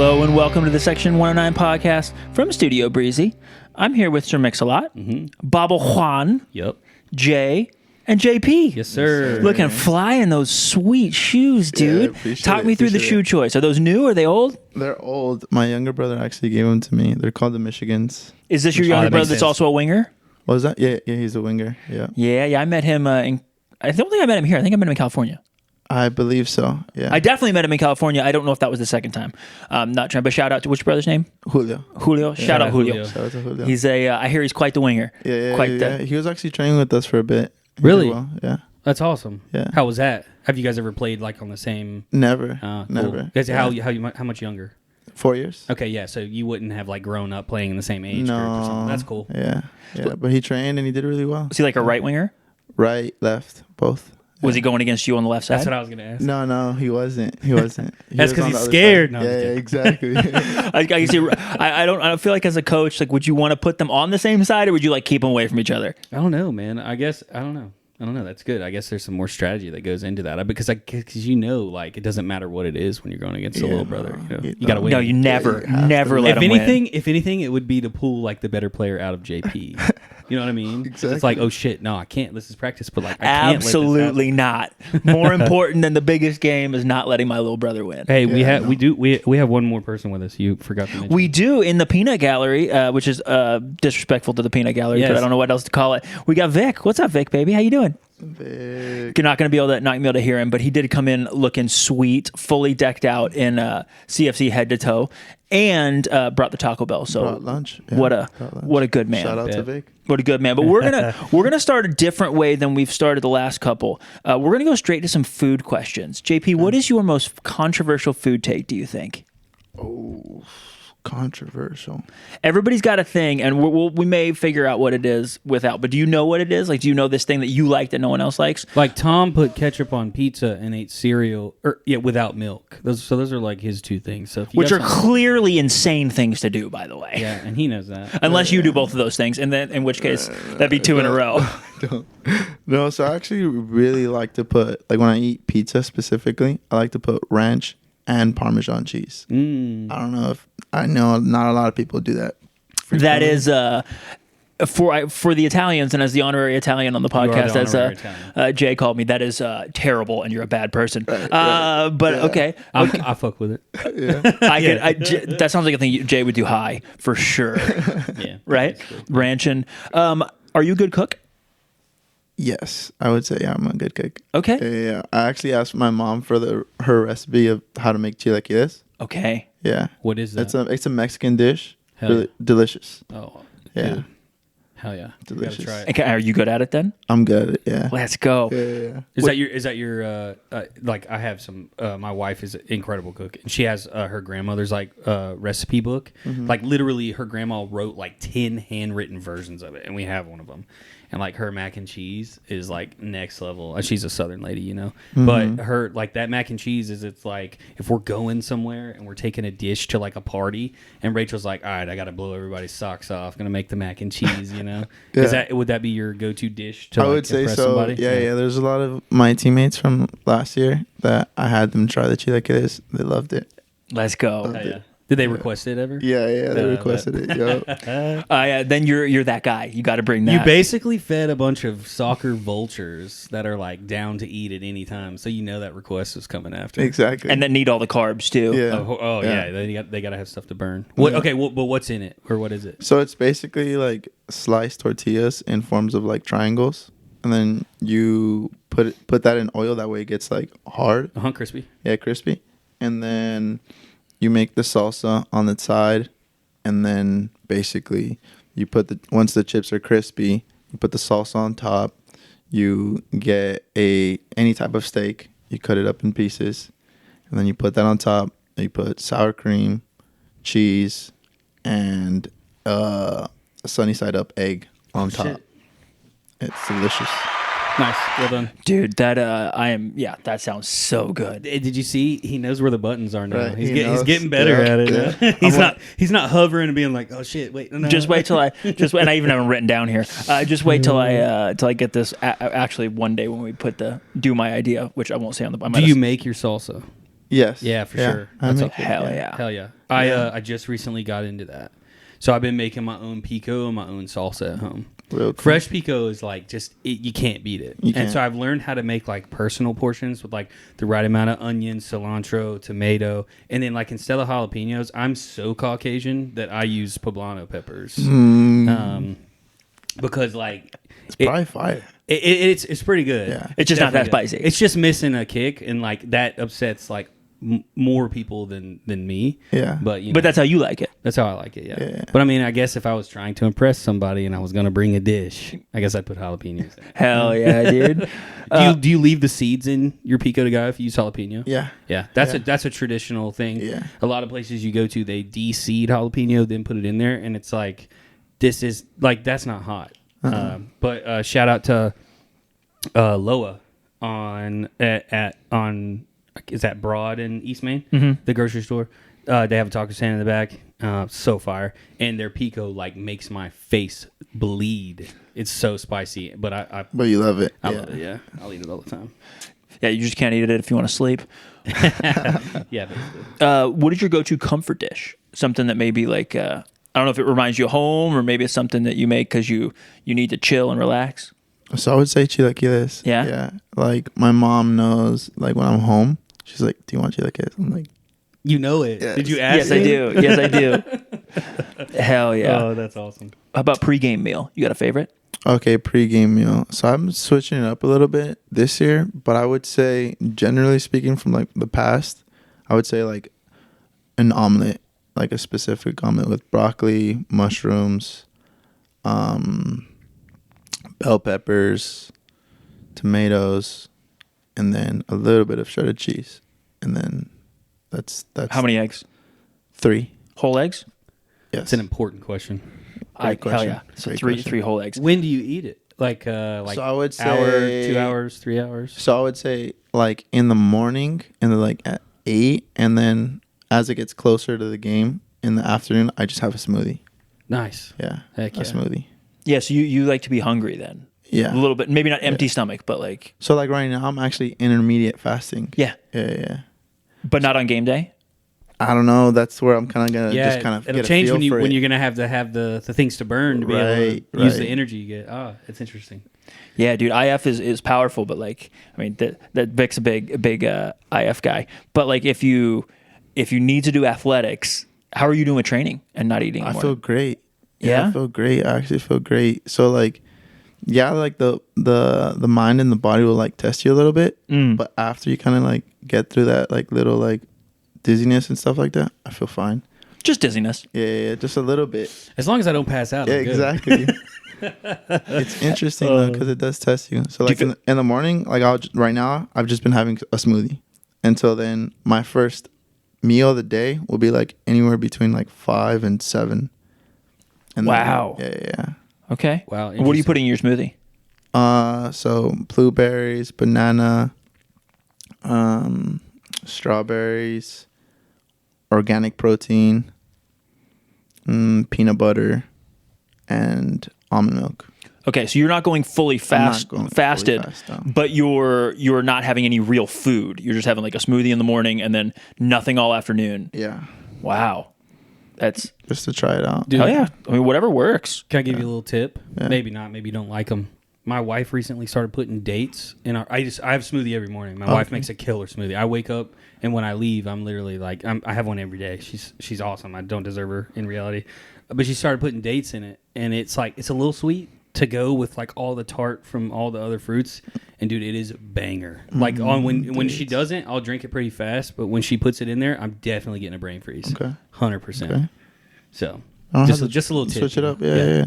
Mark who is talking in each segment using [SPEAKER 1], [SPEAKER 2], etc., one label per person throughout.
[SPEAKER 1] Hello and welcome to the Section 109 podcast from Studio Breezy. I'm here with Sir Mix-a-Lot, Bobble Juan, Jay, and JP.
[SPEAKER 2] Yes, sir.
[SPEAKER 1] Looking fly in those sweet shoes, dude. Talk me through the shoe choice. Are those new? Are they old?
[SPEAKER 3] They're old. My younger brother actually gave them to me. They're called the Michigans.
[SPEAKER 1] Is this your younger brother that's also a winger?
[SPEAKER 3] What was that? Yeah, he's a winger.
[SPEAKER 1] Yeah. I met him I don't think I met him here. I think I met him in California.
[SPEAKER 3] I believe so. Yeah.
[SPEAKER 1] I definitely met him in California. I don't know if that was the second time. Not trying, but shout out to which brother's name?
[SPEAKER 3] Julio.
[SPEAKER 1] Julio. Shout out Julio.
[SPEAKER 3] Shout out to Julio.
[SPEAKER 1] He's I hear he's quite the winger.
[SPEAKER 3] Yeah. He was actually training with us for a bit.
[SPEAKER 2] Really?
[SPEAKER 3] Well. Yeah.
[SPEAKER 2] That's awesome.
[SPEAKER 3] Yeah.
[SPEAKER 2] How was that? Have you guys ever played like on the same?
[SPEAKER 3] Never.
[SPEAKER 2] Cool.
[SPEAKER 3] Never.
[SPEAKER 2] Guys, how much younger?
[SPEAKER 3] 4 years.
[SPEAKER 2] Okay, yeah. So you wouldn't have like grown up playing in the same age group or something. That's cool.
[SPEAKER 3] Yeah. But he trained and he did really well.
[SPEAKER 1] Was he like a right winger?
[SPEAKER 3] Right, left, both.
[SPEAKER 1] Was he going against you on the left side?
[SPEAKER 2] That's what I was gonna ask.
[SPEAKER 3] No, he wasn't. That's
[SPEAKER 2] because he's scared. No,
[SPEAKER 3] exactly.
[SPEAKER 1] I don't feel like as a coach, like, would you want to put them on the same side or would you like keep them away from each other?
[SPEAKER 2] I don't know, man. I don't know. That's good. I guess there's some more strategy that goes into that because like it doesn't matter what it is when you're going against a little brother. You gotta win.
[SPEAKER 1] No, you never let him win.
[SPEAKER 2] If anything, it would be to pull like the better player out of JP. You know what I mean?
[SPEAKER 3] Exactly.
[SPEAKER 2] It's like, oh shit, no, I can't. This is practice, but like, I can't
[SPEAKER 1] absolutely not. More important than the biggest game is not letting my little brother win.
[SPEAKER 2] Hey, we have one more person with us. You forgot to mention.
[SPEAKER 1] We do in the Peanut Gallery, which is disrespectful to the Peanut Gallery, but I don't know what else to call it. We got Vic. What's up, Vic, baby? How you doing?
[SPEAKER 3] Vic.
[SPEAKER 1] You're not going to be able to hear him, but he did come in looking sweet, fully decked out in CFC head to toe, and brought the Taco Bell. So
[SPEAKER 3] brought lunch. Yeah,
[SPEAKER 1] what a good man.
[SPEAKER 3] Shout out to Vic.
[SPEAKER 1] What a good man. But we're gonna start a different way than we've started the last couple. We're gonna go straight to some food questions. JP, what is your most controversial food take, do you think?
[SPEAKER 3] Oh, controversial.
[SPEAKER 1] Everybody's got a thing, and we may figure out what it is without. But do you know what it is? Like, do you know this thing that you like that no one else likes?
[SPEAKER 2] Like Tom put ketchup on pizza and ate cereal, without milk. Those are like his two things. So
[SPEAKER 1] which are clearly insane things to do, by the way.
[SPEAKER 2] Yeah, and he knows that.
[SPEAKER 1] Unless you do both of those things, and then in which case that'd be two in a row.
[SPEAKER 3] No, so I actually really like to put, like when I eat pizza specifically, I like to put ranch and Parmesan cheese. I don't know I know not a lot of people do that.
[SPEAKER 1] That is for the Italians, and as the honorary Italian on the podcast, as Jay called me, that is terrible, and you're a bad person. Okay,
[SPEAKER 2] I fuck with it.
[SPEAKER 1] That sounds like a thing Jay would do high for sure.
[SPEAKER 2] Yeah,
[SPEAKER 1] right. Ranching. Are you a good cook?
[SPEAKER 3] Yes, I would say I'm a good cook.
[SPEAKER 1] Okay.
[SPEAKER 3] Yeah. I actually asked my mom for her recipe of how to make chilaquiles.
[SPEAKER 1] Okay.
[SPEAKER 3] Yeah.
[SPEAKER 2] What is that?
[SPEAKER 3] It's a Mexican dish. Really delicious.
[SPEAKER 2] Oh.
[SPEAKER 3] Yeah.
[SPEAKER 2] Dude. Hell yeah.
[SPEAKER 3] Delicious.
[SPEAKER 2] Try it.
[SPEAKER 1] Okay, are you good at it then?
[SPEAKER 3] I'm good at it, yeah.
[SPEAKER 1] Let's go.
[SPEAKER 3] Yeah.
[SPEAKER 2] Is that your like I have some my wife is an incredible cook and she has her grandmother's like recipe book. Like literally her grandma wrote like 10 handwritten versions of it and we have one of them. And like her mac and cheese is like next level. She's a Southern lady, you know. But her like that mac and cheese it's like if we're going somewhere and we're taking a dish to like a party and Rachel's like, all right, I got to blow everybody's socks off. Gonna make the mac and cheese, you know. Would that be your go-to dish to
[SPEAKER 3] I would say so.
[SPEAKER 1] somebody?
[SPEAKER 3] Yeah. There's a lot of my teammates from last year that I had them try the chilaquiles. They loved it.
[SPEAKER 1] Let's go.
[SPEAKER 2] Yeah. Did they request it ever?
[SPEAKER 3] Yeah, they requested it. Yo.
[SPEAKER 1] Then you're that guy. You got to bring that.
[SPEAKER 2] You basically fed a bunch of soccer vultures that are like down to eat at any time, so you know that request is coming after.
[SPEAKER 3] Exactly.
[SPEAKER 1] And then need all the carbs too.
[SPEAKER 3] Yeah.
[SPEAKER 2] Yeah. They got to have stuff to burn. What? Okay. But what's in it, or what is it?
[SPEAKER 3] So it's basically like sliced tortillas in forms of like triangles, and then you put that in oil. That way it gets like hard.
[SPEAKER 2] Crispy.
[SPEAKER 3] Yeah, crispy. And then you make the salsa on the side, and then basically you put once the chips are crispy, you put the salsa on top. You get any type of steak, you cut it up in pieces, and then you put that on top. And you put sour cream, cheese, and a sunny side up egg on top.
[SPEAKER 2] Shit.
[SPEAKER 3] It's delicious.
[SPEAKER 2] Nice. Well done.
[SPEAKER 1] Dude, that sounds so good.
[SPEAKER 2] Did you see? He knows where the buttons are now.
[SPEAKER 3] Right,
[SPEAKER 2] He's getting better at it. Yeah. He's not hovering and being like, oh shit, wait, no.
[SPEAKER 1] Just wait till and I even have them written down here. Just wait till I get this. Actually, one day when we do my idea, which I won't say on the.
[SPEAKER 2] Do you make your salsa?
[SPEAKER 3] Yes.
[SPEAKER 2] Yeah, for sure.
[SPEAKER 3] I make
[SPEAKER 1] hell yeah.
[SPEAKER 2] Hell yeah. I just recently got into that. So I've been making my own pico and my own salsa at home.
[SPEAKER 3] Real cool.
[SPEAKER 2] Fresh pico is like you can't beat it.
[SPEAKER 3] You
[SPEAKER 2] and
[SPEAKER 3] can't.
[SPEAKER 2] so I've learned how to make like personal portions with like the right amount of onion, cilantro, tomato, and then like instead of jalapenos, I'm so Caucasian that I use poblano peppers. Because like
[SPEAKER 3] It's probably fire.
[SPEAKER 2] it's pretty good.
[SPEAKER 3] Yeah.
[SPEAKER 1] It's just not that
[SPEAKER 2] Definitely
[SPEAKER 1] spicy.
[SPEAKER 2] good. It's just missing a kick, and like that upsets like more people than me.
[SPEAKER 3] Yeah.
[SPEAKER 2] But you know,
[SPEAKER 1] But that's how you like it.
[SPEAKER 2] that's how I like it. Yeah.
[SPEAKER 3] Yeah.
[SPEAKER 2] But I mean, I guess if I was trying to impress somebody and I was gonna bring a dish, I guess I'd put jalapenos in it.
[SPEAKER 1] Hell yeah, dude.
[SPEAKER 2] Do you leave the seeds in your pico de gallo if you use jalapeno?
[SPEAKER 3] Yeah.
[SPEAKER 2] Yeah, that's a traditional thing.
[SPEAKER 3] Yeah.
[SPEAKER 2] A lot of places you go to, they de-seed jalapeno, then put it in there, and it's like, this is like that's not hot. But shout out to Loa on is that Broad in East Main, the grocery store. They have a taco stand in the back, so fire, and their pico like makes my face bleed. It's so spicy, but
[SPEAKER 3] But you love it.
[SPEAKER 2] I love it. Yeah, I'll eat it all the time.
[SPEAKER 1] Yeah, you just can't eat it if you want to sleep.
[SPEAKER 2] Yeah, basically.
[SPEAKER 1] What is your go-to comfort dish? Something that maybe like I don't know if it reminds you of home, or maybe it's something that you make because you need to chill and relax.
[SPEAKER 3] So I would say chilaquiles.
[SPEAKER 1] Yeah?
[SPEAKER 3] Yeah. Like my mom knows, like when I'm home, she's like, "Do you want chilaquiles?" I'm like,
[SPEAKER 2] You know it.
[SPEAKER 3] Yes.
[SPEAKER 2] Did you ask?
[SPEAKER 1] Yes, I do. Yes, I do. Hell yeah.
[SPEAKER 2] Oh, that's awesome.
[SPEAKER 1] How about pregame meal? You got a favorite?
[SPEAKER 3] okay, pregame meal. So I'm switching it up a little bit this year, but I would say, generally speaking, from like the past, I would say like an omelet, like a specific omelet with broccoli, mushrooms, bell peppers, tomatoes, and then a little bit of shredded cheese, and then that's
[SPEAKER 1] How many eggs?
[SPEAKER 3] 3.
[SPEAKER 1] Whole eggs?
[SPEAKER 3] Yes,
[SPEAKER 2] It's an important question.
[SPEAKER 3] Great
[SPEAKER 1] Hell
[SPEAKER 3] question.
[SPEAKER 1] yeah. So
[SPEAKER 3] Great
[SPEAKER 1] three
[SPEAKER 3] question.
[SPEAKER 1] whole eggs.
[SPEAKER 2] When do you eat it? Like
[SPEAKER 3] So I would
[SPEAKER 2] hour,
[SPEAKER 3] say
[SPEAKER 2] 2 hours, 3 hours.
[SPEAKER 3] So I would say like in the morning and then like at 8, and then as it gets closer to the game in the afternoon, I just have a smoothie.
[SPEAKER 2] Nice.
[SPEAKER 3] Yeah,
[SPEAKER 2] Heck
[SPEAKER 3] a
[SPEAKER 2] yeah.
[SPEAKER 3] smoothie.
[SPEAKER 1] Yeah, so you like to be hungry then.
[SPEAKER 3] Yeah,
[SPEAKER 1] A little bit, maybe not empty stomach, but like
[SPEAKER 3] So like right now, I'm actually intermediate fasting.
[SPEAKER 1] yeah,
[SPEAKER 3] Yeah.
[SPEAKER 1] but not on game day.
[SPEAKER 3] I don't know. That's where I'm kind of gonna
[SPEAKER 2] Yeah,
[SPEAKER 3] just kind of
[SPEAKER 2] it'll
[SPEAKER 3] get a
[SPEAKER 2] change
[SPEAKER 3] feel
[SPEAKER 2] when you
[SPEAKER 3] for
[SPEAKER 2] when
[SPEAKER 3] it.
[SPEAKER 2] you're gonna have the things to burn to be able
[SPEAKER 3] Right,
[SPEAKER 2] to use the
[SPEAKER 3] right.
[SPEAKER 2] energy you get. Ah, it's interesting.
[SPEAKER 1] Yeah, dude, IF is powerful, but like, I mean, that Vic's a big IF guy. But like, if you need to do athletics, how are you doing with training and not eating?
[SPEAKER 3] I
[SPEAKER 1] anymore?
[SPEAKER 3] feel great.
[SPEAKER 1] Yeah?
[SPEAKER 3] I feel great. I actually feel great. So like, yeah, like the mind and the body will like test you a little bit, but after you kind of like get through that like little like dizziness and stuff like that, I feel fine.
[SPEAKER 1] just dizziness.
[SPEAKER 3] Yeah, just a little bit.
[SPEAKER 2] As long as I don't pass out.
[SPEAKER 3] Yeah,
[SPEAKER 2] I'm good.
[SPEAKER 3] exactly. It's interesting though because it does test you. So like in the morning, like right now, I've just been having a smoothie. Until then, my first meal of the day will be like anywhere between like 5 and 7. And
[SPEAKER 1] Wow.
[SPEAKER 3] Then, yeah.
[SPEAKER 1] Okay.
[SPEAKER 2] Wow,
[SPEAKER 1] What do you put in your smoothie?
[SPEAKER 3] So blueberries, banana, strawberries, organic protein, peanut butter, and almond milk.
[SPEAKER 1] Okay, so you're not going fully
[SPEAKER 3] I'm not going fully
[SPEAKER 1] fasted,
[SPEAKER 3] fast, no.
[SPEAKER 1] but you're not having any real food. You're just having like a smoothie in the morning and then nothing all afternoon.
[SPEAKER 3] Yeah,
[SPEAKER 1] Wow, that's
[SPEAKER 3] just to try it out.
[SPEAKER 2] Dude,
[SPEAKER 1] oh yeah. I mean, whatever works.
[SPEAKER 2] Can I give you a little tip?
[SPEAKER 3] Yeah.
[SPEAKER 2] Maybe not. Maybe you don't like them. My wife recently started putting dates in our. I have a smoothie every morning. My wife makes a killer smoothie. I wake up and when I leave, I'm literally like I have one every day. She's awesome. I don't deserve her in reality, but she started putting dates in it, and it's like it's a little sweet to go with like all the tart from all the other fruits. And dude, it is a banger. Like when she doesn't, I'll drink it pretty fast. But when she puts it in there, I'm definitely getting a brain freeze.
[SPEAKER 3] Okay.
[SPEAKER 2] 100%.
[SPEAKER 3] Okay.
[SPEAKER 2] So
[SPEAKER 3] I don't
[SPEAKER 2] just
[SPEAKER 3] have to
[SPEAKER 2] a little tip.
[SPEAKER 3] Switch it up.
[SPEAKER 2] you know?
[SPEAKER 3] Yeah.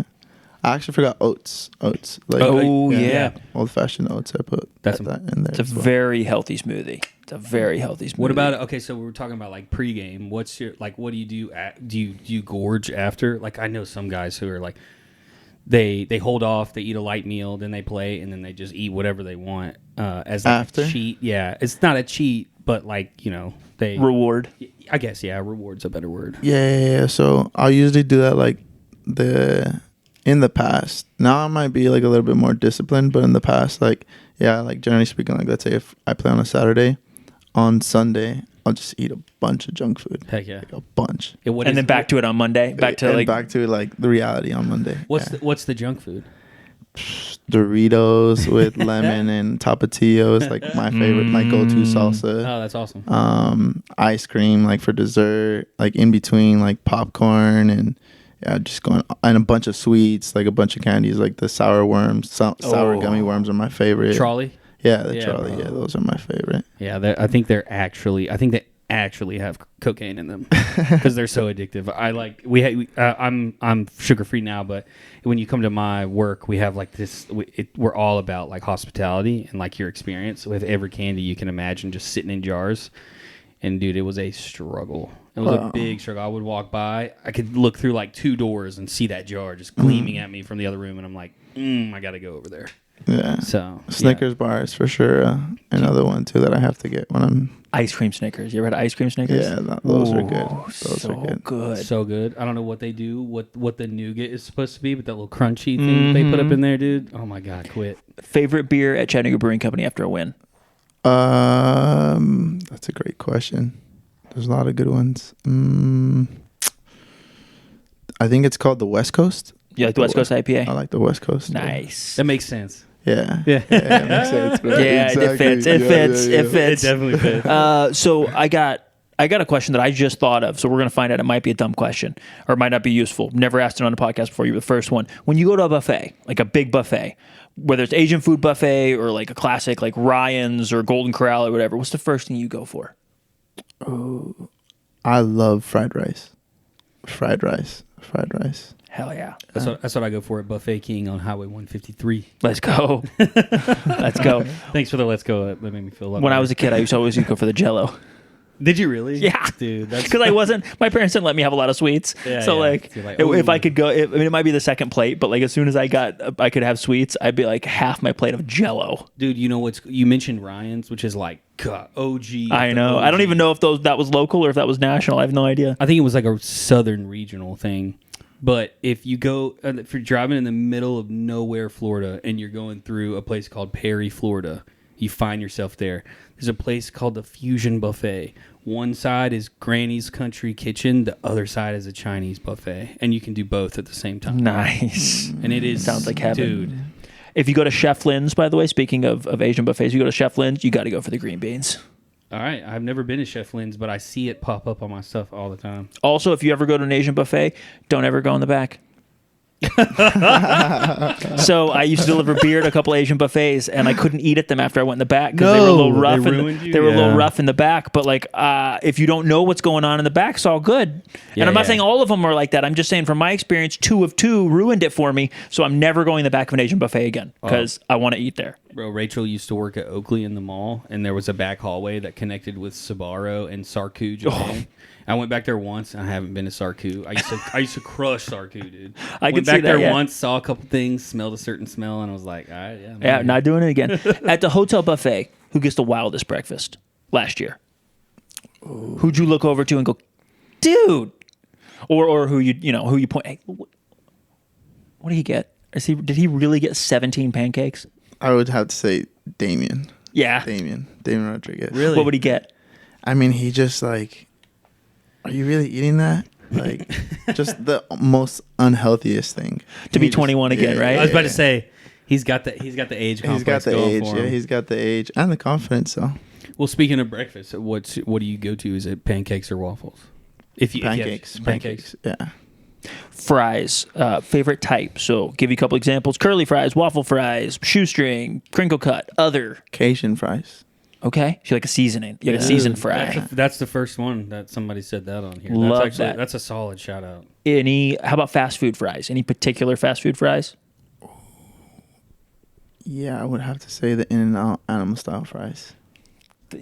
[SPEAKER 3] I actually forgot oats. Like
[SPEAKER 1] Oh, yeah.
[SPEAKER 3] old fashioned oats. I put
[SPEAKER 2] That's
[SPEAKER 3] that in there.
[SPEAKER 1] It's a
[SPEAKER 3] as well.
[SPEAKER 1] very healthy smoothie. It's a very healthy smoothie.
[SPEAKER 2] What about okay? So we were talking about like pregame. What's your like? What do you do? Do you gorge after? Like I know some guys who are like they hold off, they eat a light meal, then they play, and then they just eat whatever they want as like
[SPEAKER 3] After?
[SPEAKER 2] a cheat. Yeah, it's not a cheat, but like they
[SPEAKER 1] reward?
[SPEAKER 2] I guess reward's a better word.
[SPEAKER 3] Yeah. So I'll usually do that like in the past. Now I might be like a little bit more disciplined, but in the past, like generally speaking, like let's say if I play on a Saturday, on Sunday I'll just eat a bunch of junk food.
[SPEAKER 2] Heck yeah.
[SPEAKER 3] Like a bunch.
[SPEAKER 2] Yeah,
[SPEAKER 1] And then back to it on Monday. Back to
[SPEAKER 3] the reality on Monday.
[SPEAKER 2] What's the junk food?
[SPEAKER 3] Doritos with lemon and Tapatio is like my favorite, my go-to salsa.
[SPEAKER 2] Oh, that's awesome.
[SPEAKER 3] Ice cream like for dessert, like in between like popcorn and just going, and a bunch of sweets, like a bunch of candies, like the sour worms, sour gummy worms are my favorite.
[SPEAKER 2] Trolley.
[SPEAKER 3] Yeah, the trolley. Bro. Yeah, those are my favorite.
[SPEAKER 2] Yeah, I think they actually have cocaine in them because they're so addictive. I'm sugar free now, but when you come to my work, we have like this. We're all about like hospitality and like your experience with every candy you can imagine, just sitting in jars. And dude, it was a struggle. It was a big struggle. I would walk by, I could look through like 2 doors and see that jar just gleaming at me from the other room, and I'm like, I got to go over there.
[SPEAKER 3] Yeah.
[SPEAKER 2] So
[SPEAKER 3] Snickers bars for sure. Another one too that I have to get when I'm
[SPEAKER 1] ice cream Snickers. You ever had ice cream Snickers?
[SPEAKER 3] Yeah, those are good. Those are good.
[SPEAKER 2] So good. I don't know what they do, what the nougat is supposed to be, but that little crunchy thing they put up in there, dude. Oh my god, quit.
[SPEAKER 1] Favorite beer at Chattanooga Brewing Company after a win?
[SPEAKER 3] That's a great question. There's a lot of good ones. I think it's called the West Coast.
[SPEAKER 1] You like the West Coast IPA?
[SPEAKER 3] I like the West Coast.
[SPEAKER 1] Nice.
[SPEAKER 2] That makes sense.
[SPEAKER 3] Yeah.
[SPEAKER 2] Yeah.
[SPEAKER 3] It makes sense, bro.
[SPEAKER 1] Yeah, exactly. It fits. It fits.
[SPEAKER 3] Yeah.
[SPEAKER 1] It fits.
[SPEAKER 2] It definitely fits.
[SPEAKER 1] So I got a question that I just thought of. So we're gonna find out. It might be a dumb question, or it might not be useful. Never asked it on the podcast before. You were the first one. When you go to a buffet, like a big buffet, whether it's Asian food buffet or like a classic like Ryan's or Golden Corral or whatever, what's the first thing you go for?
[SPEAKER 3] Oh, I love fried rice. Fried rice.
[SPEAKER 1] Hell yeah.
[SPEAKER 2] That's what I go for at Buffet King on Highway 153.
[SPEAKER 1] Let's go. Let's go.
[SPEAKER 2] Thanks for the let's go. That made me feel a lot
[SPEAKER 1] When
[SPEAKER 2] better.
[SPEAKER 1] I was a kid, I used to always go for the Jell-O.
[SPEAKER 2] Did you really?
[SPEAKER 1] Yeah,
[SPEAKER 2] dude. That's
[SPEAKER 1] because my parents didn't let me have a lot of sweets.
[SPEAKER 2] Yeah,
[SPEAKER 1] so
[SPEAKER 2] yeah.
[SPEAKER 1] like,
[SPEAKER 2] So like,
[SPEAKER 1] if I could go, it might be the second plate, but like as soon as I could have sweets, I'd be like half my plate of Jell-O.
[SPEAKER 2] Dude, you know you mentioned Ryan's, which is like OG.
[SPEAKER 1] I know.
[SPEAKER 2] OG.
[SPEAKER 1] I don't even know if that was local or if that was national. I have no idea.
[SPEAKER 2] I think it was like a southern regional thing. But if you go, if you're driving in the middle of nowhere, Florida, and you're going through a place called Perry, Florida, you find yourself there. There's a place called the Fusion Buffet. One side is Granny's Country Kitchen. The other side is a Chinese buffet. And you can do both at the same time.
[SPEAKER 1] Nice.
[SPEAKER 2] And it is,
[SPEAKER 1] sounds like heaven.
[SPEAKER 2] Dude.
[SPEAKER 1] If you go to Chef Lynn's, by the way, speaking of Asian buffets, you go to Chef Lynn's, you got to go for the green beans.
[SPEAKER 2] All right. I've never been to Chef Lynn's, but I see it pop up on my stuff all the time.
[SPEAKER 1] Also, if you ever go to an Asian buffet, don't ever go in the back. So I used to deliver beer at a couple Asian buffets, and I couldn't eat at them after I went in the back because they were a little rough. They were a little rough in the back. But like, if you don't know what's going on in the back, it's all good. And I'm not saying all of them are like that. I'm just saying from my experience, 2 of 2 ruined it for me. So I'm never going in the back of an Asian buffet again because I want to eat there.
[SPEAKER 2] Bro, Rachel used to work at Oakley in the mall, and there was a back hallway that connected with Sbarro and Sarku, Japan. I went back there once, and I haven't been to Sarku. I used to crush Sarku, dude.
[SPEAKER 1] I
[SPEAKER 2] went
[SPEAKER 1] see
[SPEAKER 2] back
[SPEAKER 1] that,
[SPEAKER 2] there once, saw a couple things, smelled a certain smell, and I was like, all right, yeah.
[SPEAKER 1] Yeah, not doing it again. At the hotel buffet, who gets the wildest breakfast last year? Ooh. Who'd you look over to and go, dude? Or who you point, hey, what did he get? Did he really get 17 pancakes?
[SPEAKER 3] I would have to say Damien.
[SPEAKER 1] Yeah.
[SPEAKER 3] Damien Rodriguez.
[SPEAKER 2] Really?
[SPEAKER 1] What would he get?
[SPEAKER 3] I mean, he just like, are you really eating that? Like, just the most unhealthiest thing.
[SPEAKER 1] To be 21 again, right?
[SPEAKER 2] I was about to say, he's got the age complex.
[SPEAKER 3] He's got the
[SPEAKER 2] going
[SPEAKER 3] age.
[SPEAKER 2] for him.
[SPEAKER 3] Yeah, he's got the age and the confidence. So,
[SPEAKER 2] well, speaking of breakfast, what do you go to? Is it pancakes or waffles? Pancakes.
[SPEAKER 3] Yeah.
[SPEAKER 1] Fries, favorite type. So give you a couple examples: curly fries, waffle fries, shoestring, crinkle cut, other.
[SPEAKER 3] Cajun fries.
[SPEAKER 1] Okay, so like a seasoning. You like a seasoned fry.
[SPEAKER 2] That's the first one that somebody said that on here.
[SPEAKER 1] Love that.
[SPEAKER 2] That's a solid shout out.
[SPEAKER 1] How about fast food fries? Any particular fast food fries?
[SPEAKER 3] Yeah, I would have to say the In-N-Out animal style fries.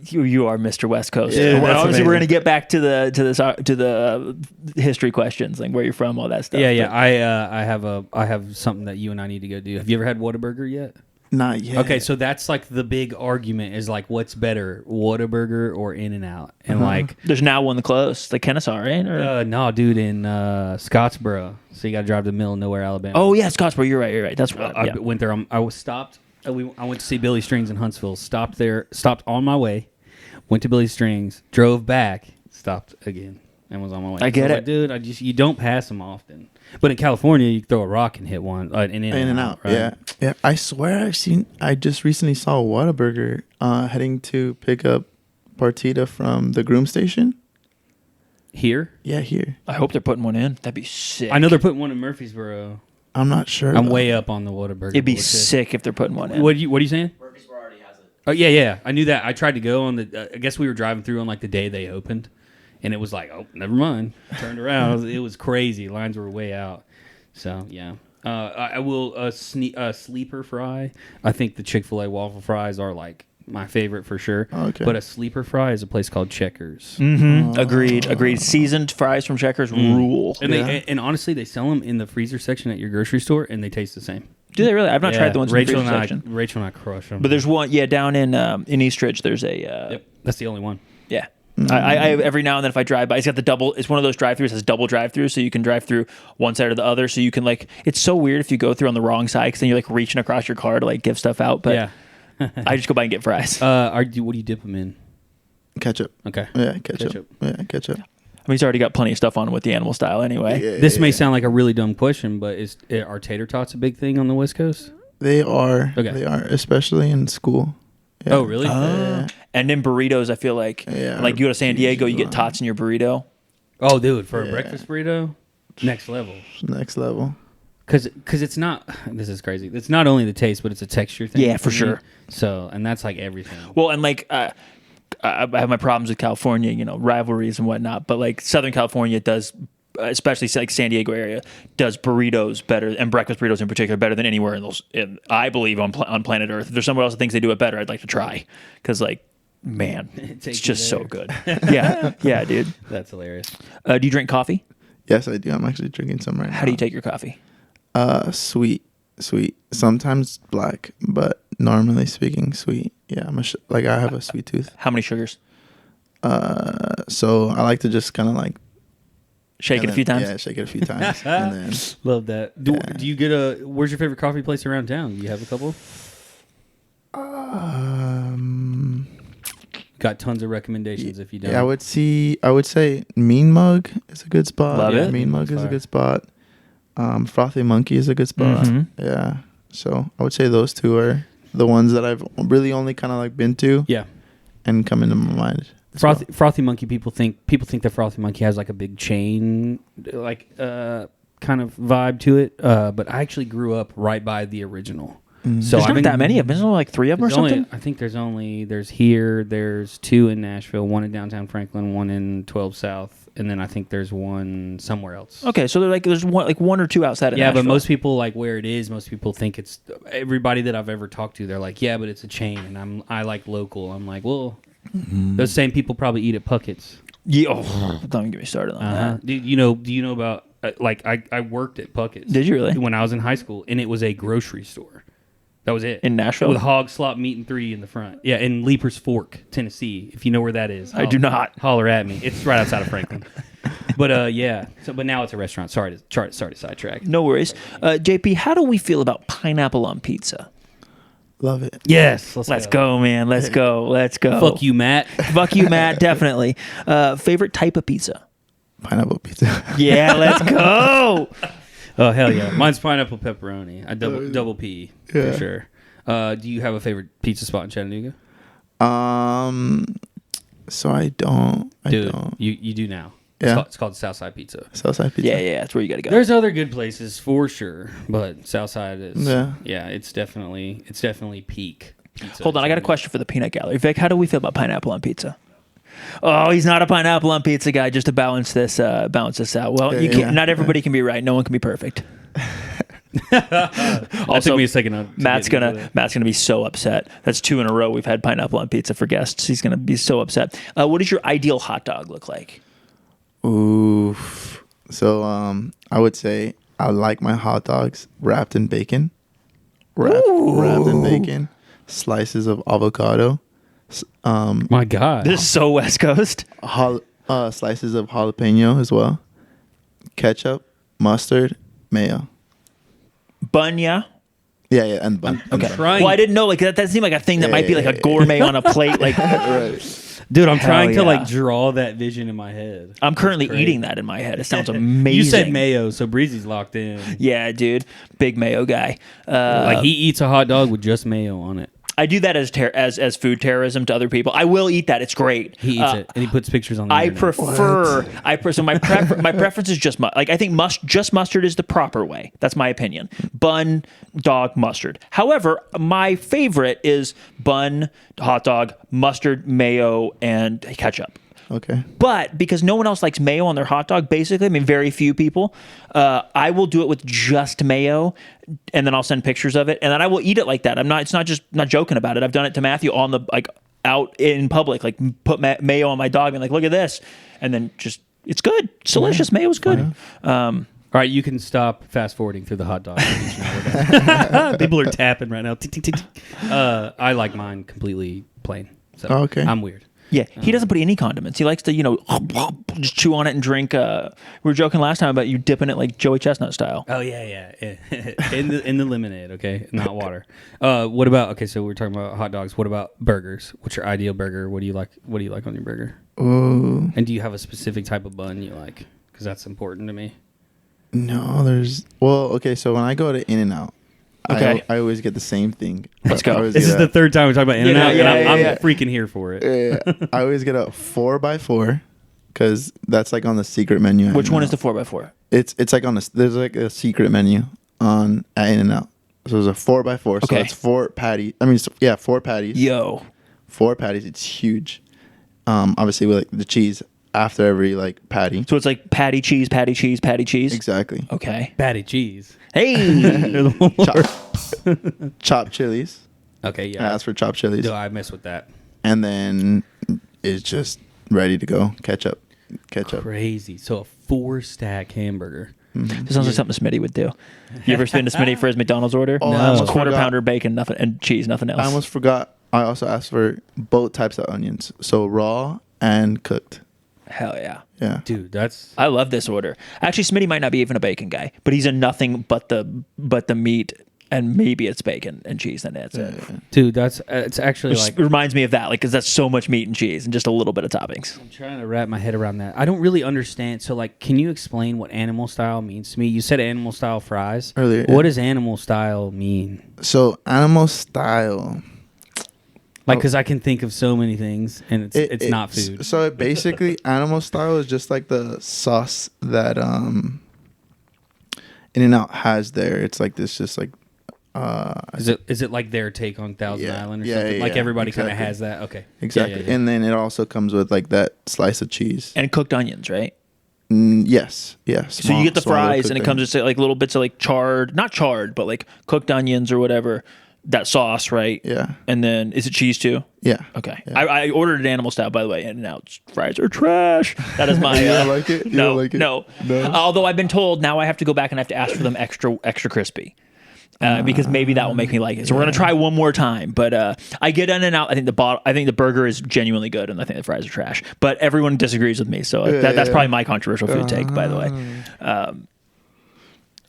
[SPEAKER 1] You are Mr. West Coast.
[SPEAKER 2] Yeah,
[SPEAKER 1] obviously, we're going to get back to the history questions, like where you're from, all that stuff.
[SPEAKER 2] Yeah. I have something that you and I need to go do. Have you ever had Whataburger yet?
[SPEAKER 3] Not yet.
[SPEAKER 2] Okay, so that's like the big argument is like, what's better, Whataburger or In-N-Out? And like,
[SPEAKER 1] there's now one close, like Kennesaw, right? Or?
[SPEAKER 2] No, dude, in Scottsboro. So you got to drive to the middle of nowhere, Alabama.
[SPEAKER 1] Oh yeah, Scottsboro. You're right. That's right.
[SPEAKER 2] I went there. I was stopped. I went to see Billy Strings in Huntsville. Stopped there. Stopped on my way. went to Billy Strings, drove back, stopped again, and was on my way.
[SPEAKER 1] I get it,
[SPEAKER 2] like, dude. You don't pass them often. But in California, you throw a rock and hit one, in and out. Right?
[SPEAKER 3] Yeah. I swear I just recently saw a Whataburger heading to pick up Partita from the groom station.
[SPEAKER 2] Here?
[SPEAKER 3] Yeah, here.
[SPEAKER 1] I hope they're putting one in. That'd be sick.
[SPEAKER 2] I know they're putting one in Murfreesboro.
[SPEAKER 3] I'm not sure.
[SPEAKER 2] I'm way up on the Whataburger.
[SPEAKER 1] It'd be sick if they're putting one in.
[SPEAKER 2] What are you saying?
[SPEAKER 4] Murfreesboro already has it.
[SPEAKER 2] Oh yeah. I knew that. I tried to go on the. I guess we were driving through on like the day they opened, and it was like, oh, never mind. Turned around. It was crazy. Lines were way out. So yeah. I will sleeper fry. I think the Chick-fil-A waffle fries are like my favorite for sure.
[SPEAKER 3] Okay.
[SPEAKER 2] But a sleeper fry is a place called Checkers.
[SPEAKER 1] Mm-hmm. Agreed. Seasoned fries from Checkers rule.
[SPEAKER 2] And and honestly, they sell them in the freezer section at your grocery store, and they taste the same.
[SPEAKER 1] Do they really? I've not tried the ones in the freezer
[SPEAKER 2] and
[SPEAKER 1] section.
[SPEAKER 2] Rachel and I crush them.
[SPEAKER 1] But there's one, down in Eastridge. There's a.
[SPEAKER 2] Yep, that's the only one.
[SPEAKER 1] Yeah. I every now and then if I drive by, it's got the double. It's one of those drive-throughs that has double drive-through, so you can drive through one side or the other. So you can it's so weird if you go through on the wrong side because then you're reaching across your car to give stuff out. But
[SPEAKER 2] yeah.
[SPEAKER 1] I just go by and get fries.
[SPEAKER 2] What do you dip them in?
[SPEAKER 3] Ketchup.
[SPEAKER 2] Okay.
[SPEAKER 3] Yeah, ketchup. Yeah, ketchup.
[SPEAKER 1] I mean, he's already got plenty of stuff on with the animal style anyway.
[SPEAKER 3] Yeah,
[SPEAKER 2] This may sound like a really dumb question, but are tater tots a big thing on the West Coast?
[SPEAKER 3] They are.
[SPEAKER 2] Okay.
[SPEAKER 3] They are, especially in school. Yeah.
[SPEAKER 2] Oh, really?
[SPEAKER 1] And in burritos, I feel like you go to San Diego, you get tots in your burrito.
[SPEAKER 2] Oh, dude, for a breakfast burrito, next level.
[SPEAKER 3] Next level.
[SPEAKER 2] Because it's not. This is crazy. It's not only the taste, but it's a texture thing.
[SPEAKER 1] Yeah, for
[SPEAKER 2] me.
[SPEAKER 1] sure.
[SPEAKER 2] So, and that's everything.
[SPEAKER 1] Well, and I have my problems with California, rivalries and whatnot. But Southern California does, especially San Diego area, does burritos better, and breakfast burritos in particular, better than anywhere in those. I believe on planet Earth. If there's somewhere else that thinks they do it better, I'd like to try. Because man, it's just so good. Yeah, dude.
[SPEAKER 2] That's hilarious.
[SPEAKER 1] Do you drink coffee?
[SPEAKER 3] Yes, I do. I'm actually drinking some right now.
[SPEAKER 1] How do you take your coffee?
[SPEAKER 3] Sweet. Sometimes black, but normally speaking, sweet. Yeah, I'm I have a sweet tooth.
[SPEAKER 1] How many sugars?
[SPEAKER 3] So I like to just kind of
[SPEAKER 1] shake it a few times.
[SPEAKER 3] Yeah, shake it a few times, and then
[SPEAKER 2] Love that. Do you get where's your favorite coffee place around town? Do you have a couple? Got tons of recommendations if you don't.
[SPEAKER 3] Yeah, I would say Mean Mug is a good spot.
[SPEAKER 1] Love it.
[SPEAKER 3] Mean Mug is a good spot. Frothy Monkey is a good spot.
[SPEAKER 1] Mm-hmm.
[SPEAKER 3] Yeah. So I would say those two are the ones that I've really only kind of been to.
[SPEAKER 2] Yeah.
[SPEAKER 3] And come into my mind.
[SPEAKER 2] Frothy Monkey. People think that Frothy Monkey has a big chain kind of vibe to it. But I actually grew up right by the original.
[SPEAKER 3] Mm-hmm.
[SPEAKER 1] So there's not that many of them. There's only 3 of them or something.
[SPEAKER 2] I think there's 2 in Nashville, 1 in downtown Franklin, 1 in 12 South, and then I think there's 1 somewhere else.
[SPEAKER 1] Okay, so there's one or 2 outside of Nashville.
[SPEAKER 2] But most people where it is. Most people think it's everybody that I've ever talked to. They're like, yeah, but it's a chain, and I like local. I'm like, well, those same people probably eat at Puckett's.
[SPEAKER 1] Yeah, don't even get me started on that.
[SPEAKER 2] Do you know about I worked at Puckett's?
[SPEAKER 1] Did you really?
[SPEAKER 2] When I was in high school, and it was a grocery store. That was it.
[SPEAKER 1] In Nashville?
[SPEAKER 2] With hog slop meat and 3 in the front. Yeah, in Leaper's Fork, Tennessee. If you know where that is.
[SPEAKER 1] I do not.
[SPEAKER 2] Holler at me. It's right outside of Franklin. But yeah. But now it's a restaurant. Sorry to sidetrack.
[SPEAKER 1] No worries. JP, how do we feel about pineapple on pizza?
[SPEAKER 3] Love it.
[SPEAKER 2] Yes.
[SPEAKER 1] Let's go, man. Let's go.
[SPEAKER 2] Fuck you, Matt.
[SPEAKER 1] Fuck you, Matt. Definitely. Favorite type of pizza?
[SPEAKER 3] Pineapple pizza.
[SPEAKER 1] Yeah, let's go.
[SPEAKER 2] Oh, hell yeah. Mine's pineapple pepperoni. I double P for sure. Do you have a favorite pizza spot in Chattanooga?
[SPEAKER 3] So I don't.
[SPEAKER 2] You do now.
[SPEAKER 3] Yeah.
[SPEAKER 2] It's called Southside Pizza.
[SPEAKER 3] Southside Pizza.
[SPEAKER 1] Yeah, that's where you got to go.
[SPEAKER 2] There's other good places for sure, but Southside is.
[SPEAKER 3] Yeah.
[SPEAKER 2] It's definitely peak pizza.
[SPEAKER 1] Hold on, I got a question for the peanut gallery. Vic, how do we feel about pineapple on pizza? Oh, he's not a pineapple on pizza guy. Just to balance this out. Well, you can't. Not everybody can be right. No one can be perfect.
[SPEAKER 2] That took me a second.
[SPEAKER 1] Matt's gonna be so upset. That's 2 in a row we've had pineapple on pizza for guests. He's gonna be so upset. What does your ideal hot dog look like?
[SPEAKER 3] Oof. So I would say I like my hot dogs wrapped in bacon. Wrapped in bacon. Slices of avocado.
[SPEAKER 2] My God,
[SPEAKER 1] this is so West Coast.
[SPEAKER 3] Slices of jalapeno as well. Ketchup, mustard, mayo.
[SPEAKER 1] Bun, yeah.
[SPEAKER 3] Yeah, and bun.
[SPEAKER 1] Okay.
[SPEAKER 2] trying.
[SPEAKER 1] Well, I didn't know that seemed like a thing that might be like a gourmet on a plate.
[SPEAKER 3] Right.
[SPEAKER 2] Dude, I'm trying to
[SPEAKER 1] yeah.
[SPEAKER 2] like draw that vision in my head.
[SPEAKER 1] I'm
[SPEAKER 2] That's
[SPEAKER 1] currently
[SPEAKER 2] crazy.
[SPEAKER 1] eating that in my head. It sounds amazing.
[SPEAKER 2] You said mayo, so Breezy's locked in.
[SPEAKER 1] Yeah, dude. Big mayo guy.
[SPEAKER 2] Like he eats a hot dog with just mayo on it.
[SPEAKER 1] I do that as food terrorism to other people. I will eat that. It's great.
[SPEAKER 2] He eats it and he puts pictures on the
[SPEAKER 1] I
[SPEAKER 2] internet.
[SPEAKER 1] prefer. So my preference is just like I think just mustard is the proper way. That's my opinion. Bun, dog, mustard. However, my favorite is bun, hot dog, mustard, mayo, and ketchup.
[SPEAKER 3] Okay.
[SPEAKER 1] But because no one else likes mayo on their hot dog, basically, I mean, very few people, I will do it with just mayo, and then I'll send pictures of it, and then I will eat it like that. It's not joking about it. I've done it to Matthew on the out in public, like put mayo on my dog and like look at this, and then just it's good, it's delicious. Mayo is good.
[SPEAKER 2] All right, you can stop fast forwarding through the hot dog. People are tapping right now. Tick, tick, tick, tick. I like mine completely plain. So
[SPEAKER 3] Okay.
[SPEAKER 2] I'm weird.
[SPEAKER 1] Yeah, he doesn't put any condiments. He likes to, just chew on it and drink. We were joking last time about you dipping it like Joey Chestnut style.
[SPEAKER 2] Oh yeah. in the lemonade, okay, not water. What about so we're talking about hot dogs. What about burgers? What's your ideal burger? What do you like? What do you like on your burger?
[SPEAKER 3] Ooh.
[SPEAKER 2] And do you have a specific type of bun you like? Because that's important to me.
[SPEAKER 3] No, okay, so when I go to In-N-Out,
[SPEAKER 1] Okay.
[SPEAKER 3] I always get the same thing.
[SPEAKER 1] Let's go.
[SPEAKER 3] I always
[SPEAKER 2] This
[SPEAKER 3] get
[SPEAKER 2] is the third time we're talking about In-N-Out,
[SPEAKER 1] Yeah,
[SPEAKER 2] and I'm
[SPEAKER 1] yeah.
[SPEAKER 2] freaking here for it.
[SPEAKER 3] I always get a 4x4 because that's like on the secret menu. at
[SPEAKER 1] Which one is
[SPEAKER 3] In-N-Out.
[SPEAKER 1] the 4x4?
[SPEAKER 3] It's like there's like a secret menu at In-N-Out. So it's a 4x4. So
[SPEAKER 1] Okay.
[SPEAKER 3] it's 4 patties. I mean, 4 patties.
[SPEAKER 1] Yo.
[SPEAKER 3] 4 patties. It's huge. Obviously with like the cheese after every like patty.
[SPEAKER 1] So it's like patty cheese, patty cheese, patty cheese.
[SPEAKER 3] Exactly.
[SPEAKER 1] Okay.
[SPEAKER 2] Patty cheese.
[SPEAKER 1] Hey.
[SPEAKER 3] Chopped chilies.
[SPEAKER 2] Okay,
[SPEAKER 3] I
[SPEAKER 2] yeah.
[SPEAKER 3] asked for chopped chilies.
[SPEAKER 2] No, I mess with that.
[SPEAKER 3] And then it's just ready to go. Ketchup.
[SPEAKER 2] Crazy. So a 4-stack hamburger.
[SPEAKER 1] This sounds like something Smitty would do. You ever been to Smitty for his McDonald's order?
[SPEAKER 3] Oh,
[SPEAKER 2] I
[SPEAKER 1] It's
[SPEAKER 2] almost
[SPEAKER 1] quarter
[SPEAKER 3] forgot.
[SPEAKER 1] pounder bacon, nothing, and cheese, nothing else.
[SPEAKER 3] I almost forgot. I also asked for both types of onions. So raw and cooked.
[SPEAKER 1] Hell yeah.
[SPEAKER 3] Yeah.
[SPEAKER 2] Dude, that's
[SPEAKER 1] I love this order. Actually, Smitty might not be even a bacon guy, but he's a nothing but the meat, and maybe it's bacon and cheese, and that's it.
[SPEAKER 2] dude, that's it's actually
[SPEAKER 1] Which
[SPEAKER 2] like
[SPEAKER 1] reminds me of that, like, because that's so much meat and cheese and just a little bit of toppings.
[SPEAKER 2] I'm trying to wrap my head around that. I don't really understand. So, like, can you explain what animal style means to me? You said animal style fries
[SPEAKER 3] Earlier,
[SPEAKER 2] What
[SPEAKER 3] yeah.
[SPEAKER 2] does animal style mean?
[SPEAKER 3] So animal style.
[SPEAKER 2] Like, because I can think of so many things, and it's not food.
[SPEAKER 3] So it basically animal style is just like the sauce that In-N-Out has there. It's like this, just like
[SPEAKER 2] Is it like their take on Thousand
[SPEAKER 3] Yeah.
[SPEAKER 2] Island or
[SPEAKER 3] Yeah,
[SPEAKER 2] something?
[SPEAKER 3] yeah,
[SPEAKER 2] like
[SPEAKER 3] yeah,
[SPEAKER 2] everybody kind of
[SPEAKER 3] exactly.
[SPEAKER 2] has that. Okay,
[SPEAKER 3] exactly.
[SPEAKER 2] Yeah.
[SPEAKER 3] And then it also comes with like that slice of cheese.
[SPEAKER 1] And cooked onions, right?
[SPEAKER 3] Yes.
[SPEAKER 1] So you get the fries, and it comes with like little bits of like not charred, but like cooked onions or whatever. That sauce, right?
[SPEAKER 3] Yeah.
[SPEAKER 1] And then is it cheese too?
[SPEAKER 3] Yeah.
[SPEAKER 1] Okay.
[SPEAKER 3] Yeah.
[SPEAKER 1] I ordered an animal style, by the way, and now fries are trash. That is my.
[SPEAKER 3] You don't like it? You
[SPEAKER 1] no,
[SPEAKER 3] don't like it?
[SPEAKER 1] no.
[SPEAKER 3] No?
[SPEAKER 1] Although I've been told now I have to go back and I have to ask for them extra crispy. Because maybe that will make me like it. So we're gonna try one more time. But I get in and out. I think the burger is genuinely good, and I think the fries are trash. But everyone disagrees with me, so that's probably my controversial food take. By the way,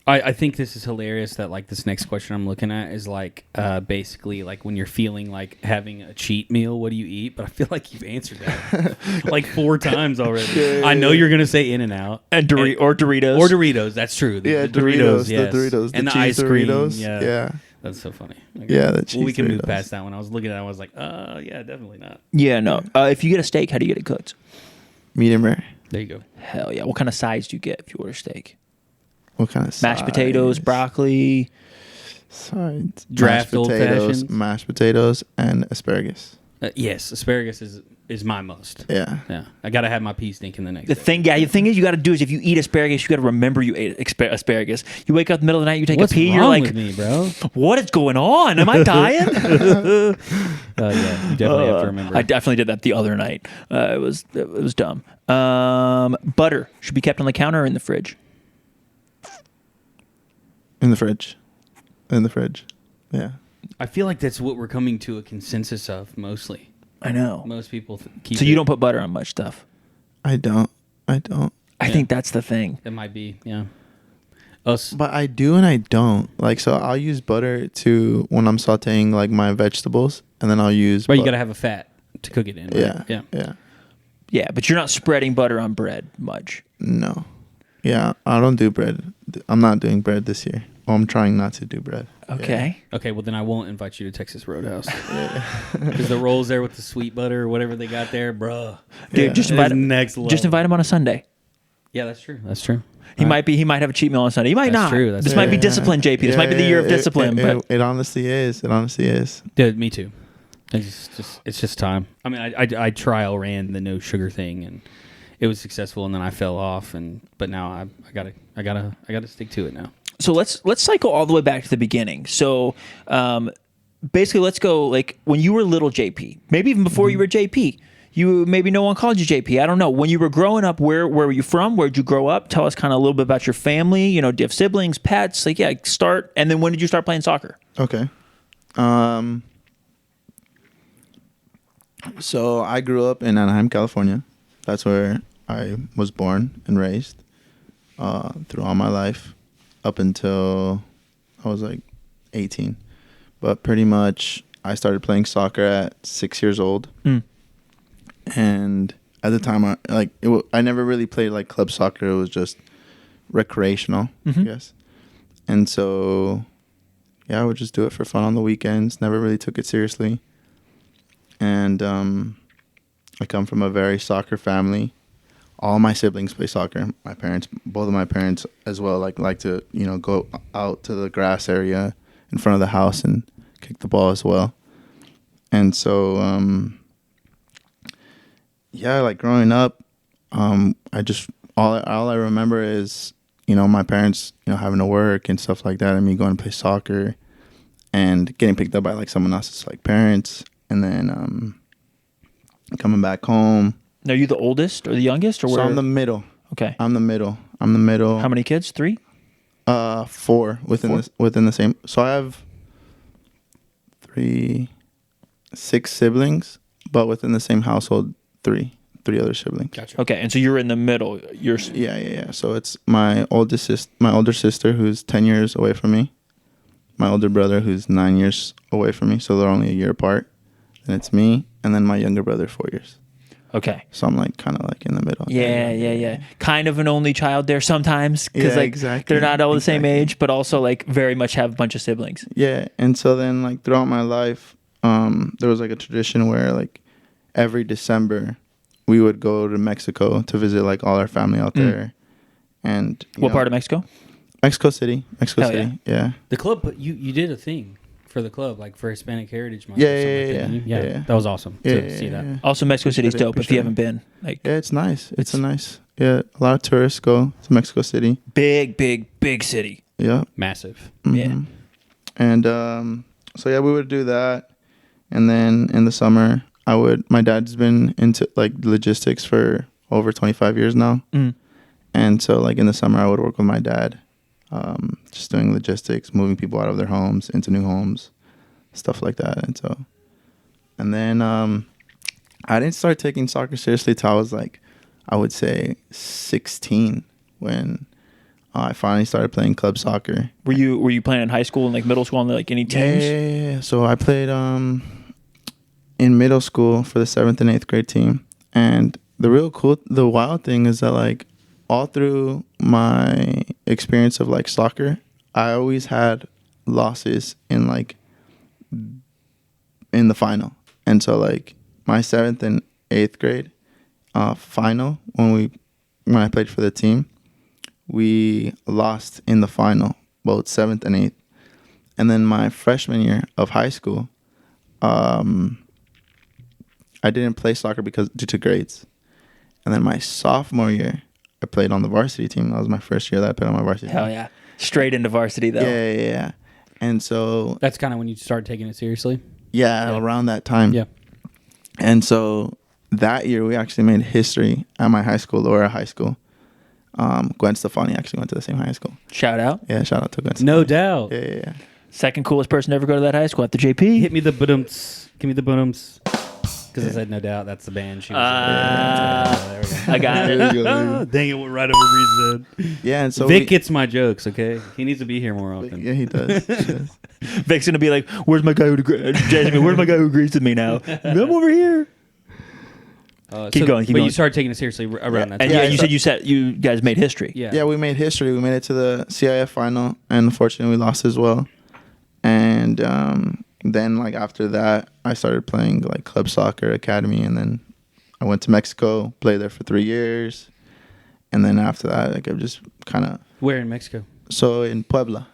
[SPEAKER 2] I think this is hilarious that like this next question I'm looking at is like basically like when you're feeling like having a cheat meal, what do you eat? But I feel like you've answered that like 4 times already. I know you're gonna say In-N-Out
[SPEAKER 1] and or Doritos
[SPEAKER 2] or Doritos. That's true.
[SPEAKER 3] Yeah,
[SPEAKER 2] The
[SPEAKER 3] Doritos,
[SPEAKER 2] yes.
[SPEAKER 3] the Doritos,
[SPEAKER 2] and
[SPEAKER 3] the
[SPEAKER 2] the
[SPEAKER 3] cheese
[SPEAKER 2] ice cream.
[SPEAKER 3] Doritos.
[SPEAKER 2] Yeah.
[SPEAKER 3] Yeah.
[SPEAKER 2] That's so funny. Okay.
[SPEAKER 3] Yeah, the
[SPEAKER 2] Well, we
[SPEAKER 3] cheese
[SPEAKER 2] can move
[SPEAKER 3] Doritos.
[SPEAKER 2] past that one. I was looking at it, I was like, yeah, definitely not.
[SPEAKER 1] Yeah, no. If you get a steak, how do you get it cooked?
[SPEAKER 3] Medium rare.
[SPEAKER 2] There you go.
[SPEAKER 1] Hell yeah! What kind of sides do you get if you order steak?
[SPEAKER 3] What kind of
[SPEAKER 1] Mashed potatoes,
[SPEAKER 3] sides?
[SPEAKER 1] broccoli.
[SPEAKER 3] Sides.
[SPEAKER 2] Draft
[SPEAKER 3] Mashed
[SPEAKER 2] old
[SPEAKER 3] potatoes,
[SPEAKER 2] fashions?
[SPEAKER 3] mashed potatoes, and asparagus.
[SPEAKER 2] Yes, asparagus is my most.
[SPEAKER 3] Yeah.
[SPEAKER 2] Yeah, I gotta have my pea stinking the next
[SPEAKER 1] The
[SPEAKER 2] day.
[SPEAKER 1] thing is, you got to do is if you eat asparagus, you got to remember you ate asparagus. You wake up in the middle of the night, you take
[SPEAKER 2] What's
[SPEAKER 1] a pee,
[SPEAKER 2] wrong
[SPEAKER 1] you're like,
[SPEAKER 2] with me, bro?
[SPEAKER 1] what is going on? Am I dying?
[SPEAKER 2] Yeah, you definitely have to remember.
[SPEAKER 1] I definitely did that the other night. It was dumb. Butter should be kept on the counter or in the fridge.
[SPEAKER 3] In the fridge. Yeah.
[SPEAKER 2] I feel like that's what we're coming to a consensus of mostly.
[SPEAKER 1] I know.
[SPEAKER 2] Most people keep.
[SPEAKER 1] So you don't put butter on much stuff.
[SPEAKER 3] I don't.
[SPEAKER 1] I
[SPEAKER 2] Yeah.
[SPEAKER 1] think that's the thing.
[SPEAKER 2] It might be, yeah. Us.
[SPEAKER 3] But I do and I don't. Like, so I'll use butter to when I'm sauteing like my vegetables, and then I'll use.
[SPEAKER 2] But you gotta have a fat to cook it in. Right?
[SPEAKER 3] Yeah.
[SPEAKER 1] Yeah, but you're not spreading butter on bread much.
[SPEAKER 3] No. Yeah, I don't do bread. I'm not doing bread this year. Well, I'm trying not to do bread.
[SPEAKER 1] Okay.
[SPEAKER 2] Okay, well then I won't invite you to Texas Roadhouse. Because the rolls there with the sweet butter or whatever they got there, bruh.
[SPEAKER 1] Dude, just invite him.
[SPEAKER 2] Next level.
[SPEAKER 1] Just invite him on a Sunday.
[SPEAKER 2] Yeah, that's true. That's true.
[SPEAKER 1] He might have a cheat meal on Sunday. He might
[SPEAKER 2] That's
[SPEAKER 1] not.
[SPEAKER 2] true, that's
[SPEAKER 1] This
[SPEAKER 2] true.
[SPEAKER 1] might be discipline, JP. This might be the year of discipline. But
[SPEAKER 3] It honestly is. It honestly is.
[SPEAKER 2] Dude, me too. It's just time. I mean, I trial ran the no sugar thing, and it was successful, and then I fell off, but now I gotta stick to it now.
[SPEAKER 1] so let's cycle all the way back to the beginning. So basically, let's go like when you were little JP, maybe even before you were JP. Maybe no one called you JP. I don't know. When you were growing up, where were you from? Where'd you grow up? Tell us kind of a little bit about your family. You know, do you have siblings, pets? Like, yeah, start. And then when did you start playing soccer?
[SPEAKER 3] Okay. So I grew up in Anaheim, California. That's where I was born and raised through all my life up until I was like 18. But pretty much I started playing soccer at 6 years old. And at the time, I never really played like club soccer. It was just recreational, I guess. And so, yeah, I would just do it for fun on the weekends. Never really took it seriously. And I come from a very soccer family. All my siblings play soccer. My parents, both of my parents as well, like to go out to the grass area in front of the house and kick the ball as well. And so, yeah, like growing up, I just all I remember is my parents having to work and stuff like that, and me going to play soccer and getting picked up by like someone else's like parents, and then coming back home.
[SPEAKER 1] Are you the oldest or the youngest, or
[SPEAKER 3] So
[SPEAKER 1] where?
[SPEAKER 3] I'm the middle.
[SPEAKER 1] Okay.
[SPEAKER 3] I'm the middle.
[SPEAKER 1] How many kids? 3?
[SPEAKER 3] 4 within the same. So I have 6 siblings, but within the same household, 3 other siblings.
[SPEAKER 2] Gotcha.
[SPEAKER 1] Okay, and so you're in the middle. You're
[SPEAKER 3] Yeah. So it's my older sister who's 10 years away from me, my older brother who's 9 years away from me, so they're only a year apart. Then it's me, and then my younger brother 4 years.
[SPEAKER 1] Okay.
[SPEAKER 3] So I'm like kind of like in the middle.
[SPEAKER 1] Yeah. Kind of an only child there sometimes because
[SPEAKER 3] exactly.
[SPEAKER 1] they're not all the same age, but also like very much have a bunch of siblings.
[SPEAKER 3] Yeah, and so then like throughout my life, there was like a tradition where like every December we would go to Mexico to visit like all our family out there. And
[SPEAKER 1] what part of Mexico?
[SPEAKER 3] Mexico City.
[SPEAKER 1] Hell
[SPEAKER 3] Yeah.
[SPEAKER 2] The club, you did a thing for the club, like for Hispanic Heritage Month.
[SPEAKER 3] Yeah.
[SPEAKER 2] That was awesome to see that.
[SPEAKER 3] Yeah.
[SPEAKER 1] Also, Mexico City's dope. If you
[SPEAKER 3] Appreciate
[SPEAKER 1] haven't been, like,
[SPEAKER 3] Yeah, it's nice. It's a nice. Yeah, a lot of tourists go to Mexico City.
[SPEAKER 1] big city.
[SPEAKER 3] Yeah.
[SPEAKER 2] Massive.
[SPEAKER 1] Yeah.
[SPEAKER 3] And so yeah, we would do that, and then in the summer, my dad's been into like logistics for over 25 years now. And so like in the summer I would work with my dad, just doing logistics, moving people out of their homes into new homes, stuff like that. And then I didn't start taking soccer seriously till I was like, I would say 16, when I finally started playing club soccer.
[SPEAKER 1] Were you playing in high school and like middle school and like any teams?
[SPEAKER 3] Yeah. So I played in middle school for the 7th and 8th grade team. And the wild thing is that like all through my experience of like soccer, I always had losses in the final. And so like my 7th and 8th grade final, when I played for the team, we lost in the final, both 7th and 8th. And then my freshman year of high school, I didn't play soccer due to grades. And then my sophomore year, I played on the varsity team. That was my first year that I played on my varsity team.
[SPEAKER 1] Hell yeah. Straight into varsity though.
[SPEAKER 3] Yeah. And so
[SPEAKER 2] That's kind of when you started taking it seriously.
[SPEAKER 3] yeah, around that time.
[SPEAKER 2] Yeah.
[SPEAKER 3] And so that year we actually made history at my high school, Laura High School. Gwen Stefani actually went to the same high school.
[SPEAKER 1] Shout out.
[SPEAKER 3] Yeah, shout out to Gwen Stefani.
[SPEAKER 2] No doubt.
[SPEAKER 3] Yeah.
[SPEAKER 1] Second coolest person to ever go to that high school after JP.
[SPEAKER 2] Hit me the badumts. Give me the badumts. Because I said no doubt. That's the band. She was there we go.
[SPEAKER 1] I got
[SPEAKER 3] There
[SPEAKER 1] it.
[SPEAKER 3] you go.
[SPEAKER 2] Dang it, went right over Reed's head.
[SPEAKER 3] Yeah, and so
[SPEAKER 2] Vic gets my jokes, okay? He needs to be here more often.
[SPEAKER 3] yeah, he does.
[SPEAKER 1] Vic's gonna be like, "Where's my guy who Jasmine? Where's my guy who agrees with me now? I'm over here." Keep going.
[SPEAKER 2] But you started taking it seriously around that time.
[SPEAKER 1] And you said you guys made history.
[SPEAKER 3] Yeah, we made history. We made it to the CIF final, and unfortunately, we lost as well. And then, like after that, I started playing like club soccer academy, and then I went to Mexico, played there for 3 years, and then after that, like I just kind of.
[SPEAKER 2] Where in Mexico?
[SPEAKER 3] So in Puebla,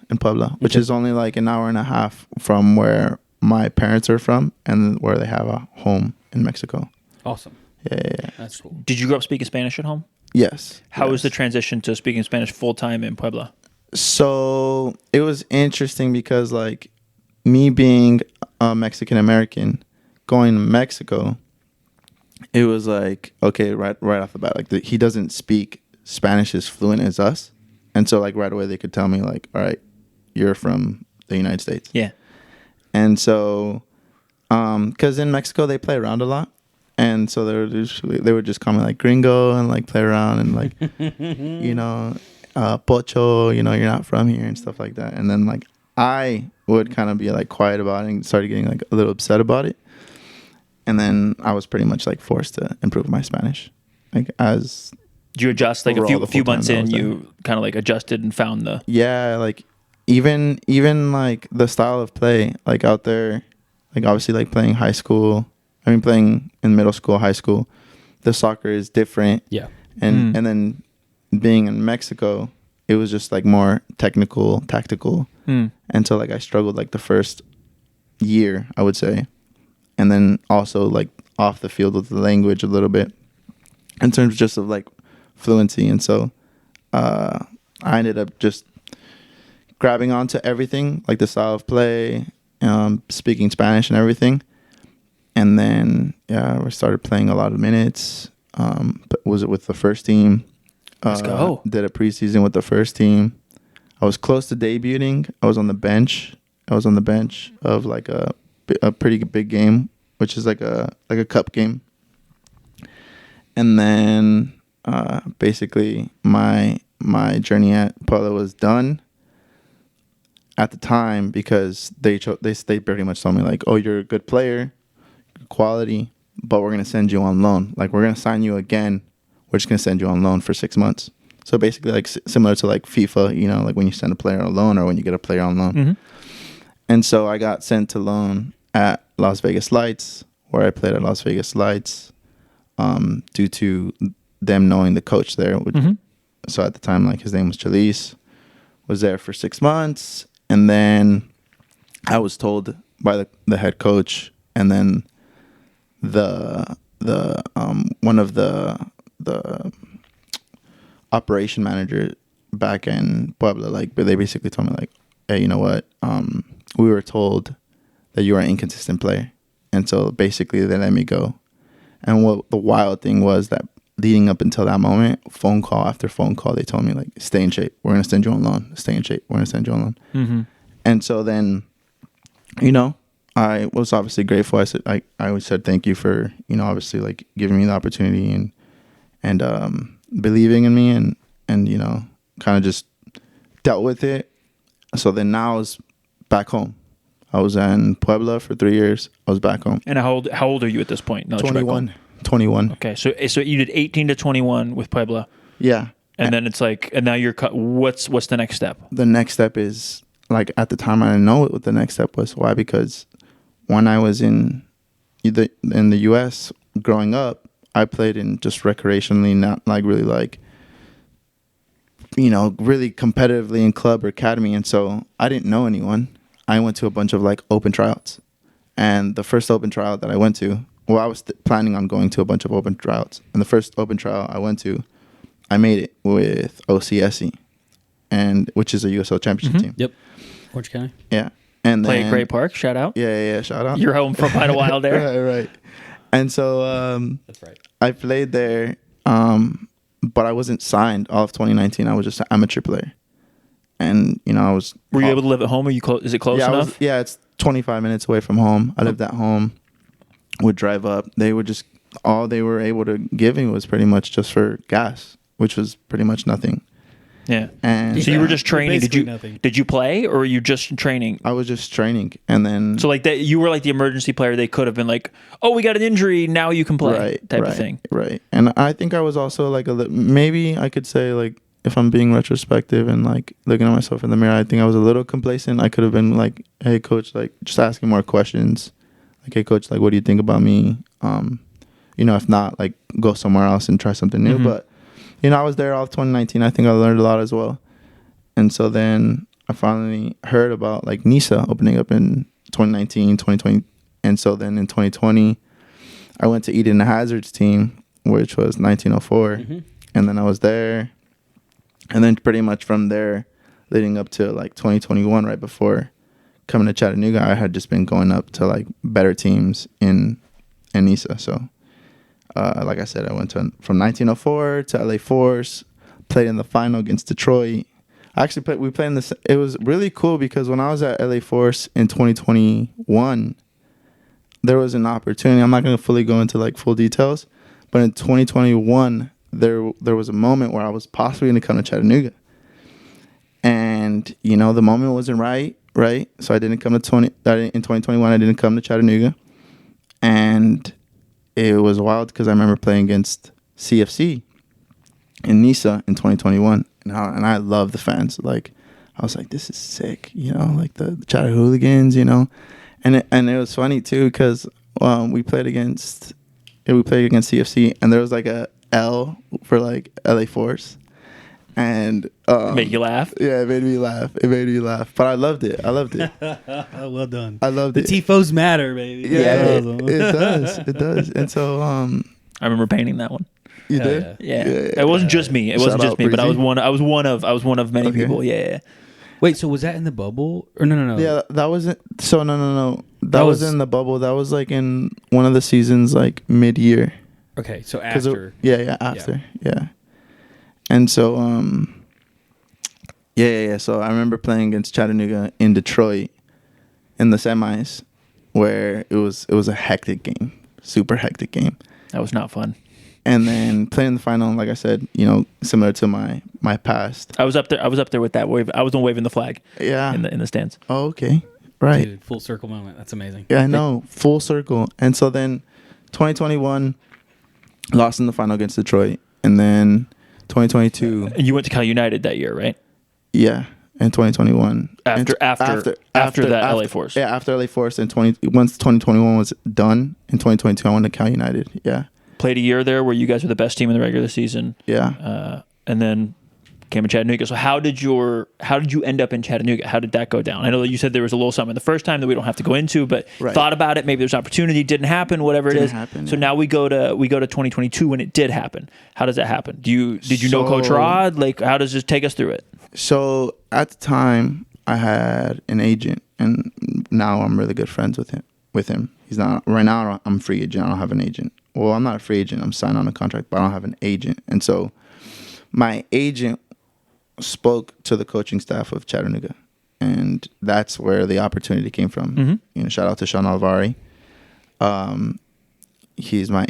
[SPEAKER 3] which is only like an hour and a half from where my parents are from, and where they have a home in Mexico.
[SPEAKER 2] Awesome.
[SPEAKER 3] Yeah.
[SPEAKER 2] That's cool.
[SPEAKER 1] Did you grow up speaking Spanish at home?
[SPEAKER 3] Yes.
[SPEAKER 1] How was the transition to speaking Spanish full time in Puebla?
[SPEAKER 3] So it was interesting because like me being a Mexican American going to Mexico, it was like, okay, right off the bat, like he doesn't speak Spanish as fluent as us. And so like right away they could tell me like, all right, you're from the United States.
[SPEAKER 1] Yeah.
[SPEAKER 3] And so, cause in Mexico they play around a lot. And so they would just call me like gringo and like play around and like, you know, pocho, you know, you're not from here and stuff like that. And then like I would kind of be like quiet about it and started getting like a little upset about it. And then I was pretty much like forced to improve my Spanish. Like as
[SPEAKER 1] did you adjust like a few months in? You kind of like adjusted and found the
[SPEAKER 3] like even like the style of play like out there, like obviously like playing playing in middle school, high school, the soccer is different.
[SPEAKER 2] Yeah.
[SPEAKER 3] And then being in Mexico, it was just like more technical, tactical. And so like I struggled like the first year, I would say. And then also like off the field with the language a little bit in terms just of like fluency. And so I ended up just grabbing onto everything, like the style of play, speaking Spanish and everything. And then, we started playing a lot of minutes. But was it with the first team?
[SPEAKER 1] Let's go.
[SPEAKER 3] Did a preseason with the first team. I was close to debuting. I was on the bench. Of like a pretty big game, which is like a cup game. And then basically my journey at Puebla was done at the time because they pretty much told me like, oh, you're a good player, quality, but we're going to send you on loan. Like, we're going to sign you again. We're just going to send you on loan for 6 months. So basically like similar to like FIFA, you know, like when you send a player on loan or when you get a player on loan.
[SPEAKER 1] Mm-hmm.
[SPEAKER 3] And so I got sent to loan at Las Vegas Lights, where I played at Las Vegas Lights, due to them knowing the coach there. So at the time, like his name was Chalice, was there for 6 months. And then I was told by the head coach, and then the one of the operation manager back in Puebla, like, but they basically told me like, hey, you know what? We were told that you are an inconsistent player. And so basically they let me go. And what the wild thing was that leading up until that moment, phone call after phone call, they told me like, stay in shape. We're going to send you on loan. Stay in shape. We're going to send you on loan.
[SPEAKER 1] Mm-hmm.
[SPEAKER 3] And so then, you know, I was obviously grateful. I always said thank you for, you know, obviously like giving me the opportunity and believing in me and, you know, kind of just dealt with it. So then now I was back home. I was in Puebla for 3 years. I was back home.
[SPEAKER 1] And how old are you at this point?
[SPEAKER 3] 21.
[SPEAKER 1] Okay, so you did 18 to 21 with Puebla.
[SPEAKER 3] Yeah.
[SPEAKER 1] And then it's like, and now you're what's the next step?
[SPEAKER 3] The next step is, like, at the time I didn't know what the next step was. Why? Because when I was in the U.S. growing up, I played in just recreationally, not like really like, you know, really competitively in club or academy. And so I didn't know anyone. I went to a bunch of like open tryouts. And the first open tryout that I went to, well, I was planning on going to a bunch of open tryouts. And the first open trial I went to, I made it with OCSE, and which is a USL championship team.
[SPEAKER 2] Yep. Orange County.
[SPEAKER 3] Yeah. And
[SPEAKER 1] Play
[SPEAKER 3] then,
[SPEAKER 1] at Great Park, shout out.
[SPEAKER 3] Yeah, shout out.
[SPEAKER 1] You're home for quite a while there.
[SPEAKER 3] Right. And so
[SPEAKER 2] That's right.
[SPEAKER 3] I played there, but I wasn't signed all of 2019. I was just an amateur player. And, you know, I was...
[SPEAKER 1] Were you able to live at home? Are you is it close enough?
[SPEAKER 3] It's 25 minutes away from home. I lived at home, would drive up. They would just... All they were able to give me was pretty much just for gas, which was pretty much nothing.
[SPEAKER 1] Yeah.
[SPEAKER 3] And
[SPEAKER 1] so you were just training.
[SPEAKER 2] Nothing.
[SPEAKER 1] Did you play, or were you just training?
[SPEAKER 3] I was just training, and then
[SPEAKER 1] so like that, you were like the emergency player. They could have been like, "Oh, we got an injury. Now you can play." Type of thing.
[SPEAKER 3] Right. And I think I was also like maybe I could say like if I'm being retrospective and like looking at myself in the mirror, I think I was a little complacent. I could have been like, "Hey, coach, like just asking more questions." Like, "Hey, coach, like what do you think about me?" If not, like go somewhere else and try something new. But I was there all of 2019. I think I learned a lot as well. And so then I finally heard about like NISA opening up in 2019, 2020. And so then in 2020, I went to Eden Hazard's team, which was 1904. And then I was there. And then pretty much from there, leading up to like 2021, right before coming to Chattanooga, I had just been going up to like better teams in NISA. So like I said, I went from 1904 to LA Force, played in the final against Detroit. We played in this. It was really cool because when I was at LA Force in 2021, there was an opportunity. I'm not going to fully go into like full details, but in 2021, there was a moment where I was possibly going to come to Chattanooga, and the moment wasn't right. So I didn't come to in 2021. I didn't come to Chattanooga, and it was wild because I remember playing against CFC in NISA in 2021, and I love the fans. Like, I was like, this is sick, like the Chatter Hooligans, and it was funny too because we played against CFC, and there was like a L for like LA Force, and
[SPEAKER 1] made you laugh.
[SPEAKER 3] Yeah, it made me laugh. But I loved it.
[SPEAKER 2] Well done.
[SPEAKER 3] I loved it.
[SPEAKER 2] The Tifos matter, baby.
[SPEAKER 3] Yeah, it does. And so
[SPEAKER 1] I remember painting that one.
[SPEAKER 3] You did?
[SPEAKER 1] Yeah. It wasn't just me. It wasn't just me, but I was one of many people. Yeah.
[SPEAKER 2] Wait, so was that in the bubble or no?
[SPEAKER 3] Yeah, that wasn't. So no. That was in the bubble. That was like in one of the seasons, like mid-year.
[SPEAKER 2] Okay, so after.
[SPEAKER 3] After. Yeah. And so so I remember playing against Chattanooga in Detroit in the semis, where it was a hectic game, super hectic game.
[SPEAKER 1] That was not fun.
[SPEAKER 3] And then playing in the final, like I said, similar to my past.
[SPEAKER 1] I was up there with that wave. I was the one waving the flag.
[SPEAKER 3] Yeah.
[SPEAKER 1] In the stands.
[SPEAKER 3] Oh, okay. Right.
[SPEAKER 2] Dude, full circle moment. That's amazing.
[SPEAKER 3] Yeah, I know. Full circle. And so then 2021, lost in the final against Detroit. And then 2022.
[SPEAKER 1] And you went to Cal United that year, right?
[SPEAKER 3] Yeah. In 2021.
[SPEAKER 1] After that LA Force.
[SPEAKER 3] Yeah, after LA Force. And once 2021 was done, in 2022, I went to Cal United. Yeah.
[SPEAKER 1] Played a year there where you guys were the best team in the regular season.
[SPEAKER 3] Yeah.
[SPEAKER 1] And then came to Chattanooga. So how did you end up in Chattanooga? How did that go down? I know that you said there was a little something the first time that we don't have to go into, but thought about it. Maybe there's opportunity. Didn't happen. Whatever it is. So now we go to 2022 when it did happen. How does that happen? Did you know Coach Rod? Like, how does this take us through it?
[SPEAKER 3] So at the time, I had an agent, and now I'm really good friends with him. He's not right now. I'm a free agent. I don't have an agent. Well, I'm not a free agent. I'm signed on a contract, but I don't have an agent. And so my agent spoke to the coaching staff of Chattanooga, and that's where the opportunity came from. Shout out to Sean Alvari. He was my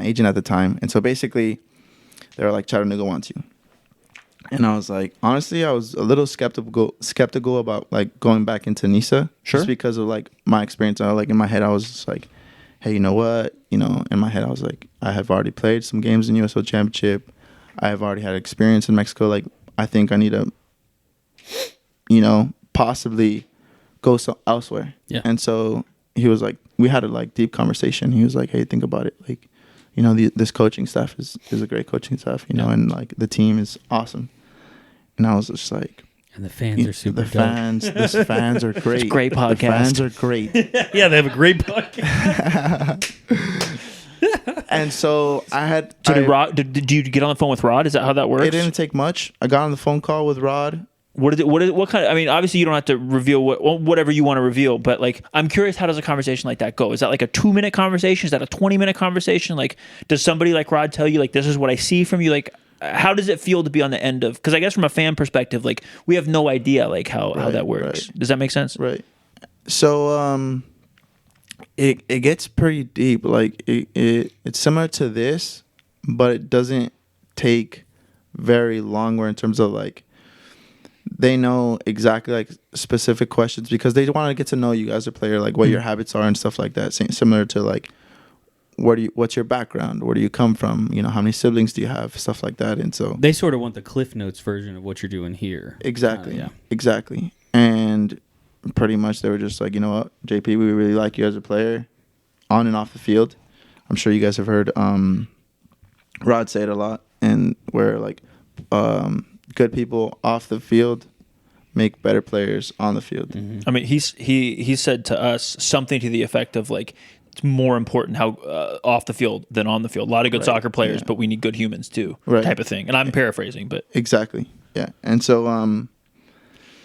[SPEAKER 3] agent at the time. And so basically they were like, Chattanooga wants you. And I was like, honestly, I was a little skeptical about like going back into NISA.
[SPEAKER 1] Sure.
[SPEAKER 3] Just because of like my experience. Like in my head, I was just like, hey, you know what? In my head, I was like, I have already played some games in USO Championship. I have already had experience in Mexico. Like, I think I need to, possibly go elsewhere.
[SPEAKER 2] Yeah.
[SPEAKER 3] And so he was like, we had a like deep conversation. He was like, hey, think about it. Like, this coaching staff is a great coaching staff, and like the team is awesome. And I was just like,
[SPEAKER 2] and the fans are super dope.
[SPEAKER 3] The fans are great.
[SPEAKER 1] It's a great podcast.
[SPEAKER 3] The fans are great.
[SPEAKER 2] Yeah, they have a great podcast.
[SPEAKER 3] And so I had.
[SPEAKER 1] So did you get on the phone with Rod? Is that how that works?
[SPEAKER 3] It didn't take much. I got on the phone call with Rod.
[SPEAKER 1] What kind of? I mean, obviously you don't have to reveal whatever you want to reveal, but like, I'm curious, how does a conversation like that go? Is that like a 2-minute conversation? Is that a 20-minute conversation? Like, does somebody like Rod tell you like, this is what I see from you? Like, how does it feel to be on the end of? Because I guess from a fan perspective, like, we have no idea like how that works. Right. Does that make sense?
[SPEAKER 3] Right. So it gets pretty deep. Like it's similar to this, but it doesn't take very long. Where in terms of like, they know exactly like specific questions because they want to get to know you as a player, like what your habits are and stuff like that. Similar to like, what's your background? Where do you come from? You know, how many siblings do you have? Stuff like that. And so
[SPEAKER 2] they sort of want the Cliff Notes version of what you're doing here.
[SPEAKER 3] Exactly. Exactly. And pretty much they were just like, you know what, JP, we really like you as a player on and off the field. I'm sure you guys have heard Rod say it a lot, and where like good people off the field make better players on the field.
[SPEAKER 1] Mm-hmm. I mean, he said to us something to the effect of like, it's more important how off the field than on the field. A lot of good soccer players, but we need good humans too, type of thing. And I'm paraphrasing, but
[SPEAKER 3] exactly, yeah. And so,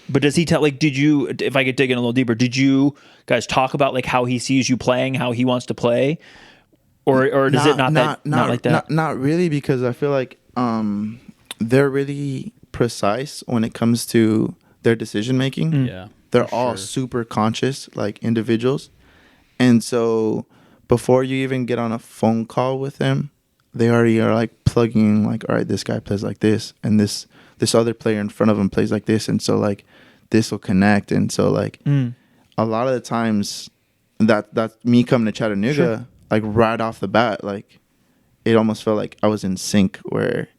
[SPEAKER 1] but does he tell? Like, did you? If I could dig in a little deeper, did you guys talk about like how he sees you playing, how he wants to play, or does it not like that?
[SPEAKER 3] Not really, because I feel like they're really precise when it comes to their decision making.
[SPEAKER 2] Yeah,
[SPEAKER 3] they're all super conscious, like individuals. And so before you even get on a phone call with them, they already are like plugging like, all right, this guy plays like this, and this other player in front of him plays like this, and so like this will connect. And so like a lot of the times that me coming to Chattanooga, like right off the bat, like it almost felt like I was in sync where,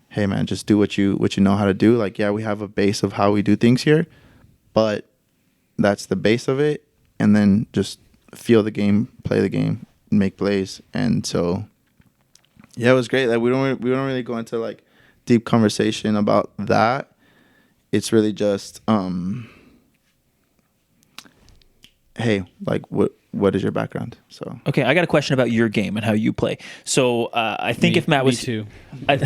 [SPEAKER 3] hey man, just do what you know how to do. Like, yeah, we have a base of how we do things here, but that's the base of it. And then just feel the game, play the game, make plays. And so, yeah, it was great. Like we don't really go into like deep conversation about that. It's really just, hey, like what is your background? So
[SPEAKER 1] okay, I got a question about your game and how you play. So I think if Matt was
[SPEAKER 2] too,
[SPEAKER 1] I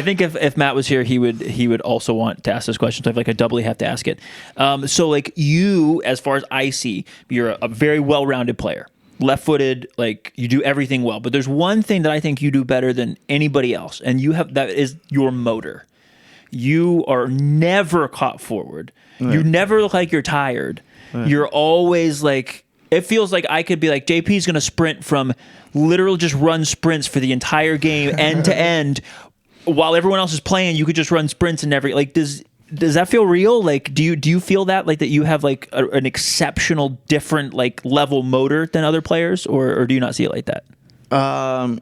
[SPEAKER 1] think if Matt was here, he would also want to ask this question. So I doubly have to ask it. So like you, as far as I see, you're a very well-rounded player, left-footed, like you do everything well. But there's one thing that I think you do better than anybody else, and that is your motor. You are never caught forward. Right. You never look like you're tired. Right. You're always like, it feels like I could be like, JP's going to sprint from literal just run sprints for the entire game end to end while everyone else is playing. You could just run sprints and never like, does that feel real? Like, do you feel that like that you have like an exceptional different like level motor than other players, or do you not see it like that?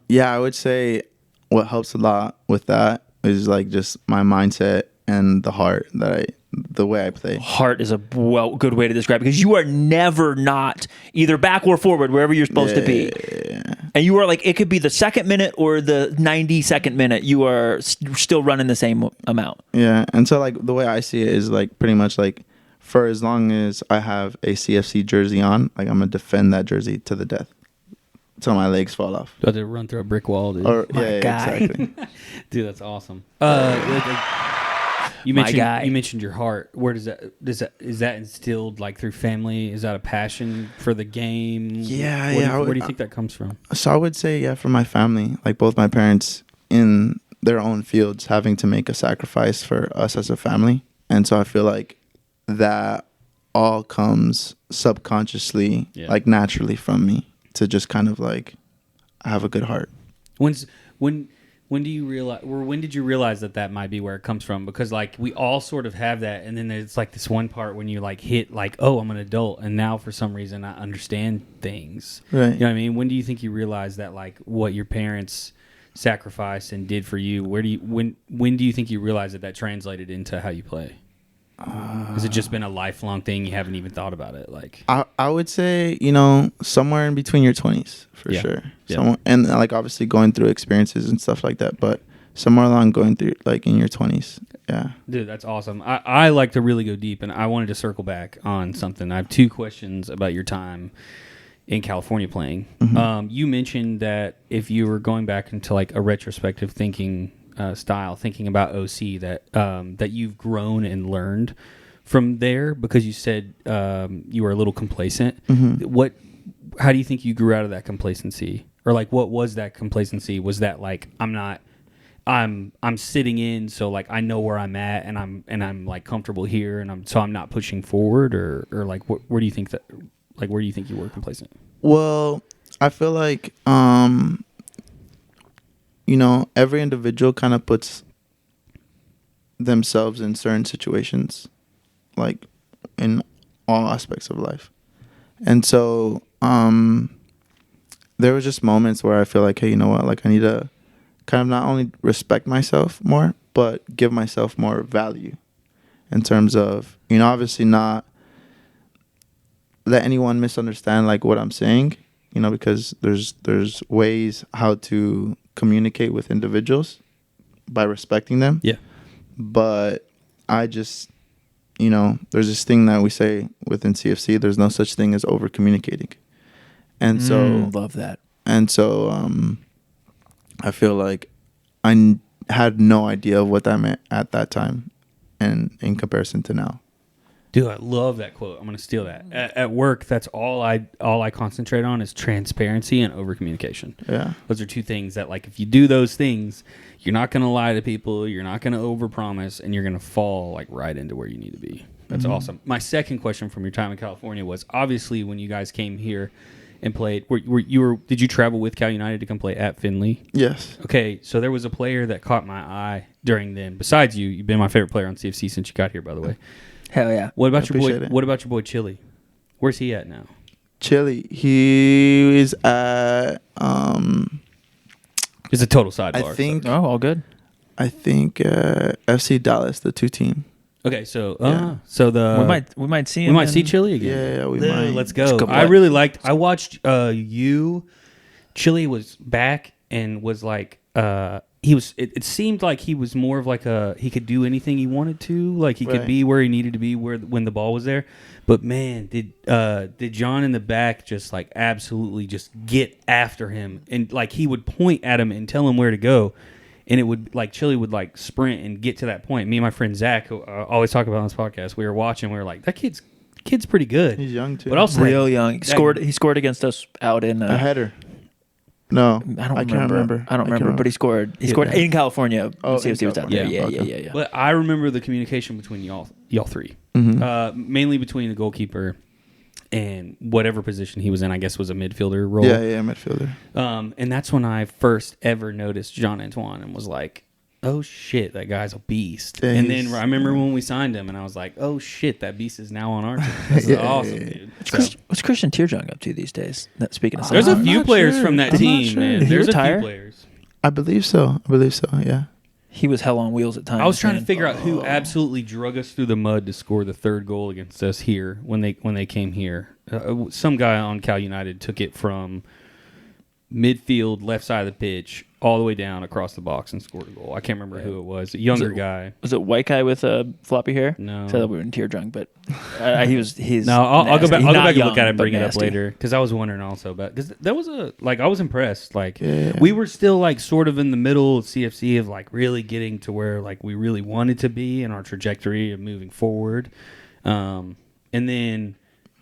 [SPEAKER 3] Yeah, I would say what helps a lot with that is like just my mindset and the heart the way I play.
[SPEAKER 1] Heart is a good way to describe it, because you are never not either back or forward wherever you're supposed to be. And you are like, it could be the second minute or the 92nd minute. You are still running the same amount.
[SPEAKER 3] Yeah. And so like the way I see it is like pretty much like for as long as I have a CFC jersey on, like I'm going to defend that jersey to the death until my legs fall off.
[SPEAKER 2] Got to run through a brick wall, dude.
[SPEAKER 3] Yeah, exactly.
[SPEAKER 2] Dude, that's awesome. You mentioned your heart. Where is that instilled like through family? Is that a passion for the game?
[SPEAKER 3] Yeah,
[SPEAKER 2] Where do you think that comes from?
[SPEAKER 3] So I would say from my family, like both my parents in their own fields having to make a sacrifice for us as a family. And so I feel like that all comes subconsciously, like naturally from me to just kind of like have a good heart. When do you realize, or when did you realize that might be where it comes from? Because like we all sort of have that, and then there's like this one part when you like hit like, oh, I'm an adult, and now for some reason I understand things. Right.
[SPEAKER 2] You know what I mean? When do you think you realize that like what your parents sacrificed and did for you? When do you think you realize that translated into how you play? Has it just been a lifelong thing? You haven't even thought about it? Like
[SPEAKER 3] I would say, somewhere in between your 20s for sure.
[SPEAKER 2] Yeah.
[SPEAKER 3] And like obviously going through experiences and stuff like that, but somewhere along going through like in your 20s. Yeah.
[SPEAKER 2] Dude, that's awesome. I like to really go deep, and I wanted to circle back on something. I have two questions about your time in California playing. Mm-hmm. You mentioned that if you were going back into like a retrospective thinking style, thinking about OC, that you've grown and learned from there, because you said you were a little complacent. Mm-hmm. How do you think you grew out of that complacency, or like what was that complacency? Was that like I'm sitting in, so like I know where I'm at, and I'm like comfortable here, and I'm not pushing forward, or like where do you think that, like where do you think you were complacent?
[SPEAKER 3] Well, I feel like every individual kind of puts themselves in certain situations, like in all aspects of life. And so there was just moments where I feel like, hey, you know what? Like I need to kind of not only respect myself more, but give myself more value in terms of, you know, obviously not let anyone misunderstand like what I'm saying, you know, because there's ways how to communicate with individuals by respecting them.
[SPEAKER 2] Yeah.
[SPEAKER 3] But I just, you know, there's this thing that we say within CFC, there's no such thing as over communicating. And so
[SPEAKER 1] love that.
[SPEAKER 3] And so I feel like I had no idea of what that meant at that time and in comparison to now.
[SPEAKER 2] Dude, I love that quote. I'm going to steal that. At work, that's all I concentrate on is transparency and over communication.
[SPEAKER 3] Yeah.
[SPEAKER 2] Those are two things that, like, if you do those things, you're not going to lie to people, you're not going to overpromise, and you're going to fall like right into where you need to be. That's awesome. My second question from your time in California was, obviously when you guys came here and played, did you travel with Cal United to come play at Findlay?
[SPEAKER 3] Yes.
[SPEAKER 2] Okay, so there was a player that caught my eye during then. Besides you, you've been my favorite player on CFC since you got here, by the way.
[SPEAKER 1] Hell yeah.
[SPEAKER 2] What about your boy?
[SPEAKER 3] Appreciate it.
[SPEAKER 2] What about your boy Chili? Where's he at now?
[SPEAKER 3] Chile, he is at
[SPEAKER 2] It's a total sidebar.
[SPEAKER 3] I think
[SPEAKER 1] Oh, all good.
[SPEAKER 3] FC Dallas, the 2 team.
[SPEAKER 2] Okay, so
[SPEAKER 3] Yeah.
[SPEAKER 2] so the
[SPEAKER 1] We might see him.
[SPEAKER 2] we might see
[SPEAKER 1] in-
[SPEAKER 2] Chili again.
[SPEAKER 3] Yeah, we
[SPEAKER 2] Dude,
[SPEAKER 3] might.
[SPEAKER 2] Let's
[SPEAKER 1] Just
[SPEAKER 2] go.
[SPEAKER 1] go
[SPEAKER 2] I
[SPEAKER 1] play.
[SPEAKER 2] really liked. I watched you. Chili was back and was like he was. It seemed like he was more of like he could do anything he wanted to. Like he could
[SPEAKER 3] Right.
[SPEAKER 2] be where he needed to be when the ball was there. But man, did John in the back just like absolutely just get after him, and like he would point at him and tell him where to go. And it would like Chili would like sprint and get to that point. Me and my friend Zach, who I always talk about on this podcast, we were watching. We were like, that kid's pretty good.
[SPEAKER 3] He's young too.
[SPEAKER 2] But also
[SPEAKER 1] Real young. He scored against us out in.
[SPEAKER 3] a header. No,
[SPEAKER 1] I don't
[SPEAKER 3] can't remember.
[SPEAKER 1] I don't remember, but he scored. He scored in California.
[SPEAKER 3] Oh,
[SPEAKER 1] CFC was out there.
[SPEAKER 2] California.
[SPEAKER 1] Yeah,
[SPEAKER 3] Okay.
[SPEAKER 1] yeah.
[SPEAKER 2] But I remember the communication between y'all three, mainly between the goalkeeper and whatever position he was in. I guess was a midfielder role.
[SPEAKER 3] Yeah, midfielder.
[SPEAKER 2] And that's when I first ever noticed Jean Antoine and was like, oh shit, that guy's a beast.
[SPEAKER 3] Yeah,
[SPEAKER 2] and then I remember when we signed him, and I was like, oh shit, that beast is now on our team. This is awesome, dude.
[SPEAKER 1] What's Christian Tearjung up to these days? Speaking of,
[SPEAKER 2] There's a
[SPEAKER 3] I'm
[SPEAKER 2] few
[SPEAKER 3] not
[SPEAKER 2] players
[SPEAKER 3] sure.
[SPEAKER 2] from that
[SPEAKER 3] I'm not
[SPEAKER 2] team,
[SPEAKER 3] sure.
[SPEAKER 2] man.
[SPEAKER 1] Did he
[SPEAKER 2] There's a
[SPEAKER 1] retire?
[SPEAKER 2] few players.
[SPEAKER 3] I believe so. Yeah.
[SPEAKER 1] he was hell on wheels at times.
[SPEAKER 2] I was trying to
[SPEAKER 1] man.
[SPEAKER 2] figure out who absolutely drug us through the mud to score the third goal against us here when they came here. Some guy on Cal United took it from midfield, left side of the pitch, all the way down across the box and scored a goal. I can't remember who it was. A younger guy.
[SPEAKER 1] Was it white guy with floppy hair?
[SPEAKER 2] No.
[SPEAKER 1] So that we were in Tearjung, but he's
[SPEAKER 2] No, I'll go back. I'll go back and look at it and
[SPEAKER 1] but
[SPEAKER 2] bring it up
[SPEAKER 1] nasty.
[SPEAKER 2] later because I was wondering also about because that was I was impressed. Like
[SPEAKER 3] Yeah.
[SPEAKER 2] we were still like sort of in the middle of CFC of like really getting to where like we really wanted to be in our trajectory of moving forward, and then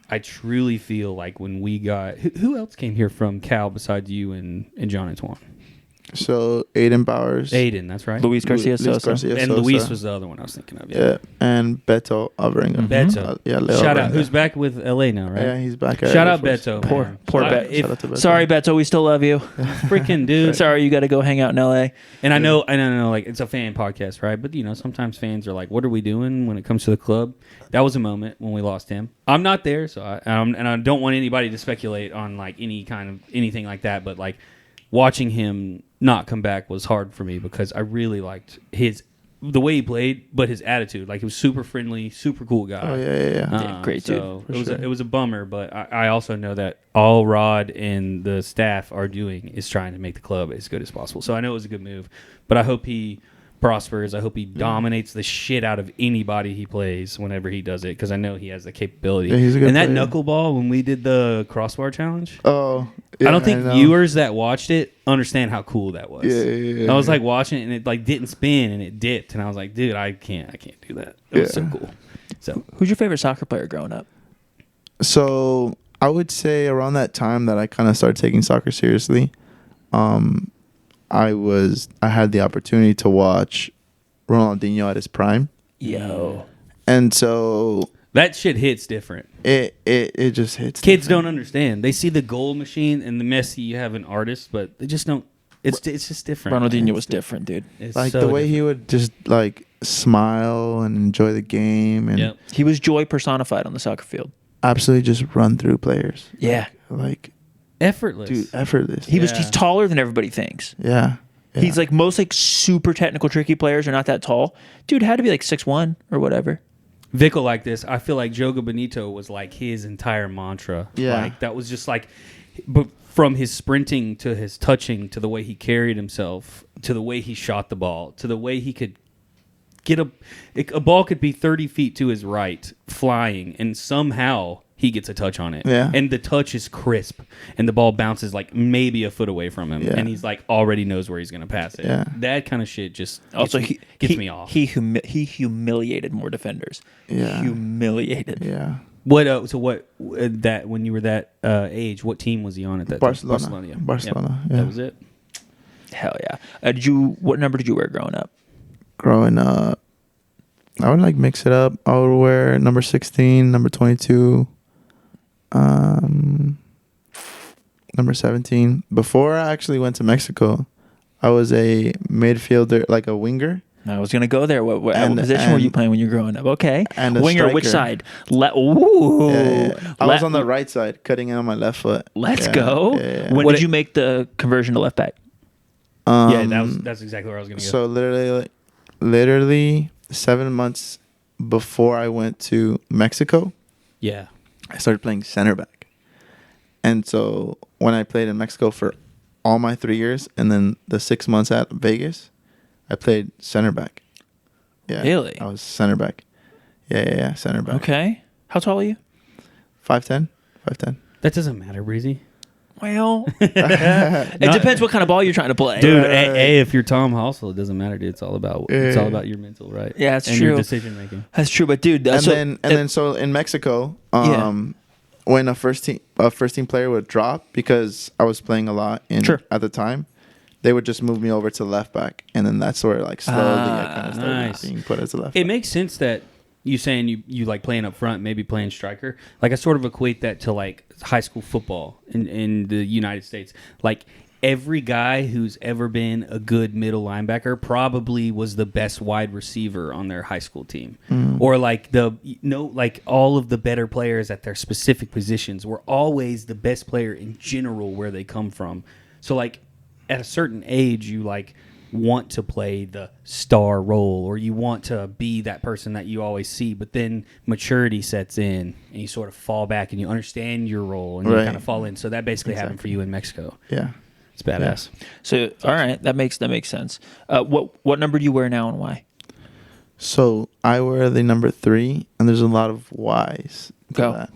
[SPEAKER 2] I truly feel like when we got who else came here from Cal besides you and John Antoine?
[SPEAKER 3] So Aiden Bowers.
[SPEAKER 2] Aiden, that's right.
[SPEAKER 1] Luis Garcia Sosa.
[SPEAKER 2] and Luis was the other one I was thinking of.
[SPEAKER 3] Yeah, and Beto Alvarenga.
[SPEAKER 2] Beto.
[SPEAKER 3] Leo
[SPEAKER 2] Shout out.
[SPEAKER 3] Alvarenga.
[SPEAKER 2] Who's back with LA now, right?
[SPEAKER 3] Yeah, he's back. At
[SPEAKER 2] Shout out
[SPEAKER 3] Air Force.
[SPEAKER 2] Beto.
[SPEAKER 1] Poor
[SPEAKER 2] man.
[SPEAKER 1] Beto.
[SPEAKER 3] Shout out to Beto.
[SPEAKER 1] Sorry, Beto, we still love you.
[SPEAKER 2] Freaking dude.
[SPEAKER 1] Sorry, you got to go hang out in LA.
[SPEAKER 2] And I know, like it's a fan podcast, right? But sometimes fans are like, "What are we doing when it comes to the club?" That was a moment when we lost him. I'm not there, so and I don't want anybody to speculate on like anything like that. But like watching him not come back was hard for me because I really liked the way he played, but his attitude. Like he was super friendly, super cool guy.
[SPEAKER 3] Oh yeah.
[SPEAKER 1] Yeah, great dude,
[SPEAKER 2] So
[SPEAKER 3] for
[SPEAKER 2] it was a bummer, but I also know that all Rod and the staff are doing is trying to make the club as good as possible. So I know it was a good move, but I hope he prospers. I hope he dominates the shit out of anybody he plays whenever he does it because I know he has the capability.
[SPEAKER 3] Yeah, he's a good
[SPEAKER 2] and that
[SPEAKER 3] player.
[SPEAKER 2] knuckleball when we did the crossbar challenge,
[SPEAKER 3] Oh, yeah,
[SPEAKER 2] I don't think
[SPEAKER 3] know.
[SPEAKER 2] viewers that watched it understand how cool that was.
[SPEAKER 3] Yeah.
[SPEAKER 2] I was like watching it and it like didn't spin and it dipped and I was like, dude, I can't do that. It was so
[SPEAKER 3] Yeah.
[SPEAKER 2] cool. So
[SPEAKER 1] Who's your favorite soccer player growing up?
[SPEAKER 3] So I would say around that time that I kind of started taking soccer seriously, I had the opportunity to watch Ronaldinho at his prime,
[SPEAKER 1] Yo.
[SPEAKER 3] and so
[SPEAKER 2] that shit hits different.
[SPEAKER 3] it just hits.
[SPEAKER 2] Kids
[SPEAKER 3] different.
[SPEAKER 2] don't understand. They see the goal machine and the Messi. You have an artist, but they just don't. It's just different.
[SPEAKER 1] Ronaldinho was different, dude.
[SPEAKER 2] It's
[SPEAKER 3] Like
[SPEAKER 2] so
[SPEAKER 3] the way
[SPEAKER 2] different.
[SPEAKER 3] he would just like smile and enjoy the game and
[SPEAKER 2] Yep.
[SPEAKER 1] He was joy personified on the soccer field.
[SPEAKER 3] absolutely just run through players.
[SPEAKER 1] Yeah.
[SPEAKER 3] Like,
[SPEAKER 2] Effortless.
[SPEAKER 3] dude, effortless.
[SPEAKER 1] He's
[SPEAKER 2] Yeah.
[SPEAKER 1] taller than everybody thinks.
[SPEAKER 3] Yeah.
[SPEAKER 1] He's like most like super technical tricky players are not that tall. Dude had to be like 6'1" or whatever.
[SPEAKER 2] Vic will like this. I feel like Joga Bonito was like his entire mantra.
[SPEAKER 3] Yeah.
[SPEAKER 2] Like that was just like, but from his sprinting to his touching to the way he carried himself to the way he shot the ball to the way he could get a ball could be 30 feet to his right flying and somehow he gets a touch on it.
[SPEAKER 3] Yeah.
[SPEAKER 2] And the touch is crisp and the ball bounces like maybe a foot away from him.
[SPEAKER 3] Yeah.
[SPEAKER 2] And he's like already knows where he's going to pass it.
[SPEAKER 3] Yeah.
[SPEAKER 2] That kind of shit just
[SPEAKER 1] Also,
[SPEAKER 2] gets me off.
[SPEAKER 1] He humiliated more defenders.
[SPEAKER 3] Yeah.
[SPEAKER 1] Humiliated.
[SPEAKER 3] Yeah.
[SPEAKER 2] What? So what? That when you were that age, what team was he on at that
[SPEAKER 3] Barcelona.
[SPEAKER 2] time? Barcelona. Yeah.
[SPEAKER 3] Barcelona,
[SPEAKER 2] Yep.
[SPEAKER 3] yeah.
[SPEAKER 2] That was it.
[SPEAKER 1] Hell yeah. What number did you wear growing up?
[SPEAKER 3] Growing up, I would like mix it up. I would wear number 16, number 22, number 17. Before I actually went to Mexico, I was a midfielder, like a winger.
[SPEAKER 1] I was gonna go there. What
[SPEAKER 3] And-
[SPEAKER 1] position were you
[SPEAKER 3] and-
[SPEAKER 1] playing when you were growing up? Okay.
[SPEAKER 3] and a
[SPEAKER 1] Winger, which
[SPEAKER 3] striker.
[SPEAKER 1] side? Ooh.
[SPEAKER 3] Yeah. I was on the right side, cutting in on my left foot.
[SPEAKER 1] Let's
[SPEAKER 3] Yeah,
[SPEAKER 1] go.
[SPEAKER 3] yeah.
[SPEAKER 1] When
[SPEAKER 2] What
[SPEAKER 1] did
[SPEAKER 2] it-
[SPEAKER 1] you make the conversion to left back?
[SPEAKER 2] Yeah, that's exactly where I was gonna go.
[SPEAKER 3] So literally 7 months before I went to Mexico,
[SPEAKER 2] yeah,
[SPEAKER 3] I started playing center back. And so when I played in Mexico for all my 3 years, and then the 6 months at Vegas, I played center back. Yeah,
[SPEAKER 1] Really?
[SPEAKER 3] I was center back. Yeah, center back.
[SPEAKER 1] Okay. How tall are you?
[SPEAKER 3] 5'10",
[SPEAKER 2] that doesn't matter, Breezy.
[SPEAKER 1] Well, it depends what kind of ball you're trying to play.
[SPEAKER 2] Dude,
[SPEAKER 3] Right.
[SPEAKER 2] if you're Tom Hassel, it doesn't matter, dude. It's all about your mental, right?
[SPEAKER 1] Yeah, that's
[SPEAKER 2] and
[SPEAKER 1] true.
[SPEAKER 2] your decision making.
[SPEAKER 1] That's true, but dude,
[SPEAKER 3] And then so in Mexico, when a first team player would drop, because I was playing a lot
[SPEAKER 1] Sure.
[SPEAKER 3] at the time, they would just move me over to left back, and then that's where like slowly I kind of started
[SPEAKER 2] nice.
[SPEAKER 3] being put as a left
[SPEAKER 2] It
[SPEAKER 3] back.
[SPEAKER 2] makes sense that you saying you like playing up front, maybe playing striker. Like I sort of equate that to like high school football in the United States. Like every guy who's ever been a good middle linebacker probably was the best wide receiver on their high school team. Or like like all of the better players at their specific positions were always the best player in general where they come from. So like at a certain age you like want to play the star role or you want to be that person that you always see, but then maturity sets in and you sort of fall back and you understand your role and you
[SPEAKER 3] Right.
[SPEAKER 2] kind of fall in. So that basically happened for you in Mexico.
[SPEAKER 3] Yeah.
[SPEAKER 2] It's badass.
[SPEAKER 1] so all right, that makes sense. What number do you wear now and why?
[SPEAKER 3] So I wear the number 3, and there's a lot of whys to
[SPEAKER 1] Go.
[SPEAKER 3] that.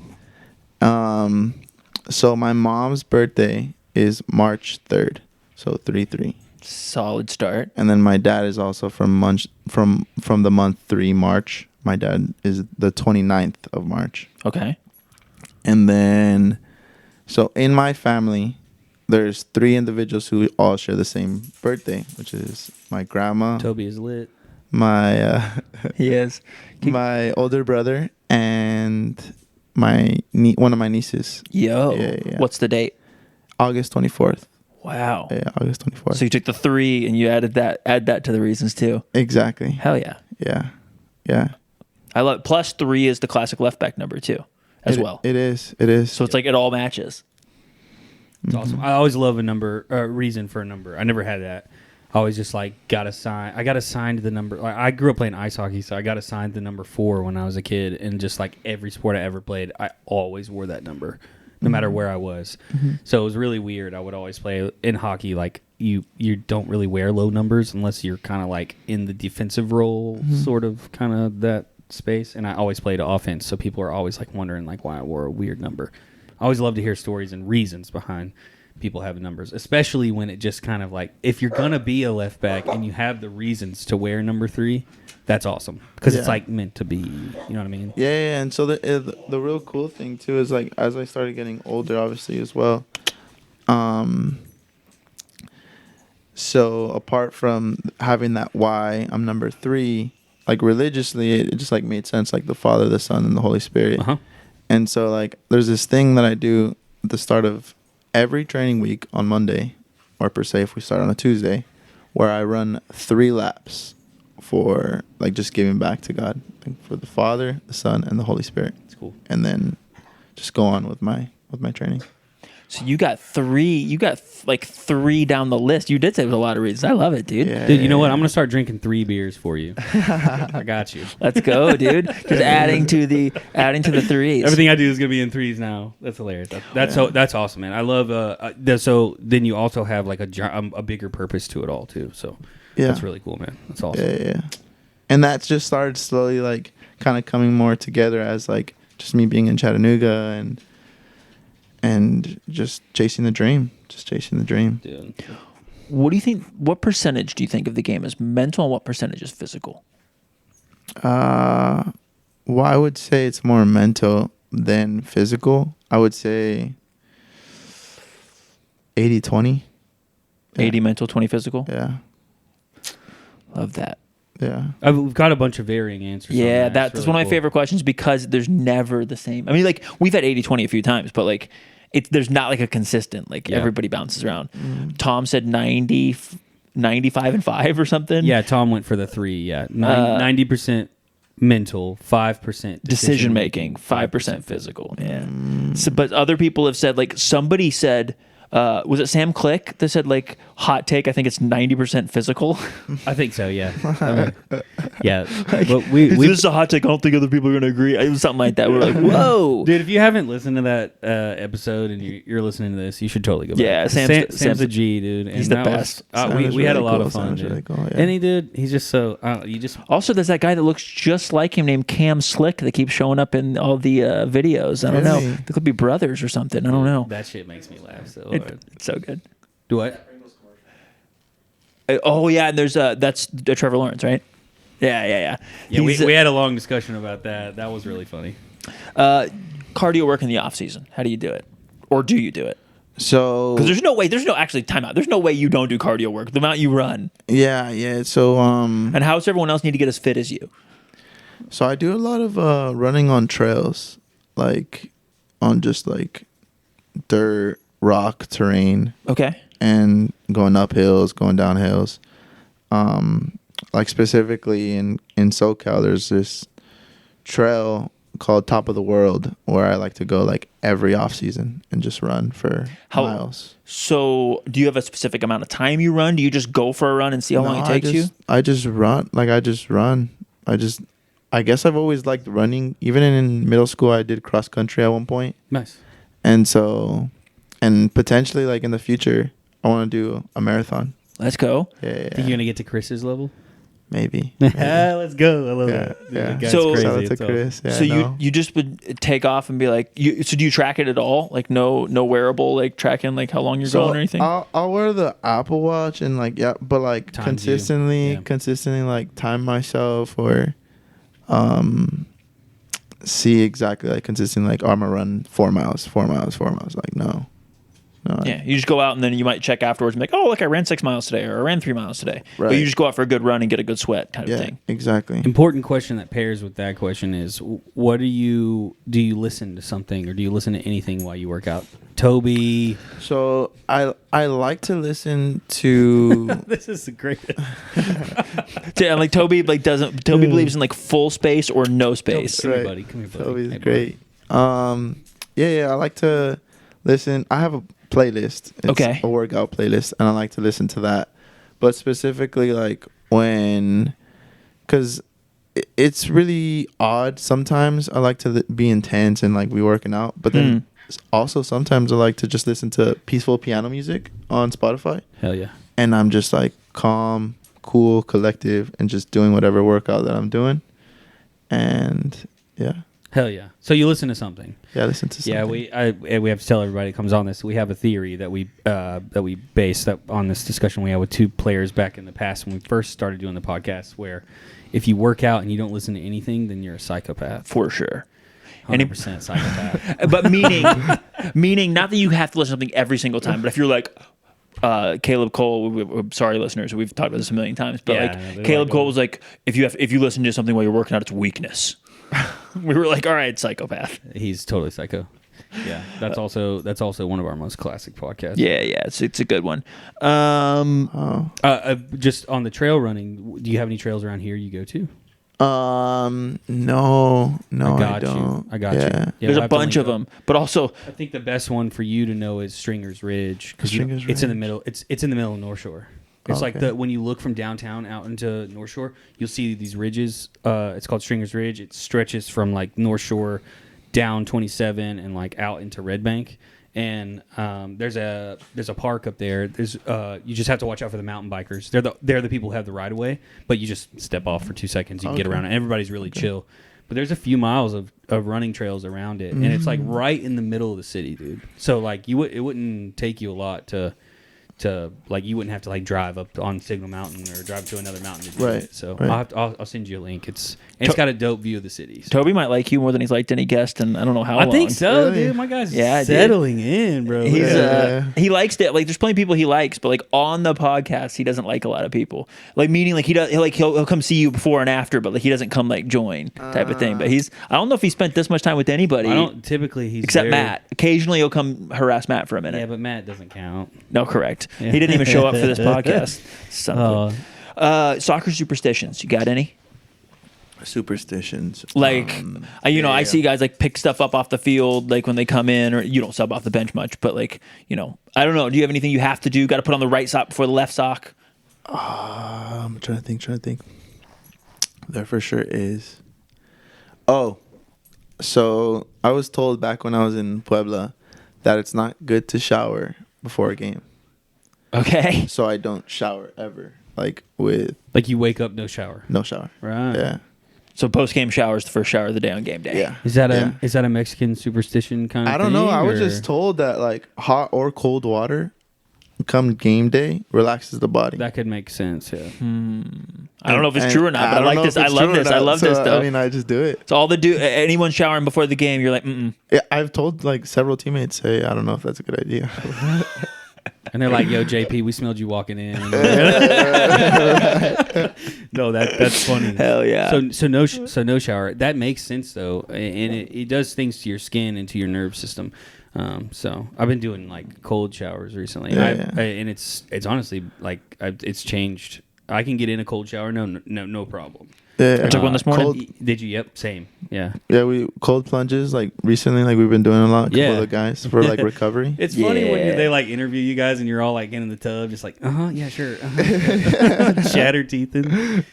[SPEAKER 3] So my mom's birthday is March 3rd, so 3-3.
[SPEAKER 1] Solid start.
[SPEAKER 3] And then my dad is also from the month 3 March. My dad is the 29th of March.
[SPEAKER 1] Okay.
[SPEAKER 3] And then, so in my family, there's 3 individuals who all share the same birthday, which is my grandma,
[SPEAKER 2] Toby is lit.
[SPEAKER 3] my
[SPEAKER 1] He is.
[SPEAKER 3] my older brother, and one of my nieces.
[SPEAKER 1] Yo.
[SPEAKER 3] Yeah.
[SPEAKER 1] What's the date?
[SPEAKER 3] August 24th.
[SPEAKER 1] Wow.
[SPEAKER 3] Yeah, August 24th.
[SPEAKER 1] So you took the 3 and you add that to the reasons too.
[SPEAKER 3] Exactly.
[SPEAKER 1] Hell yeah.
[SPEAKER 3] Yeah.
[SPEAKER 1] I love plus 3 is the classic left back number too, as well.
[SPEAKER 3] It is.
[SPEAKER 1] So it's like it all matches.
[SPEAKER 2] It's awesome. I always love a reason for a number. I never had that. I always just like I got assigned the number. Like, I grew up playing ice hockey, so I got assigned the number 4 when I was a kid, and just like every sport I ever played, I always wore that number, no matter where I was. So it was really weird. I would always play in hockey. Like you don't really wear low numbers unless you're kind of like in the defensive role, sort of kind of that space. And I always played offense, so people are always like wondering like why I wore a weird number. I always love to hear stories and reasons behind people having numbers, especially when it just kind of like, if you're gonna be a left back and you have the reasons to wear number 3, that's awesome because it's like meant to be. You know what I mean?
[SPEAKER 3] Yeah. And so the real cool thing too is like as I started getting older, obviously as well. So apart from having that why I'm number 3, like religiously, it just like made sense, like the Father, the Son, and the Holy Spirit. And so like there's this thing that I do at the start of every training week on Monday. or per se if we start on a Tuesday, where I run 3 laps for like just giving back to God, like for the Father, the Son, and the Holy Spirit.
[SPEAKER 2] It's cool.
[SPEAKER 3] And then just go on with my training.
[SPEAKER 1] So you got 3. You got like 3 down the list. You did say it was a lot of reasons. I love it, dude.
[SPEAKER 3] Yeah,
[SPEAKER 2] Dude, you know what? I'm gonna start drinking 3 beers for you. I got you.
[SPEAKER 1] Let's go, dude. Just adding to the 3s.
[SPEAKER 2] Everything I do is gonna be in 3s now. That's hilarious. That's awesome, man. I love. So then you also have like a bigger purpose to it all too. So that's really cool, man. That's awesome.
[SPEAKER 3] Yeah. And that's just started slowly, like kind of coming more together as like just me being in Chattanooga and just chasing the dream.
[SPEAKER 2] Dude.
[SPEAKER 1] What do you think? What percentage do you think of the game is mental, and what percentage is physical?
[SPEAKER 3] Well, I would say it's more mental than physical. I would say 80-20.
[SPEAKER 1] 80 mental, 20 physical.
[SPEAKER 3] Yeah.
[SPEAKER 1] Love that.
[SPEAKER 3] Yeah.
[SPEAKER 2] We've got a bunch of varying answers.
[SPEAKER 1] Yeah,
[SPEAKER 2] on
[SPEAKER 1] that's
[SPEAKER 2] really
[SPEAKER 1] one of my
[SPEAKER 2] cool.
[SPEAKER 1] favorite questions because there's never the same. I mean, like we've had 80-20 a few times, but like there's not like a consistent. Like everybody bounces around. Tom said 90, 95 and 5 or something.
[SPEAKER 2] Yeah, Tom went for the 3. Yeah, 90% mental, 5%
[SPEAKER 1] decision making, 5% physical. Yeah. So, but other people have said, like somebody said, was it Sam Click that said like hot take? I think it's 90% physical.
[SPEAKER 2] I think so. Yeah. Yeah.
[SPEAKER 1] Like,
[SPEAKER 2] But
[SPEAKER 1] this is a hot take. I don't think other people are gonna agree. It was something like that. We're like, whoa,
[SPEAKER 2] dude! If you haven't listened to that episode and you're listening to this, you should totally go back.
[SPEAKER 1] Yeah,
[SPEAKER 2] Sam's a G, dude. And
[SPEAKER 1] he's the
[SPEAKER 2] that
[SPEAKER 1] best.
[SPEAKER 2] We had a lot of fun, dude.
[SPEAKER 3] Really cool, yeah.
[SPEAKER 2] And he did. He's just so.
[SPEAKER 1] Also, there's that guy that looks just like him named Cam Slick that keeps showing up in all the videos. I don't know.
[SPEAKER 3] Really?
[SPEAKER 1] They could be brothers or something. I don't know.
[SPEAKER 2] That shit makes me laugh so hard.
[SPEAKER 1] It's so good.
[SPEAKER 2] Do what?
[SPEAKER 1] Oh yeah, and there's that's Trevor Lawrence, right? Yeah.
[SPEAKER 2] Yeah, we had a long discussion about that. That was really funny.
[SPEAKER 1] Cardio work in the off season. How do you do it, or do you do it?
[SPEAKER 3] So
[SPEAKER 1] Because there's no actually timeout. There's no way you don't do cardio work. The amount you run.
[SPEAKER 3] yeah. So
[SPEAKER 1] And how does everyone else need to get as fit as you?
[SPEAKER 3] So I do a lot of running on trails, like on just like dirt, rock terrain,
[SPEAKER 1] Okay.
[SPEAKER 3] and going up hills, going down hills. Like specifically in SoCal, there's this trail called Top of the World where I like to go like every off season and just run for miles.
[SPEAKER 1] So do you have a specific amount of time you run? Do you just go for a run and see how long it takes you?
[SPEAKER 3] I just run. I guess I've always liked running. Even in middle school, I did cross country at one point.
[SPEAKER 2] Nice.
[SPEAKER 3] And so, and potentially like in the future, I want to do a marathon.
[SPEAKER 1] Let's go.
[SPEAKER 3] Yeah.
[SPEAKER 2] Think you're gonna get to Chris's level?
[SPEAKER 3] Maybe.
[SPEAKER 2] Let's go. I love that.
[SPEAKER 3] Yeah.
[SPEAKER 2] Dude,
[SPEAKER 1] So-
[SPEAKER 2] crazy.
[SPEAKER 3] Shout out to
[SPEAKER 2] It's
[SPEAKER 3] Chris. Yeah,
[SPEAKER 1] So
[SPEAKER 3] no.
[SPEAKER 1] you just would take off and be like, so do you track it at all? Like no wearable, like tracking like how long you're going or anything?
[SPEAKER 3] I'll wear the Apple Watch and like but like
[SPEAKER 2] Times
[SPEAKER 3] consistently
[SPEAKER 2] you. Yeah.
[SPEAKER 3] like time myself or see exactly like consistently like I'm gonna run 4 miles. Like no.
[SPEAKER 1] Yeah, you just go out and then you might check afterwards and be like, oh, look, I ran 6 miles today or I ran 3 miles today. But
[SPEAKER 3] Right.
[SPEAKER 1] you just go out for a good run and get a good sweat kind of
[SPEAKER 3] Yeah,
[SPEAKER 1] thing.
[SPEAKER 3] exactly.
[SPEAKER 2] Important question that pairs with that question is, what do you listen to something or do you listen to anything while you work out? Toby.
[SPEAKER 3] So I like to listen to
[SPEAKER 2] This is great.
[SPEAKER 1] Yeah, like Toby believes in like full space or no space.
[SPEAKER 2] Come here, buddy. Come here, buddy.
[SPEAKER 3] Toby's
[SPEAKER 2] Hey,
[SPEAKER 3] great. Yeah, I like to listen. I have a playlist. It's
[SPEAKER 1] Okay.
[SPEAKER 3] a workout playlist, and I like to listen to that. But specifically, like because it's really odd. Sometimes I like to be intense and like be working out, but then also sometimes I like to just listen to peaceful piano music on Spotify,
[SPEAKER 2] Hell yeah.
[SPEAKER 3] and I'm just like calm, cool, collective, and just doing whatever workout that I'm doing, and yeah.
[SPEAKER 2] Hell yeah. So you listen to something.
[SPEAKER 3] Yeah, listen to something.
[SPEAKER 2] Yeah, we have to tell everybody that comes on this. We have a theory that we base that on this discussion we had with 2 players back in the past when we first started doing the podcast. Where if you work out and you don't listen to anything, then you're a psychopath.
[SPEAKER 1] For sure.
[SPEAKER 2] 100% psychopath.
[SPEAKER 1] But meaning not that you have to listen to something every single time, but if you're like Caleb Cole, we're sorry listeners, we've talked about this a million times, but like Caleb Cole was like, if you listen to something while you're working out, it's weakness. We were like, all right, psychopath.
[SPEAKER 2] He's totally psycho. Yeah, that's also one of our most classic podcasts.
[SPEAKER 1] Yeah, it's a good one.
[SPEAKER 2] Just on the trail running, do you have any trails around here you go to?
[SPEAKER 3] No, I don't.
[SPEAKER 2] I got you. Yeah,
[SPEAKER 1] there's a bunch of them, but also
[SPEAKER 2] I think the best one for you to know is Stringer's Ridge because it's in the middle. It's in the middle of North Shore. It's like when you look from downtown out into North Shore, you'll see these ridges. It's called Stringer's Ridge. It stretches from like North Shore down 27 and like out into Red Bank. And there's a park up there. There's you just have to watch out for the mountain bikers. They're the people who have the right of way, but you just step off for 2 seconds. You can get around it. Everybody's really chill. But there's a few miles of running trails around it, and it's like right in the middle of the city, dude. So like it wouldn't take you a lot to like you wouldn't have to like drive up on Signal Mountain or drive to another mountain to do it. So I'll send you a link. It's got a dope view of the city. So.
[SPEAKER 1] Toby might like you more than he's liked any guest, and I don't know how long.
[SPEAKER 2] I think so, dude. My guy's settling in, bro.
[SPEAKER 1] He's he likes it. Like there's plenty of people he likes, but like on the podcast, he doesn't like a lot of people. Like meaning like he'll come see you before and after, but like he doesn't come like join type of thing. But I don't know if he spent this much time with anybody.
[SPEAKER 2] I don't typically
[SPEAKER 1] except Matt. Occasionally he'll come harass Matt for a minute.
[SPEAKER 2] Yeah, but Matt doesn't count.
[SPEAKER 1] No, correct. Yeah. He didn't even show up for this podcast. Soccer superstitions. You got any?
[SPEAKER 3] Superstitions.
[SPEAKER 1] Like, I see guys like pick stuff up off the field, like when they come in, or you don't sub off the bench much, but like, I don't know. Do you have anything you have to do? Got to put on the right sock before the left sock?
[SPEAKER 3] I'm trying to think. There for sure is. Oh, so I was told back when I was in Puebla that it's not good to shower before a game.
[SPEAKER 1] Okay.
[SPEAKER 3] So I don't shower ever. Like
[SPEAKER 2] you wake up, no shower.
[SPEAKER 3] No shower.
[SPEAKER 2] Right.
[SPEAKER 3] Yeah.
[SPEAKER 1] So post-game shower is the first shower of the day on game day.
[SPEAKER 3] Yeah.
[SPEAKER 2] Is that a Mexican superstition kind of thing?
[SPEAKER 3] I don't know. I was just told that like hot or cold water come game day relaxes the body.
[SPEAKER 2] That could make sense, yeah.
[SPEAKER 1] I don't know if it's true or not, but I like this. I love this. I love this though.
[SPEAKER 3] I mean, I just do it.
[SPEAKER 1] So anyone showering before the game, you're like, mm-mm.
[SPEAKER 3] Yeah, I've told like several teammates, hey, I don't know if that's a good idea.
[SPEAKER 2] And they're like, yo, JP, we smelled you walking in. No, that's funny.
[SPEAKER 1] Hell yeah.
[SPEAKER 2] So no shower. That makes sense though, and it does things to your skin and to your nerve system. So I've been doing like cold showers recently, and it's honestly like it's changed. I can get in a cold shower, no problem.
[SPEAKER 3] Yeah,
[SPEAKER 1] I took one this morning.
[SPEAKER 2] Did you? Yep, same. Yeah.
[SPEAKER 3] Yeah, we cold plunges like recently, like we've been doing a lot. A couple of guys for like recovery.
[SPEAKER 2] It's funny when they like interview you guys and you're all like in the tub, just like, yeah, sure, shattered teeth.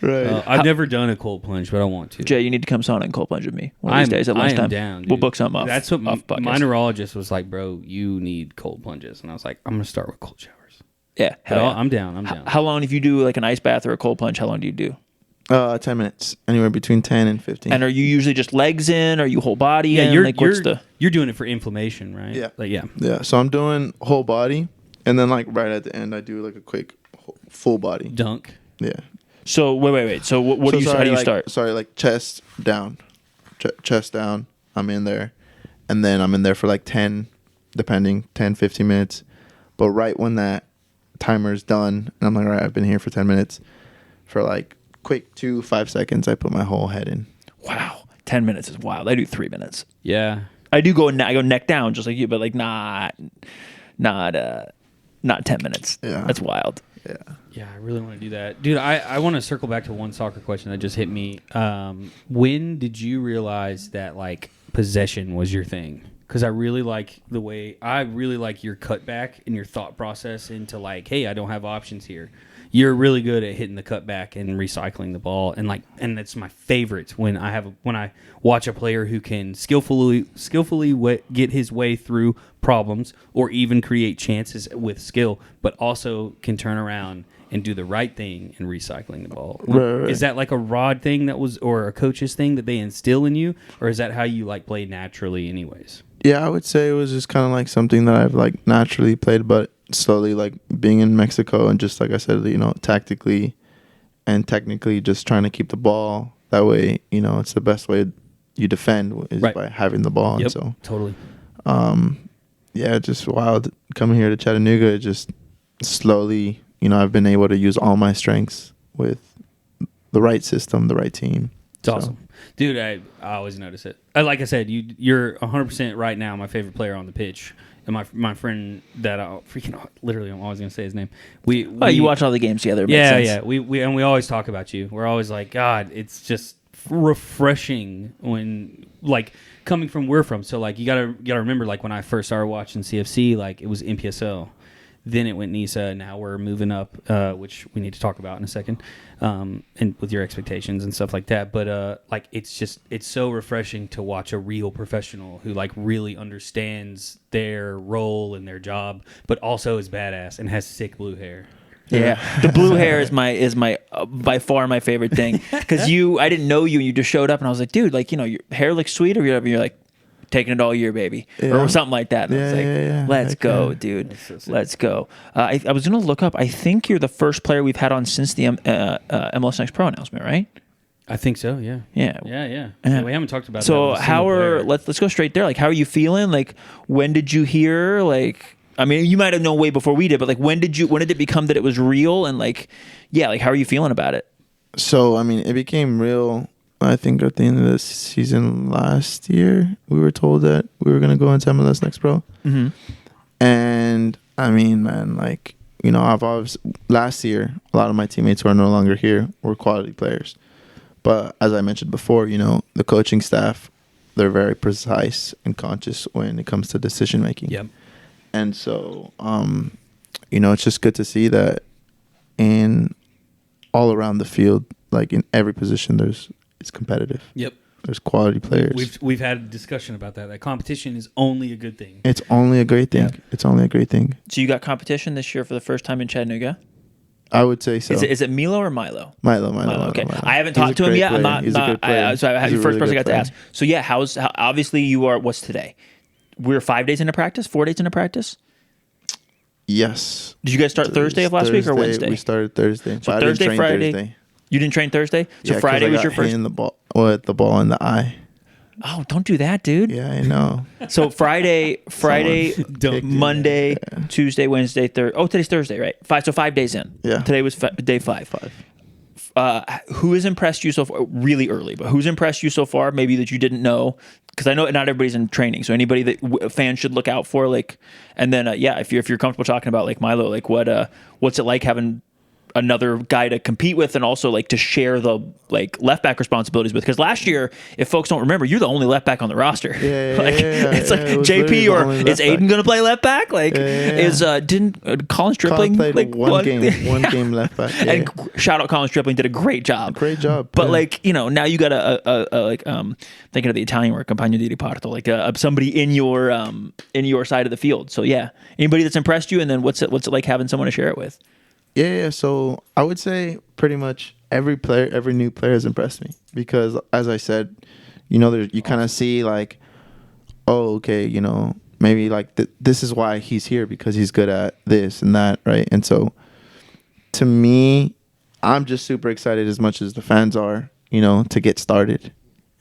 [SPEAKER 2] Right. I've never done a cold plunge, but I want to.
[SPEAKER 1] Jay, you need to come sauna and cold plunge with me one of these days at lunchtime.
[SPEAKER 2] I am down, dude.
[SPEAKER 1] We'll book something off.
[SPEAKER 2] That's what
[SPEAKER 1] off
[SPEAKER 2] my neurologist was like, bro. You need cold plunges, and I was like, I'm gonna start with cold showers.
[SPEAKER 1] Yeah,
[SPEAKER 2] I'm down.
[SPEAKER 1] How long, if you do like an ice bath or a cold plunge, how long do you do?
[SPEAKER 3] 10 minutes, anywhere between 10 and 15.
[SPEAKER 1] And are you usually just legs in, or you whole body in?
[SPEAKER 2] You're doing it for inflammation, right?
[SPEAKER 3] Yeah.
[SPEAKER 2] Yeah.
[SPEAKER 3] So I'm doing whole body, and then like right at the end, I do like a quick full body
[SPEAKER 2] dunk.
[SPEAKER 3] Yeah.
[SPEAKER 1] So wait. So what do you? How do you start?
[SPEAKER 3] Sorry, like chest down, chest down. I'm in there, and then I'm in there for like 10, 15 minutes. But right when that timer's done, and I'm like, all right, I've been here for 10 minutes, for like quick 5 seconds, I put my whole head in.
[SPEAKER 1] Wow, 10 minutes is wild. I do 3 minutes.
[SPEAKER 2] Yeah,
[SPEAKER 1] I do go. I go neck down just like you, but like not 10 minutes.
[SPEAKER 3] Yeah,
[SPEAKER 1] that's wild.
[SPEAKER 2] Yeah, I really want to do that, dude. I want to circle back to one soccer question that just hit me. When did you realize that like possession was your thing? Because I really like your cutback and your thought process into like, hey, I don't have options here. You're really good at hitting the cutback and recycling the ball, and that's my favorite when I watch a player who can skillfully get his way through problems or even create chances with skill, but also can turn around and do the right thing in recycling the ball.
[SPEAKER 3] Right.
[SPEAKER 2] Is that like a Rod thing or a coach's thing that they instill in you, or is that how you like play naturally anyways?
[SPEAKER 3] Yeah, I would say it was just kind of like something that I've like naturally played, but slowly like being in Mexico and just like I said, tactically and technically just trying to keep the ball. That way, it's the best way you defend is by having the ball.
[SPEAKER 2] Yep,
[SPEAKER 3] and so
[SPEAKER 2] totally.
[SPEAKER 3] Yeah, just wild coming here to Chattanooga. Just slowly, I've been able to use all my strengths with the right system, the right team.
[SPEAKER 2] It's awesome. Dude, I always notice it. Like I said, you're 100% right now my favorite player on the pitch. And my friend that literally I'm always gonna say his name.
[SPEAKER 1] You watch all the games together.
[SPEAKER 2] Yeah. We always talk about you. We're always like, God, it's just refreshing when like coming from where we're from. So like you gotta remember, like when I first started watching CFC, like it was NPSL. Then it went NISA. Now we're moving up, which we need to talk about in a second, and with your expectations and stuff like that. But like it's so refreshing to watch a real professional who like really understands their role and their job, but also is badass and has sick blue hair.
[SPEAKER 1] Yeah, the blue hair is my by far my favorite thing, because I didn't know you and you just showed up and I was like, dude, like your hair looks sweet or whatever. You're like, taking it all year, baby, or something like that. And I was like, let's go, dude. So let's go. I was going to look up. I think you're the first player we've had on since the MLS Next Pro announcement, right?
[SPEAKER 2] I think so. Yeah.
[SPEAKER 1] Yeah.
[SPEAKER 2] We haven't talked about.
[SPEAKER 1] So let's go straight there. Like, how are you feeling? Like, when did you hear? Like, I mean, you might have known way before we did, but like, when did it become that it was real? And like, yeah, like, how are you feeling about it?
[SPEAKER 3] So, I mean, it became real. I think at the end of the season last year, we were told that we were going to go into MLS Next Pro.
[SPEAKER 1] Mm-hmm.
[SPEAKER 3] And I mean, man, like, you know, last year, a lot of my teammates who are no longer here were quality players. But as I mentioned before, you know, the coaching staff, they're very precise and conscious when it comes to decision making.
[SPEAKER 2] Yep.
[SPEAKER 3] And so, you know, it's just good to see that in all around the field, like in every position, it's competitive.
[SPEAKER 2] Yep.
[SPEAKER 3] There's quality players.
[SPEAKER 2] We've had a discussion about that. That competition is only a good thing.
[SPEAKER 3] It's only a great thing.
[SPEAKER 2] Yeah.
[SPEAKER 3] It's only a great thing.
[SPEAKER 1] So you got competition this year for the first time in Chattanooga?
[SPEAKER 3] I would say so.
[SPEAKER 1] Is it Milo or Milo?
[SPEAKER 3] Milo.
[SPEAKER 1] Okay.
[SPEAKER 3] Milo.
[SPEAKER 1] I haven't talked to him yet.
[SPEAKER 3] Player.
[SPEAKER 1] I'm
[SPEAKER 3] He's a good player.
[SPEAKER 1] so I had
[SPEAKER 3] He's
[SPEAKER 1] the
[SPEAKER 3] a
[SPEAKER 1] first
[SPEAKER 3] really
[SPEAKER 1] person I
[SPEAKER 3] good
[SPEAKER 1] got to ask. So yeah, how obviously you are, what's today? We're 5 days into practice? 4 days into practice?
[SPEAKER 3] Yes.
[SPEAKER 1] Did you guys start Thursday of last week or Wednesday?
[SPEAKER 3] We started Thursday.
[SPEAKER 1] So Thursday, Friday.
[SPEAKER 3] Thursday.
[SPEAKER 1] You didn't train Thursday? So
[SPEAKER 3] Yeah,
[SPEAKER 1] Friday was your first?
[SPEAKER 3] the ball with the ball in the eye.
[SPEAKER 1] Oh, don't do that, dude.
[SPEAKER 3] Yeah, I know.
[SPEAKER 1] So Friday, Monday,
[SPEAKER 3] Yeah.
[SPEAKER 1] Tuesday, Wednesday, Thursday. Oh, today's Thursday, right? 5 days in.
[SPEAKER 3] Yeah.
[SPEAKER 1] Today was day 5. Who has impressed you so far? Really early, but who's impressed you so far? Maybe that you didn't know, because I know not everybody's in training. So anybody that fans should look out for, like, and then if you're comfortable talking about like Milo, like what's it like having another guy to compete with and also like to share the like left back responsibilities with, because last year, if folks don't remember, you're the only left back on the roster. It's like JP or is Aiden going to play left back? Like didn't Colin Stripling
[SPEAKER 3] played
[SPEAKER 1] like
[SPEAKER 3] one game left back? Yeah.
[SPEAKER 1] And shout out Colin Stripling, did a great job. But like, you know, now you got thinking of the Italian word compagno di riparto, like somebody in your side of the field. So yeah, anybody that's impressed you, and then what's it like having someone to share it with?
[SPEAKER 3] Yeah. So I would say pretty much every new player has impressed me, because, as I said, you know, you kind of see like, oh, okay, you know, maybe like this is why he's here, because he's good at this and that, right? And so, to me, I'm just super excited, as much as the fans are, you know, to get started,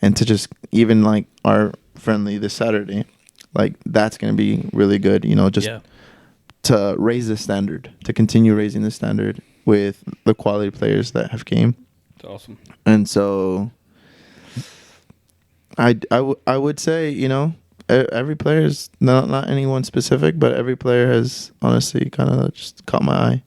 [SPEAKER 3] and to just even like our friendly this Saturday, like that's gonna be really good, you know, just. Yeah. To raise the standard, to continue raising the standard with the quality players that have came.
[SPEAKER 2] It's awesome.
[SPEAKER 3] And so I would say, you know, every player is not anyone specific, but every player has honestly kind of just caught my eye.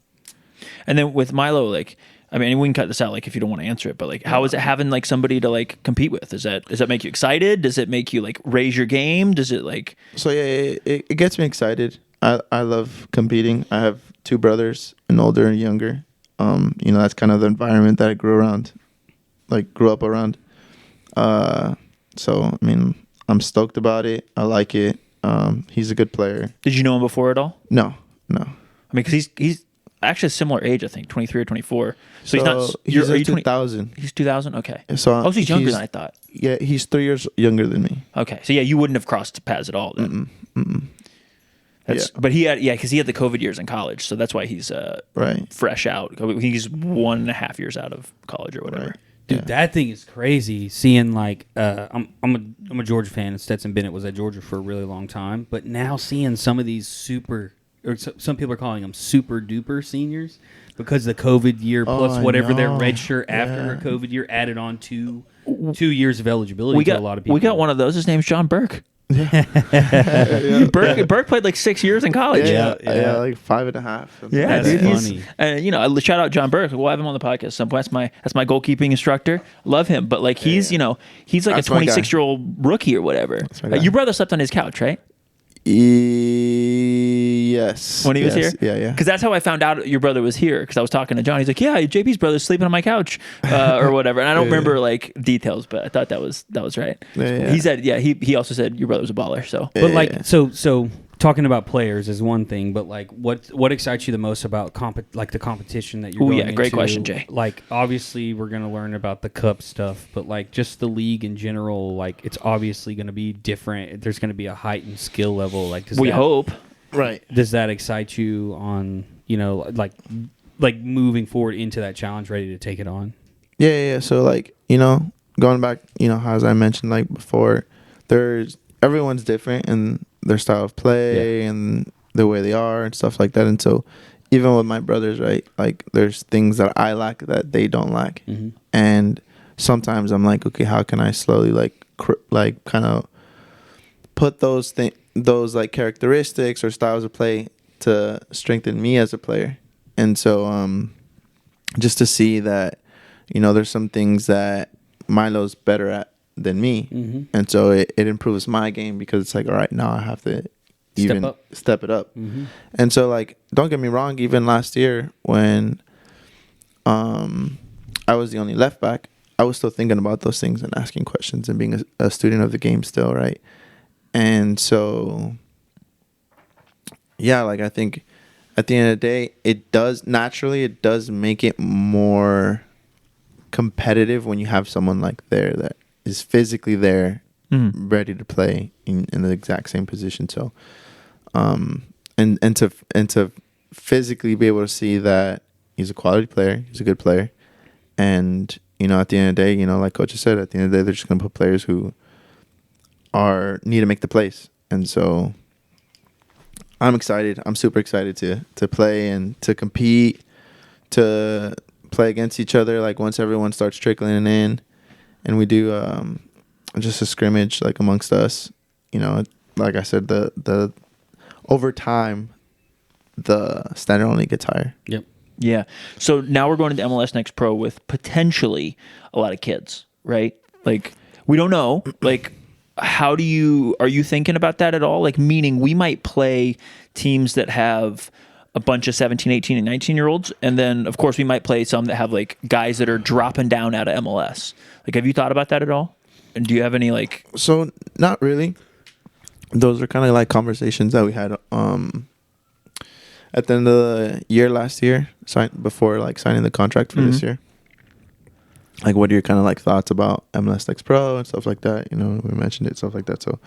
[SPEAKER 1] And then with Milo, like, I mean, we can cut this out, like, if you don't want to answer it, but like, how is it having like somebody to like compete with? Does that make you excited? Does it make you like raise your game? Does it like? So
[SPEAKER 3] yeah, it gets me excited. I love competing. I have 2 brothers, an older and younger. You know, that's kind of the environment that I grew up around. So, I mean, I'm stoked about it. I like it. He's a good player.
[SPEAKER 1] Did you know him before at all?
[SPEAKER 3] No.
[SPEAKER 1] I mean, because he's actually a similar age, I think, 23 or 24. So he's not.
[SPEAKER 3] He's 2000.
[SPEAKER 1] He's 2000. Okay.
[SPEAKER 3] So
[SPEAKER 1] he's younger than I thought.
[SPEAKER 3] Yeah, he's 3 years younger than me.
[SPEAKER 1] Okay, so yeah, you wouldn't have crossed paths at all then. But he had because he had the COVID years in college, so that's why he's fresh out. He's 1.5 years out of college or whatever.
[SPEAKER 3] Right.
[SPEAKER 2] Dude, that thing is crazy. Seeing like I'm a Georgia fan, and Stetson Bennett was at Georgia for a really long time. But now seeing some of these some people are calling them super duper seniors, because the COVID year plus whatever their red shirt after her COVID year added on to 2 years of eligibility to a lot of people.
[SPEAKER 1] We got one of those. His name's John Burke.
[SPEAKER 3] Yeah.
[SPEAKER 1] Burke played like 6 years in college.
[SPEAKER 3] Yeah, like 5.5.
[SPEAKER 1] Yeah,
[SPEAKER 2] That's
[SPEAKER 1] dude.
[SPEAKER 2] funny.
[SPEAKER 1] And shout out John Burke. We'll have him on the podcast at some point. That's my goalkeeping instructor. Love him, but like he's he's like
[SPEAKER 3] That's
[SPEAKER 1] a 26-year-old rookie or whatever.
[SPEAKER 3] my guy.
[SPEAKER 1] Your brother slept on his couch, right?
[SPEAKER 3] Yes.
[SPEAKER 1] When he was here?
[SPEAKER 3] Yeah.
[SPEAKER 1] Because that's how I found out your brother was here. Because I was talking to John. He's like, yeah, JP's brother's sleeping on my couch or whatever. And I don't remember like details, but I thought that was right.
[SPEAKER 3] Yeah.
[SPEAKER 1] He said, he also said your brother was a baller. So,
[SPEAKER 2] But like, so talking about players is one thing, but like, what excites you the most about the competition that you're going into?
[SPEAKER 1] Great question, Jay.
[SPEAKER 2] Like, obviously, we're going to learn about the cup stuff, but like, just the league in general, like, it's obviously going to be different. There's going to be a heightened skill level. Like,
[SPEAKER 1] we hope.
[SPEAKER 3] Right.
[SPEAKER 2] Does that excite you on, like moving forward into that challenge, ready to take it on?
[SPEAKER 3] Yeah. So like, going back, how as I mentioned like before, everyone's different in their style of play and the way they are and stuff like that. And so even with my brothers, right, like there's things that I lack that they don't lack.
[SPEAKER 2] Mm-hmm.
[SPEAKER 3] And sometimes I'm like, okay, how can I slowly like kind of put those like characteristics or styles of play to strengthen me as a player. And so just to see that, there's some things that Milo's better at than me.
[SPEAKER 2] Mm-hmm.
[SPEAKER 3] And so it improves my game because it's like, all right, now I have to even step it up.
[SPEAKER 2] Mm-hmm.
[SPEAKER 3] And so like, don't get me wrong, even last year when I was the only left back, I was still thinking about those things and asking questions and being a student of the game still, right? And so, yeah, like I think at the end of the day, it does make it more competitive when you have someone like there that is physically there, ready to play in the exact same position. So, and to physically be able to see that he's a quality player, he's a good player, and at the end of the day, like Coach has said, at the end of the day, they're just gonna put players who need to make the plays. And so I'm excited. I'm super excited to play and to compete, to play against each other. Like once everyone starts trickling in and we do just a scrimmage like amongst us, like I said, the over time the standard only gets higher.
[SPEAKER 2] Yep.
[SPEAKER 1] Yeah. So now we're going into MLS Next Pro with potentially a lot of kids, right? Like we don't know. Like are you thinking about that at all? Like meaning we might play teams that have a bunch of 17, 18, and 19-year-olds. And then, of course, we might play some that have like guys that are dropping down out of MLS. Like, have you thought about that at all? And do you have any like...
[SPEAKER 3] So, not really. Those are kind of like conversations that we had at the end of the year last year, before like signing the contract for this year. Like, what are your kind of like thoughts about MLS Next Pro and stuff like that? We mentioned it, stuff like that. So,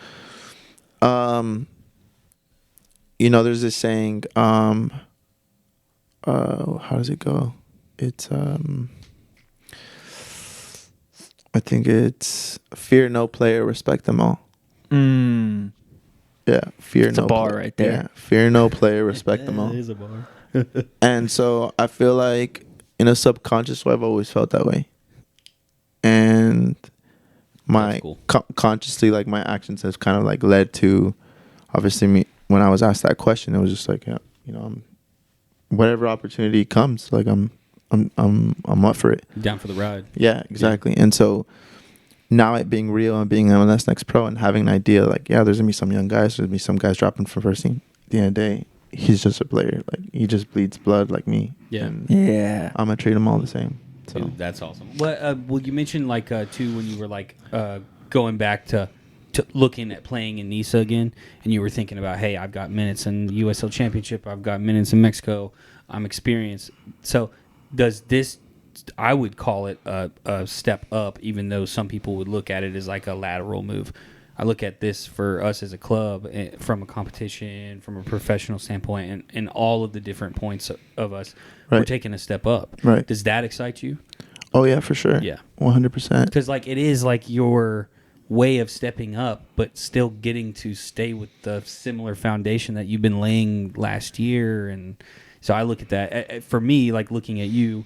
[SPEAKER 3] there's this saying, how does it go? It's, I think it's fear no player, respect them all. Yeah, fear
[SPEAKER 1] it's
[SPEAKER 3] no
[SPEAKER 1] a bar
[SPEAKER 3] player.
[SPEAKER 1] right there.
[SPEAKER 3] Yeah, fear no player, respect them all.
[SPEAKER 2] It is a bar.
[SPEAKER 3] And so I feel like in a subconscious way, I've always felt that way. And my consciously, like my actions has kind of like led to, obviously, me when I was asked that question, it was just like, whatever opportunity comes, like I'm up for it.
[SPEAKER 2] Down for the ride.
[SPEAKER 3] Yeah, exactly. Yeah. And so now it being real and being MLS Next Pro and having an idea, like, yeah, there's gonna be some young guys, there's gonna be some guys dropping for first team. At the end of the day, he's just a player. Like he just bleeds blood like me.
[SPEAKER 2] Yeah.
[SPEAKER 3] And
[SPEAKER 1] yeah.
[SPEAKER 3] I'm gonna treat them all the same. So
[SPEAKER 2] Dude, that's awesome. Well, you mentioned like too when you were like going back to looking at playing in Nisa again, and you were thinking about, hey, I've got minutes in the USL Championship, I've got minutes in Mexico, I'm experienced. So does this? I would call it a step up, even though some people would look at it as like a lateral move. I look at this for us as a club, from a competition, from a professional standpoint, and all of the different points of us.
[SPEAKER 3] Right.
[SPEAKER 2] We're taking a step up.
[SPEAKER 3] Right.
[SPEAKER 2] Does that excite you?
[SPEAKER 3] Oh yeah, for sure.
[SPEAKER 2] Yeah,
[SPEAKER 3] 100%.
[SPEAKER 2] Because like it is like your way of stepping up, but still getting to stay with the similar foundation that you've been laying last year. And so I look at that. For me, like looking at you,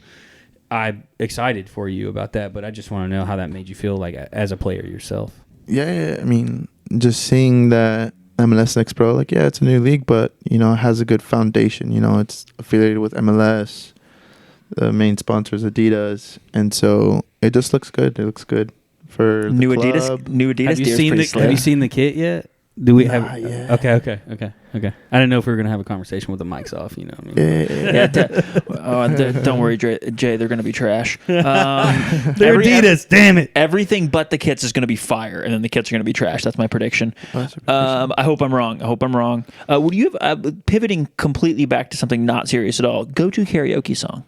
[SPEAKER 2] I'm excited for you about that, but I just want to know how that made you feel like as a player yourself.
[SPEAKER 3] Yeah, I mean, just seeing that MLS Next Pro, like, yeah, it's a new league, but, you know, it has a good foundation. You know, it's affiliated with MLS. The main sponsor is Adidas. And so it just looks good. It looks good for the
[SPEAKER 1] New
[SPEAKER 3] club.
[SPEAKER 1] Adidas
[SPEAKER 2] Have you
[SPEAKER 1] gear is
[SPEAKER 2] seen
[SPEAKER 1] pretty
[SPEAKER 2] the
[SPEAKER 1] slick.
[SPEAKER 2] Have you seen the kit yet? Do we have?
[SPEAKER 3] Not yet.
[SPEAKER 2] Okay. I didn't know if we were gonna have a conversation with the mics off. You know what I mean?
[SPEAKER 3] Yeah.
[SPEAKER 1] Don't worry, Jay. They're going to be trash.
[SPEAKER 2] They're Adidas. Damn it.
[SPEAKER 1] Everything but the kits is going to be fire, and then the kits are going to be trash. That's my prediction. I hope I'm wrong. Would you have pivoting completely back to something not serious at all? Go-to karaoke song.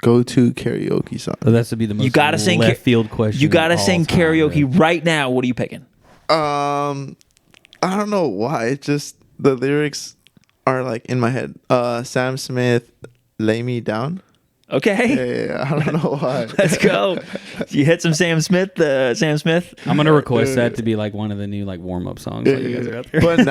[SPEAKER 3] Go-to karaoke song.
[SPEAKER 2] So that's to be the most
[SPEAKER 1] You got to sing
[SPEAKER 2] left field question.
[SPEAKER 1] You got to
[SPEAKER 2] of all
[SPEAKER 1] sing
[SPEAKER 2] time,
[SPEAKER 1] karaoke
[SPEAKER 2] bro.
[SPEAKER 1] right now. What are you picking?
[SPEAKER 3] I don't know why. It's just the lyrics are like in my head. Sam Smith, "Lay Me Down."
[SPEAKER 1] Okay.
[SPEAKER 3] Yeah, I don't know why.
[SPEAKER 1] Let's go. You hit some Sam Smith.
[SPEAKER 2] I'm gonna request that to be like one of the new like warm up songs. While you guys are out there.
[SPEAKER 3] But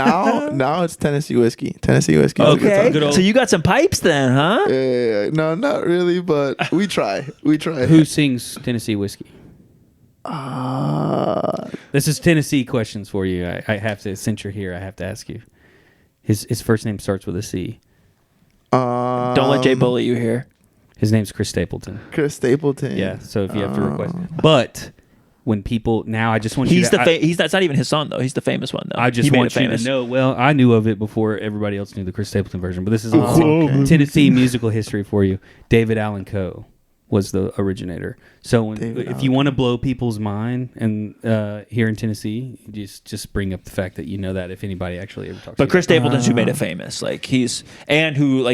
[SPEAKER 3] now it's Tennessee whiskey. Tennessee whiskey.
[SPEAKER 1] Okay.
[SPEAKER 2] Good old-
[SPEAKER 1] So you got some pipes then, huh?
[SPEAKER 3] Yeah. No, not really, but we try.
[SPEAKER 2] Who sings Tennessee whiskey? This is Tennessee questions for you. I have to, since you're here, I have to ask you. His first name starts with a C.
[SPEAKER 1] Don't let Jay bully you here.
[SPEAKER 2] His name's Chris Stapleton.
[SPEAKER 3] Chris Stapleton.
[SPEAKER 2] Yeah. So if you have to request, but when people now, I just want
[SPEAKER 1] He's
[SPEAKER 2] you. To,
[SPEAKER 1] he's that's not even his son though. He's the famous one though.
[SPEAKER 2] I just
[SPEAKER 1] He made
[SPEAKER 2] want
[SPEAKER 1] it
[SPEAKER 2] you to
[SPEAKER 1] famous.
[SPEAKER 2] know. Well, I knew of it before everybody else knew the Chris Stapleton version, but this is a little
[SPEAKER 3] okay.
[SPEAKER 2] Tennessee musical history for you. David Allan Coe was the originator. So if you want to blow people's mind, and here in Tennessee, just bring up the fact that you know that if anybody actually ever talks.
[SPEAKER 1] But
[SPEAKER 2] to
[SPEAKER 1] Chris
[SPEAKER 2] you.
[SPEAKER 1] Stapleton's who made it famous. Like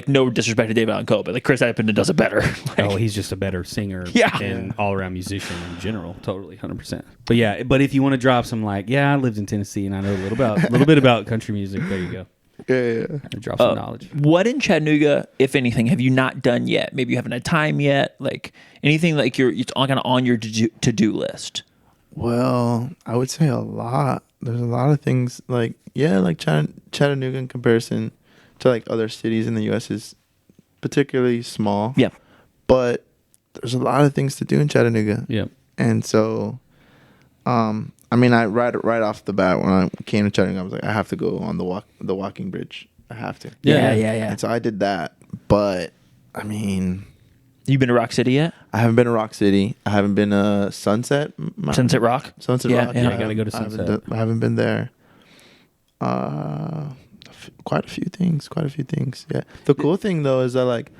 [SPEAKER 1] no disrespect to David Allan Coe, but like Chris Stapleton does it better.
[SPEAKER 2] Oh, he's just a better singer
[SPEAKER 1] Yeah.
[SPEAKER 2] and all-around musician in general. Totally, 100%. But yeah, but if you want to drop some like, I lived in Tennessee and I know a little bit about country music, there you go.
[SPEAKER 3] Yeah.
[SPEAKER 2] Drop some knowledge.
[SPEAKER 1] What in Chattanooga, if anything, have you not done yet? Maybe you haven't had time yet. Like anything like it's kind of on your to-do list.
[SPEAKER 3] Well, I would say a lot. There's a lot of things like Chattanooga in comparison to like other cities in the U.S. is particularly small.
[SPEAKER 1] Yeah.
[SPEAKER 3] But there's a lot of things to do in Chattanooga.
[SPEAKER 2] Yep.
[SPEAKER 3] And so, I mean, I right off the bat when I came to Chattanooga, I was like, I have to go on the walking bridge. I have to.
[SPEAKER 1] Yeah.
[SPEAKER 3] And so I did that. But I mean,
[SPEAKER 1] You been to Rock City yet?
[SPEAKER 3] I haven't been to Rock City. I haven't been to Sunset.
[SPEAKER 1] Sunset Rock?
[SPEAKER 3] Sunset
[SPEAKER 1] Yeah,
[SPEAKER 3] Rock.
[SPEAKER 1] yeah.
[SPEAKER 2] I gotta go to Sunset.
[SPEAKER 3] I haven't been there. Quite a few things. Yeah. The cool thing though is that like,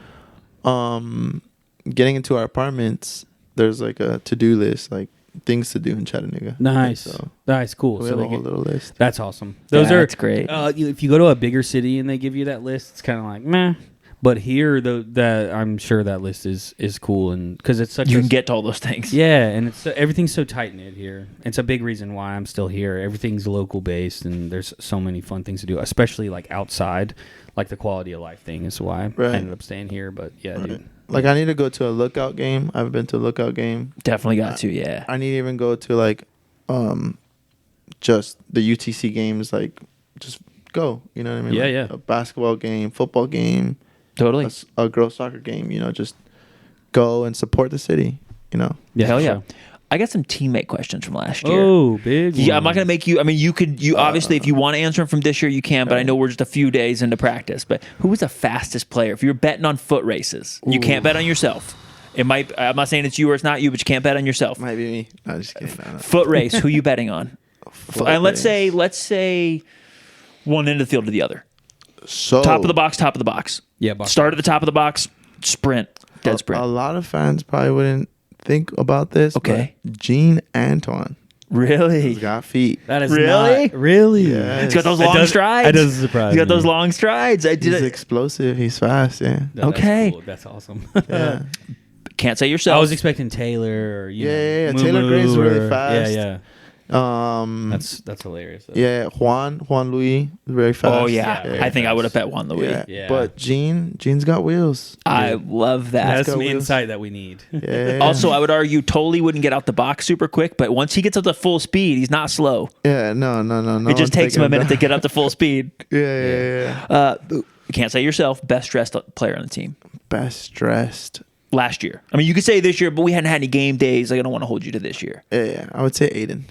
[SPEAKER 3] getting into our apartments, there's like a to-do list, like things to do in Chattanooga.
[SPEAKER 2] Nice.
[SPEAKER 3] So
[SPEAKER 2] Nice. Cool.
[SPEAKER 3] we
[SPEAKER 2] So
[SPEAKER 3] have a
[SPEAKER 2] they
[SPEAKER 3] whole
[SPEAKER 2] get,
[SPEAKER 3] little list.
[SPEAKER 2] that's awesome. Those
[SPEAKER 1] Yeah,
[SPEAKER 2] are
[SPEAKER 1] that's great.
[SPEAKER 2] If you go to a bigger city and they give you that list, it's kind of like meh. But here, that I'm sure that list is cool, and because it's such
[SPEAKER 1] You
[SPEAKER 2] a,
[SPEAKER 1] can get to all those things.
[SPEAKER 2] yeah, and it's everything's so tight knit here. It's a big reason why I'm still here. Everything's local based, and there's so many fun things to do, especially like outside. Like the quality of life thing is why
[SPEAKER 3] Right.
[SPEAKER 2] I ended up staying here. But yeah,
[SPEAKER 3] Right.
[SPEAKER 2] dude.
[SPEAKER 3] Like I need to go to a Lookout game. I haven't been to a Lookout game.
[SPEAKER 1] Definitely got to, yeah.
[SPEAKER 3] I need to even go to like, just the UTC games. Like, just go. You know what I mean?
[SPEAKER 2] Yeah,
[SPEAKER 3] Like
[SPEAKER 2] yeah.
[SPEAKER 3] A basketball game, football game,
[SPEAKER 1] Totally.
[SPEAKER 3] a girls soccer game. You know, just go and support the city. You know.
[SPEAKER 2] Yeah,
[SPEAKER 1] Hell
[SPEAKER 2] for
[SPEAKER 1] yeah.
[SPEAKER 2] sure.
[SPEAKER 1] I got some teammate questions from last year.
[SPEAKER 2] Oh, big.
[SPEAKER 1] Yeah, I'm not
[SPEAKER 2] one.
[SPEAKER 1] going to make you. I mean, you obviously, if you want to answer them from this year, you can. But I know we're just a few days into practice. But who was the fastest player? If you're betting on foot races, you can't bet on yourself. It might. I'm not saying it's you or it's not you, but you can't bet on yourself.
[SPEAKER 3] Might be me. No, just kidding. No.
[SPEAKER 1] Foot race. Who you betting on?
[SPEAKER 3] Foot
[SPEAKER 1] And let's
[SPEAKER 3] race.
[SPEAKER 1] say one end of the field to the other.
[SPEAKER 3] So
[SPEAKER 1] Top of the box. Top of the box.
[SPEAKER 2] Yeah, box.
[SPEAKER 1] Start at the top of the box. Sprint. Dead
[SPEAKER 3] A
[SPEAKER 1] sprint.
[SPEAKER 3] lot of fans probably wouldn't think about this.
[SPEAKER 1] Okay.
[SPEAKER 3] But Gene Antoine.
[SPEAKER 1] Really?
[SPEAKER 3] He's got feet.
[SPEAKER 2] That is
[SPEAKER 1] Really?
[SPEAKER 2] not really.
[SPEAKER 3] Yeah.
[SPEAKER 1] He's got those
[SPEAKER 2] It
[SPEAKER 1] long
[SPEAKER 2] does-
[SPEAKER 1] strides.
[SPEAKER 2] It doesn't surprise
[SPEAKER 1] He's got
[SPEAKER 2] me.
[SPEAKER 1] those long strides. I did
[SPEAKER 3] He's
[SPEAKER 1] it.
[SPEAKER 3] explosive. He's fast. Yeah.
[SPEAKER 2] No, that's
[SPEAKER 1] Okay.
[SPEAKER 2] cool. That's awesome.
[SPEAKER 3] Yeah.
[SPEAKER 1] Can't say yourself.
[SPEAKER 2] I was expecting Taylor or
[SPEAKER 3] Yeah.
[SPEAKER 2] Moo
[SPEAKER 3] Taylor Gray's
[SPEAKER 2] Moo
[SPEAKER 3] really
[SPEAKER 2] or-
[SPEAKER 3] fast.
[SPEAKER 2] Yeah. That's hilarious. Though.
[SPEAKER 3] Yeah. Juan Louis, very fast.
[SPEAKER 1] Oh yeah.
[SPEAKER 2] Yeah,
[SPEAKER 1] I think I
[SPEAKER 2] fast.
[SPEAKER 1] would have bet Juan Louis.
[SPEAKER 3] Yeah.
[SPEAKER 2] Yeah.
[SPEAKER 3] But Gene's got wheels.
[SPEAKER 1] I love that.
[SPEAKER 2] That's
[SPEAKER 3] got
[SPEAKER 2] some
[SPEAKER 3] wheels.
[SPEAKER 2] insight that we need.
[SPEAKER 3] Yeah.
[SPEAKER 1] Also, I would argue Tolley wouldn't get out the box super quick, but once he gets up to full speed, he's not slow.
[SPEAKER 3] Yeah. No.
[SPEAKER 1] It just takes him a minute to get up to full speed.
[SPEAKER 3] Yeah.
[SPEAKER 1] You can't say yourself. Best dressed player on the team.
[SPEAKER 3] Best dressed.
[SPEAKER 1] last year. I mean, you could say this year, but we hadn't had any game days. Like, I don't want to hold you to this year.
[SPEAKER 3] Yeah. I would say Aiden.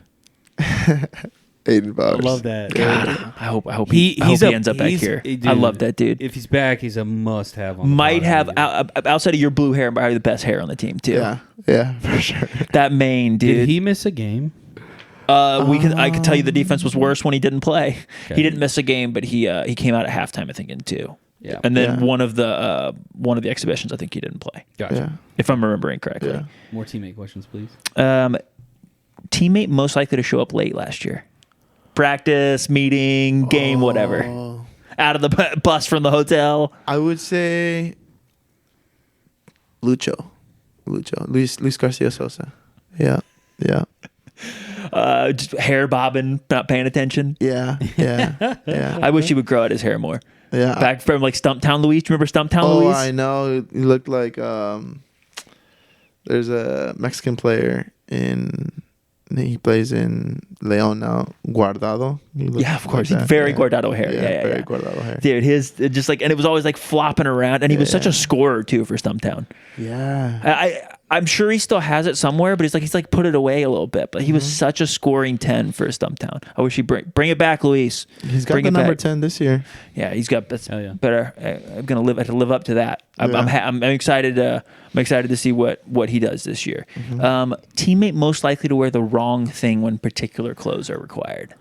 [SPEAKER 3] Aiden Bowers.
[SPEAKER 2] I love that.
[SPEAKER 1] God, I hope he ends up back here.
[SPEAKER 2] Dude,
[SPEAKER 1] I love that dude.
[SPEAKER 2] If he's back, he's a must-have. On the
[SPEAKER 1] Might
[SPEAKER 2] pod,
[SPEAKER 1] have outside of your blue hair, probably the best hair on the team too.
[SPEAKER 3] Yeah, for sure.
[SPEAKER 1] That mane, dude.
[SPEAKER 2] Did he miss a game?
[SPEAKER 1] I could tell you the defense was worse when he didn't play.
[SPEAKER 2] Okay.
[SPEAKER 1] He didn't miss a game, but he came out at halftime, I think, in 2.
[SPEAKER 2] Yeah.
[SPEAKER 1] And then one of the exhibitions, I think he didn't play.
[SPEAKER 2] Gotcha.
[SPEAKER 3] Yeah.
[SPEAKER 1] If I'm remembering correctly.
[SPEAKER 3] Yeah.
[SPEAKER 2] More teammate questions, please.
[SPEAKER 1] Teammate most likely to show up late last year. Practice, meeting, game, whatever. Out of the bus from the hotel.
[SPEAKER 3] I would say Luis Garcia Sosa. Yeah.
[SPEAKER 1] Just hair bobbing, not paying attention.
[SPEAKER 3] Yeah.
[SPEAKER 1] I wish he would grow out his hair more.
[SPEAKER 3] Yeah.
[SPEAKER 1] Back from like Stumptown Luis. Do you remember Stumptown Luis?
[SPEAKER 3] Oh, I know. He looked like there's a Mexican player he plays in León now, Guardado.
[SPEAKER 1] Yeah, of course. Very Guardado hair. Yeah,
[SPEAKER 3] very Guardado hair.
[SPEAKER 1] Dude, his just like, and it was always like flopping around, and he was such a scorer too for Stumptown.
[SPEAKER 3] Yeah.
[SPEAKER 1] I'm sure he still has it somewhere, but he's like put it away a little bit. But he was such a scoring 10 for Stumptown. I wish he bring it back, Luis.
[SPEAKER 3] He's got the number 10 this year.
[SPEAKER 1] Yeah, he's got.
[SPEAKER 2] Hell yeah.
[SPEAKER 1] Better. I'm gonna live. I have to live up to that. I'm excited. I'm excited to see what he does this year. Teammate most likely to wear the wrong thing when particular clothes are required.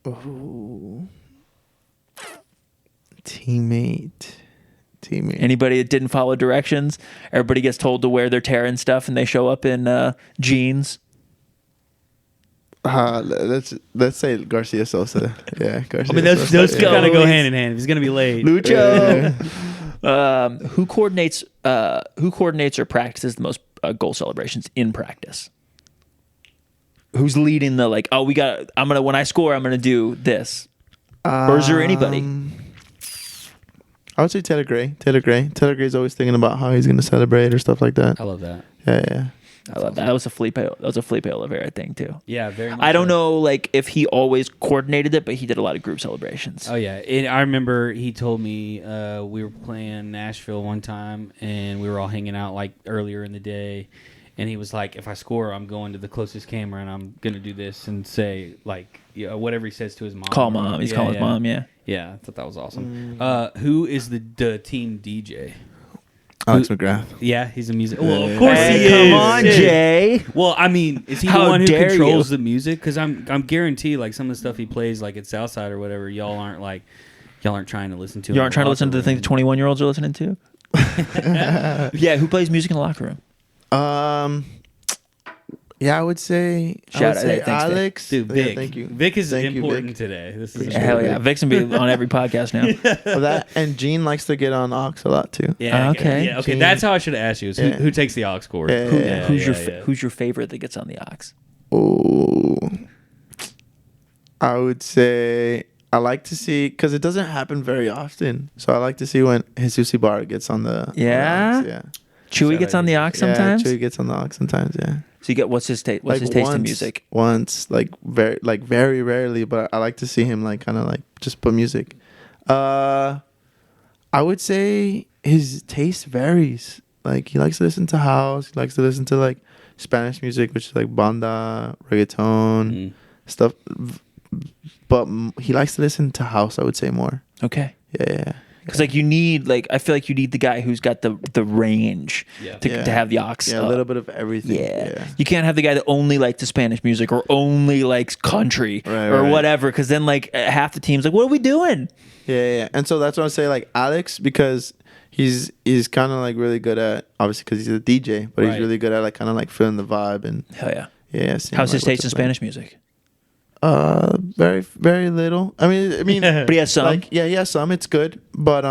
[SPEAKER 3] Oh. Teammate.
[SPEAKER 1] Anybody that didn't follow directions, everybody gets told to wear their Terran stuff, and they show up in jeans.
[SPEAKER 3] Let's say Garcia Sosa. Yeah, Garcia.
[SPEAKER 2] I mean, those gotta go hand in hand. If he's gonna be late,
[SPEAKER 3] Lucho.
[SPEAKER 1] Who coordinates or practices the most goal celebrations in practice? Who's leading the when I score, I'm gonna do this. Or is there anybody?
[SPEAKER 3] I would say Taylor Gray. Taylor Gray's always thinking about how he's going to celebrate or stuff like that.
[SPEAKER 2] I love that.
[SPEAKER 3] Yeah.
[SPEAKER 1] I love that. That was a Felipe Oliveira thing too.
[SPEAKER 2] Yeah, very much.
[SPEAKER 1] I don't know like if he always coordinated it, but he did a lot of group celebrations.
[SPEAKER 2] Oh yeah, I remember he told me we were playing Nashville one time and we were all hanging out like earlier in the day, and he was like, "If I score, I'm going to the closest camera and I'm gonna do this and say like whatever he says to his mom."
[SPEAKER 1] Call mom. He's calling his mom. Yeah.
[SPEAKER 2] Yeah, I thought that was awesome. Who is the team DJ?
[SPEAKER 3] Alex McGrath.
[SPEAKER 2] Yeah, he's a music. Well, of course he is.
[SPEAKER 1] Come on, Jay.
[SPEAKER 2] Well, I mean, is he the one who controls the music? Because I'm guaranteed, like some of the stuff he plays, like at Southside or whatever, y'all aren't trying to listen to.
[SPEAKER 1] You aren't trying to listen to the things 21-year-olds are listening to. Yeah, who plays music in the locker room?
[SPEAKER 3] Yeah, I would say
[SPEAKER 1] Thanks,
[SPEAKER 3] Alex.
[SPEAKER 2] Dude, Vic.
[SPEAKER 3] Yeah, thank you.
[SPEAKER 2] Vic is important
[SPEAKER 3] Vic.
[SPEAKER 2] today. This is
[SPEAKER 1] Hell yeah, Vic's gonna be on every podcast now.
[SPEAKER 3] Well, and Gene likes to get on aux a lot too.
[SPEAKER 2] Yeah.
[SPEAKER 1] Okay.
[SPEAKER 2] Yeah, okay.
[SPEAKER 3] Gene.
[SPEAKER 2] That's how I should have asked you. Is who takes the aux cord?
[SPEAKER 3] Yeah.
[SPEAKER 1] Who's your favorite that gets on the aux?
[SPEAKER 3] Oh, I would say I like to see because it doesn't happen very often. So I like to see when Jesus Ibarra gets on the
[SPEAKER 1] Yeah?
[SPEAKER 3] on the aux, yeah.
[SPEAKER 1] Chewy gets on the aux sometimes.
[SPEAKER 3] Yeah, Chewy gets on the aux sometimes. Yeah.
[SPEAKER 1] So you get what's his taste? What's his taste in music?
[SPEAKER 3] Once, very rarely, but I like to see him kind of just put music. I would say his taste varies. Like he likes to listen to house. He likes to listen to Spanish music, which is like banda, reggaeton, stuff. But he likes to listen to house. I would say more.
[SPEAKER 1] Okay.
[SPEAKER 3] Yeah.
[SPEAKER 1] Because you need I feel like you need the guy who's got the range to have the aux.
[SPEAKER 3] Yeah, a little bit of everything. Yeah.
[SPEAKER 1] You can't have the guy that only likes the Spanish music or only likes country or whatever. Because then half the team's like, what are we doing?
[SPEAKER 3] Yeah. And so that's what I say Alex, because he's kind of really good at, obviously because he's a DJ, but he's really good at kind of feeling the vibe and
[SPEAKER 1] hell yeah.
[SPEAKER 3] Yeah.
[SPEAKER 1] How's his taste in Spanish music?
[SPEAKER 3] Very, very little. I mean,
[SPEAKER 1] but he has some.
[SPEAKER 3] he has some. It's good, but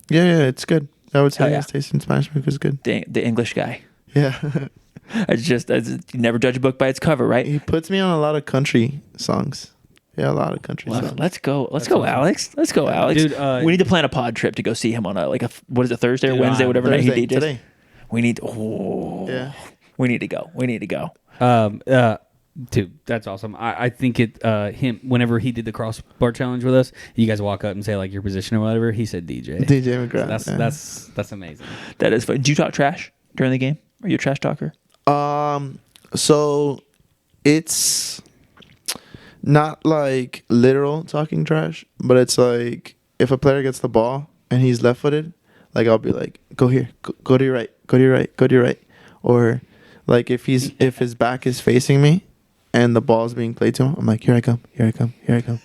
[SPEAKER 3] yeah, it's good. I would say his taste in Spanish music is good.
[SPEAKER 1] The English guy.
[SPEAKER 3] Yeah.
[SPEAKER 1] You never judge a book by its cover, right?
[SPEAKER 3] He puts me on a lot of country songs. Yeah, a lot of country songs.
[SPEAKER 1] Let's go, Alex. Let's go, Alex. Dude, we need to plan a pod trip to go see him on what is it, Thursday or Wednesday, whatever night he DJs.
[SPEAKER 3] Today.
[SPEAKER 1] We need. We need to go.
[SPEAKER 2] Dude, that's awesome. I think him whenever he did the crossbar challenge with us, you guys walk up and say like your position or whatever. He said DJ.
[SPEAKER 3] DJ McGrath.
[SPEAKER 2] So that's amazing.
[SPEAKER 1] That is fun. Do you talk trash during the game? Are you a trash talker?
[SPEAKER 3] So it's not like literal talking trash, but it's like if a player gets the ball and he's left-footed, like I'll be like, go here, go to your right, go to your right, go to your right, or like if his back is facing me and the ball's being played to him, I'm like, here I come, here I come, here I come,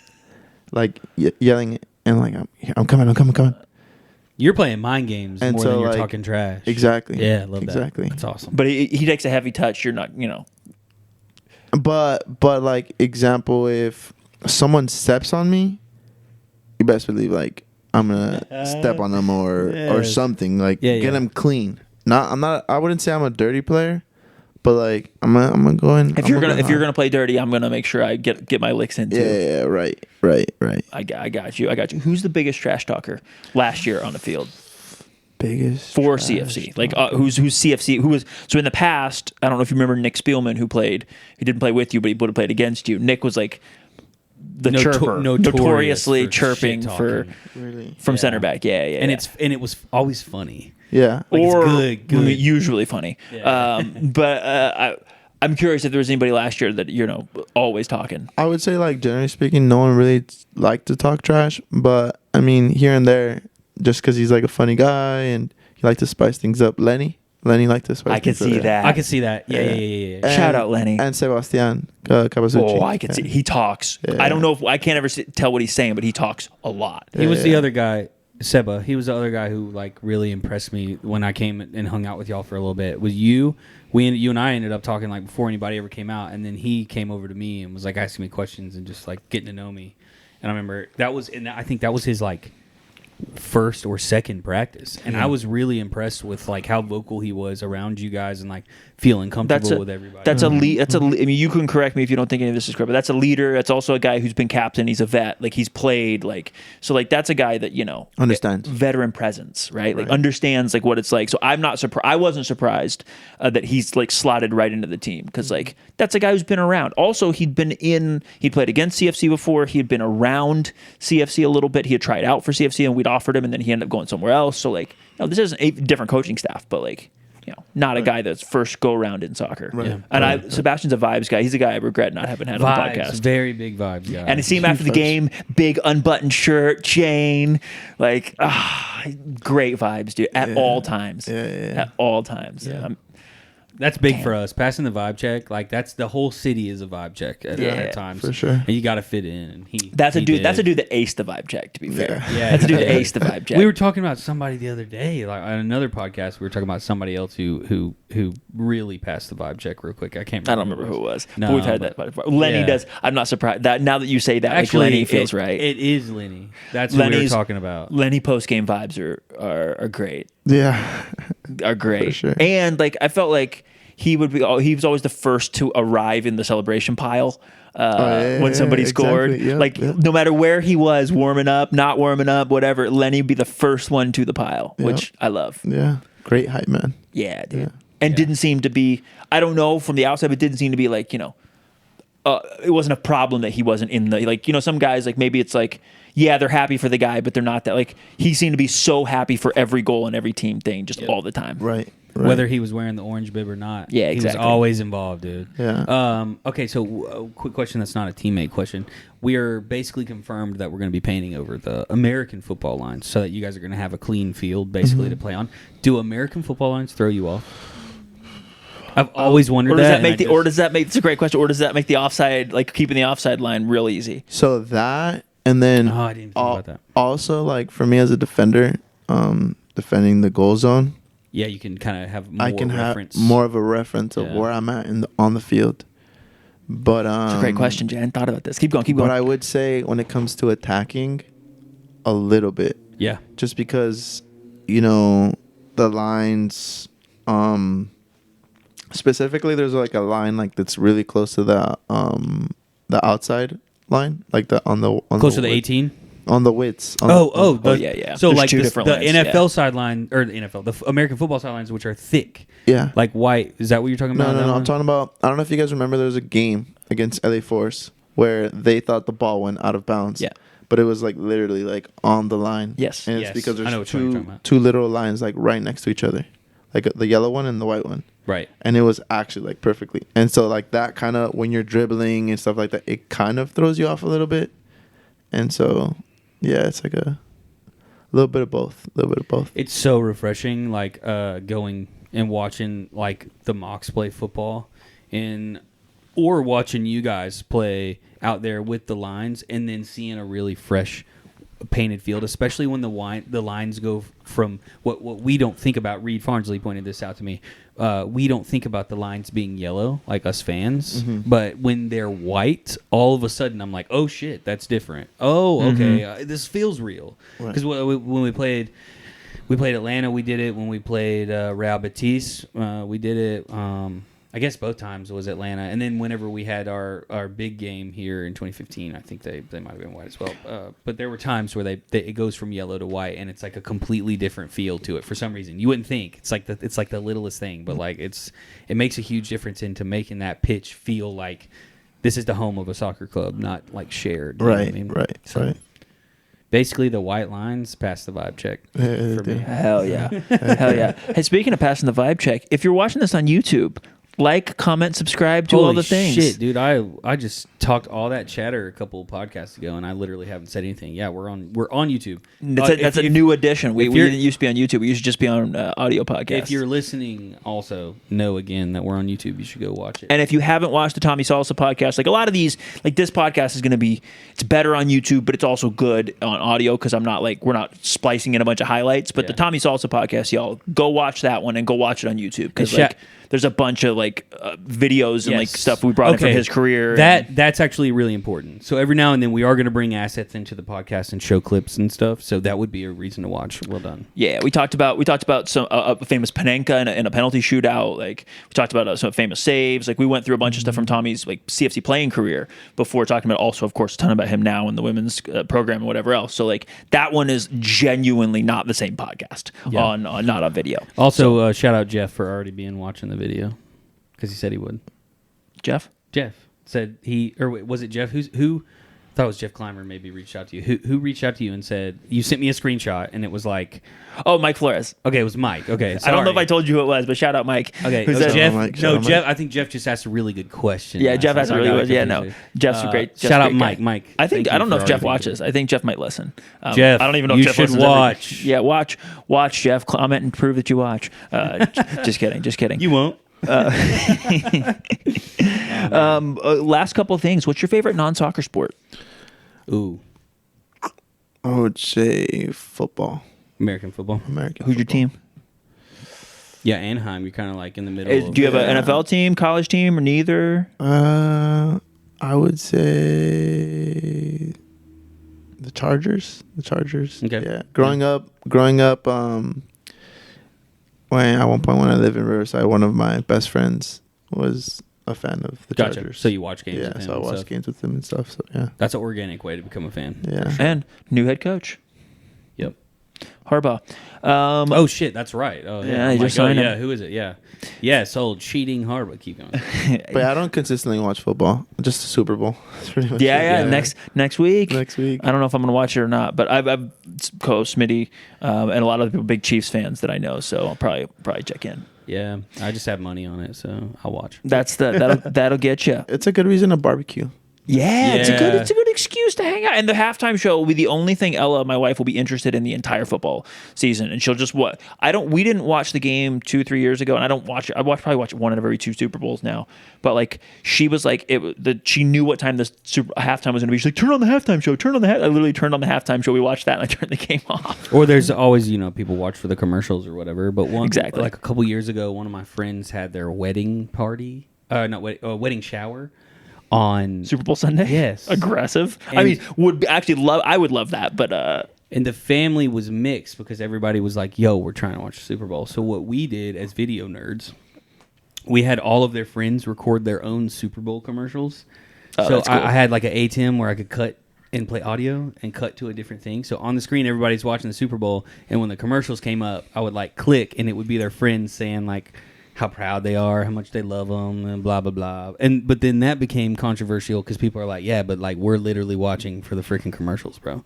[SPEAKER 3] like yelling it and like I'm coming.
[SPEAKER 2] You're playing mind games
[SPEAKER 3] And
[SPEAKER 2] more
[SPEAKER 3] so,
[SPEAKER 2] than you're
[SPEAKER 3] like,
[SPEAKER 2] talking trash.
[SPEAKER 3] Exactly.
[SPEAKER 2] Yeah, I love that.
[SPEAKER 3] Exactly.
[SPEAKER 2] That's awesome.
[SPEAKER 1] But he takes a heavy touch. You're not,
[SPEAKER 3] But like example, if someone steps on me, you best believe like I'm gonna step on them or something like get them clean. I wouldn't say I'm a dirty player, but like I'm gonna go in.
[SPEAKER 1] If you're gonna play dirty, I'm gonna make sure I get my licks in too.
[SPEAKER 3] Yeah, right.
[SPEAKER 1] I got you. Who's the biggest trash talker last year on the field?
[SPEAKER 3] Biggest
[SPEAKER 1] for
[SPEAKER 3] trash
[SPEAKER 1] CFC, like who's CFC? Who was so in the past? I don't know if you remember Nick Spielman, who didn't play with you, but he would have played against you. Nick was like the chirper, notoriously chirping from center back. Yeah,
[SPEAKER 2] and it was always funny.
[SPEAKER 3] Yeah,
[SPEAKER 2] like
[SPEAKER 1] or
[SPEAKER 2] good.
[SPEAKER 1] Usually funny. Yeah. But I'm curious if there was anybody last year that always talking.
[SPEAKER 3] I would say like generally speaking, no one really liked to talk trash, but I mean here and there. Just because he's like a funny guy and he liked to spice things up. Lenny liked to spice things up.
[SPEAKER 1] I
[SPEAKER 2] can see that. Yeah.
[SPEAKER 1] Shout out Lenny.
[SPEAKER 3] And Sebastian Cavazucci.
[SPEAKER 1] Oh, I can see. He talks. Yeah. I don't know if I can't ever tell what he's saying, but he talks a lot.
[SPEAKER 2] He was the other guy, Seba. He was the other guy who like really impressed me when I came and hung out with y'all for a little bit. It was you? You and I ended up talking like before anybody ever came out, and then he came over to me and was like asking me questions and just like getting to know me. And I remember I think that was his like first or second practice, and I was really impressed with like how vocal he was around you guys and like feeling comfortable with everybody.
[SPEAKER 1] That's I mean, you can correct me if you don't think any of this is correct, but that's a leader. That's also a guy who's been captain. He's a vet. Like he's played. Like so. Like that's a guy that
[SPEAKER 3] understands
[SPEAKER 1] veteran presence, right? Like understands like what it's like. So I'm not surprised. I wasn't surprised that he's like slotted right into the team because like that's a guy who's been around. Also, he played against CFC before. He had been around CFC a little bit. He had tried out for CFC, and we'd offered him, and then he ended up going somewhere else. So like, this isn't a different coaching staff, but like. Not a guy that's first go around in soccer. Right. Yeah. And Sebastian's a vibes guy. He's a guy I regret not having had on the podcast.
[SPEAKER 2] Very big vibes guy.
[SPEAKER 1] And I see him after the game, big unbuttoned shirt, chain, like great vibes, dude. At all times. Yeah. At all times. Yeah.
[SPEAKER 2] That's big for us. Passing the vibe check, like that's the whole city is a vibe check at times.
[SPEAKER 3] For sure.
[SPEAKER 2] And you got to fit in. And
[SPEAKER 1] that's a dude that aced the vibe check. To be fair, that's a dude that aced the vibe check.
[SPEAKER 2] We were talking about somebody the other day, like on another podcast. We were talking about somebody else who really passed the vibe check real quick. I don't remember
[SPEAKER 1] who it was. No, but we've had that before. Lenny does. I'm not surprised that now that you say that, actually, like Lenny feels right.
[SPEAKER 2] It is Lenny. That's what we were talking about.
[SPEAKER 1] Lenny post game vibes are great.
[SPEAKER 3] Yeah,
[SPEAKER 1] are great.
[SPEAKER 3] For sure.
[SPEAKER 1] And like I felt like. He was always the first to arrive in the celebration pile when somebody scored. Exactly. No matter where he was, warming up, not warming up, whatever, Lenny would be the first one to the pile, which I love.
[SPEAKER 3] Yeah, great hype man.
[SPEAKER 1] Yeah, dude. Yeah. And didn't seem to be, I don't know from the outside, but didn't seem to be like, it wasn't a problem that he wasn't in the, some guys, like maybe it's like, yeah, they're happy for the guy, but they're not that, like, he seemed to be so happy for every goal and every team thing just all the time.
[SPEAKER 3] Right.
[SPEAKER 2] Whether he was wearing the orange bib or not.
[SPEAKER 1] Yeah, exactly.
[SPEAKER 2] He was always involved, dude.
[SPEAKER 3] Yeah.
[SPEAKER 2] Okay, so quick question that's not a teammate question. We are basically confirmed that we're going to be painting over the American football lines so that you guys are going to have a clean field, basically, to play on. Do American football lines throw you off? I've always wondered that.
[SPEAKER 1] It's a great question, or does that make the offside, like keeping the offside line real easy?
[SPEAKER 3] So that, and then
[SPEAKER 2] I didn't think about that.
[SPEAKER 3] Also, like for me as a defender, defending the goal zone,
[SPEAKER 2] yeah, you can kind of have more reference.
[SPEAKER 3] Have more of a reference of where I'm at on the field. But
[SPEAKER 1] it's a great question, Jan. Thought about this. Keep going.
[SPEAKER 3] But I would say when it comes to attacking, a little bit.
[SPEAKER 2] Yeah.
[SPEAKER 3] Just because, the lines, specifically, there's like a line like that's really close to the outside line, like
[SPEAKER 2] close to the 18.
[SPEAKER 3] On the widths.
[SPEAKER 1] Yeah.
[SPEAKER 2] So
[SPEAKER 1] there's
[SPEAKER 2] like
[SPEAKER 1] two
[SPEAKER 2] the
[SPEAKER 1] different lines,
[SPEAKER 2] NFL sideline, or the NFL, the American football sidelines, which are thick.
[SPEAKER 3] Yeah.
[SPEAKER 2] Like white. Is that what you're talking about?
[SPEAKER 3] No. I'm talking about, I don't know if you guys remember, there was a game against LA Force where they thought the ball went out of bounds.
[SPEAKER 1] Yeah.
[SPEAKER 3] But it was like literally like on the line.
[SPEAKER 1] Yes.
[SPEAKER 3] And it's because
[SPEAKER 2] I know
[SPEAKER 3] there's
[SPEAKER 2] which one you're talking about.
[SPEAKER 3] two literal lines like right next to each other. Like the yellow one and the white one.
[SPEAKER 2] Right.
[SPEAKER 3] And it was actually like perfectly. And so like that kind of, when you're dribbling and stuff like that, it kind of throws you off a little bit. And so, yeah, it's like a little bit of both.
[SPEAKER 2] It's so refreshing, like going and watching like the Mocs play football, or watching you guys play out there with the lines, and then seeing a really fresh painted field, especially when the lines go from what we don't think about. Reed Farnsley pointed this out to me. We don't think about the lines being yellow, like us fans, but when they're white, all of a sudden I'm like, oh shit, that's different. Oh, okay, this feels real. Because when we played Atlanta, we did it. When we played Real Betis, we did it. I guess both times it was Atlanta, and then whenever we had our big game here in 2015, I think they might have been white as well. But there were times where it goes from yellow to white, and it's like a completely different feel to it for some reason. You wouldn't think it's like the littlest thing, but like it makes a huge difference into making that pitch feel like this is the home of a soccer club, not like shared.
[SPEAKER 3] Right.
[SPEAKER 2] Basically, the white lines pass the vibe check for me.
[SPEAKER 1] Hell yeah. Hell yeah. Hey, speaking of passing the vibe check, if you're watching this on YouTube, like, comment, subscribe, do all the things.
[SPEAKER 2] Shit, dude! I just talked all that chatter a couple podcasts ago, and I literally haven't said anything. Yeah, we're on YouTube.
[SPEAKER 1] That's a new addition. We didn't used to be on YouTube. We used to just be on audio podcasts.
[SPEAKER 2] If you're listening, also know again that we're on YouTube. You should go watch it.
[SPEAKER 1] And if you haven't watched the Tommy Salsa podcast, like a lot of these, like this podcast is going to be, it's better on YouTube, but it's also good on audio because we're not splicing in a bunch of highlights. But the Tommy Salsa podcast, y'all, go watch that one and go watch it on YouTube because there's a bunch of videos and like stuff we brought in from his career.
[SPEAKER 2] That's actually really important. So every now and then we are going to bring assets into the podcast and show clips and stuff. So that would be a reason to watch. Well done. Yeah,
[SPEAKER 1] we talked about some a famous Panenka in a penalty shootout. Like we talked about some famous saves. Like we went through a bunch of stuff from Tommy's like CFC playing career before talking about also, of course, a ton about him now in the women's program and whatever else. So like that one is genuinely not the same podcast on not on video.
[SPEAKER 2] Also, shout out Jeff for already watching the video because he said he would.
[SPEAKER 1] Jeff
[SPEAKER 2] said was it Jeff? Who? I thought it was Jeff Clymer. Maybe reached out to you. Who reached out to you and said you sent me a screenshot and it was like,
[SPEAKER 1] oh, Mike Flores.
[SPEAKER 2] Okay, it was Mike. Okay,
[SPEAKER 1] sorry. I don't know if I told you who it was, but shout out Mike.
[SPEAKER 2] Okay, Jeff. Jeff. I think Jeff just asked a really good question.
[SPEAKER 1] Yeah, Jeff asked a really good. Yeah, no, Jeff's a great.
[SPEAKER 2] Shout out Mike. Mike.
[SPEAKER 1] I don't know if Jeff watches. I think Jeff might listen.
[SPEAKER 2] Jeff,
[SPEAKER 1] I don't even know if Jeff
[SPEAKER 2] should watch.
[SPEAKER 1] Watch Jeff. Comment and prove that you watch. Just kidding.
[SPEAKER 2] You won't.
[SPEAKER 1] Last couple of things. What's your favorite non-soccer sport?
[SPEAKER 2] Ooh,
[SPEAKER 3] I would say football.
[SPEAKER 2] American football.
[SPEAKER 1] Who's your team?
[SPEAKER 2] Yeah, Anaheim. You're kind of like in the middle.
[SPEAKER 1] Do you have an NFL team, college team, or neither?
[SPEAKER 3] I would say the Chargers.
[SPEAKER 2] Okay.
[SPEAKER 3] Yeah. Growing up. At one point when I lived in Riverside, one of my best friends was a fan of the Chargers.
[SPEAKER 2] So you watch games with him?
[SPEAKER 3] Yeah, so I watched games with him and stuff. So yeah.
[SPEAKER 2] That's an organic way to become a fan.
[SPEAKER 3] Yeah.
[SPEAKER 1] Sure. And new head coach.
[SPEAKER 2] Yep.
[SPEAKER 1] Harbaugh.
[SPEAKER 2] Oh shit, that's right. Oh
[SPEAKER 1] yeah, he just signed him.
[SPEAKER 2] Yeah, who is it? Yeah, sold cheating Harbaugh. Keep going.
[SPEAKER 3] But I don't consistently watch football. Just the Super Bowl. That's pretty much
[SPEAKER 1] it. Next week.
[SPEAKER 3] I
[SPEAKER 1] don't know if I'm going to watch it or not, but I've co-host Smitty and a lot of people, big Chiefs fans that I know, so I'll probably check in.
[SPEAKER 2] Yeah, I just have money on it, so I'll watch.
[SPEAKER 1] That'll get you.
[SPEAKER 3] It's a good reason to barbecue.
[SPEAKER 1] Yeah, it's a good excuse to hang out. And the halftime show will be the only thing Ella, my wife, will be interested in the entire football season. And she'll just we didn't watch the game 2-3 years ago, and I don't watch it. Probably watch one out of every 2 Super Bowls now. But like she was like she knew what time the halftime was going to be. She's like, turn on the halftime show. I literally turned on the halftime show. We watched that, and I turned the game off.
[SPEAKER 2] Or there's always people watch for the commercials or whatever. But
[SPEAKER 1] exactly
[SPEAKER 2] like a couple years ago, one of my friends had their wedding party, wedding shower. On
[SPEAKER 1] Super Bowl Sunday?
[SPEAKER 2] Yes.
[SPEAKER 1] Aggressive. And I would love that, but
[SPEAKER 2] and the family was mixed because everybody was like, yo, we're trying to watch the Super Bowl. So what we did as video nerds, we had all of their friends record their own Super Bowl commercials. So
[SPEAKER 1] that's cool.
[SPEAKER 2] I had like an ATEM where I could cut and play audio and cut to a different thing. So on the screen, everybody's watching the Super Bowl, and when the commercials came up, I would like click, and it would be their friends saying like, how proud they are, how much they love them, and blah blah blah. But then that became controversial because people are like, yeah, but like we're literally watching for the freaking commercials, bro.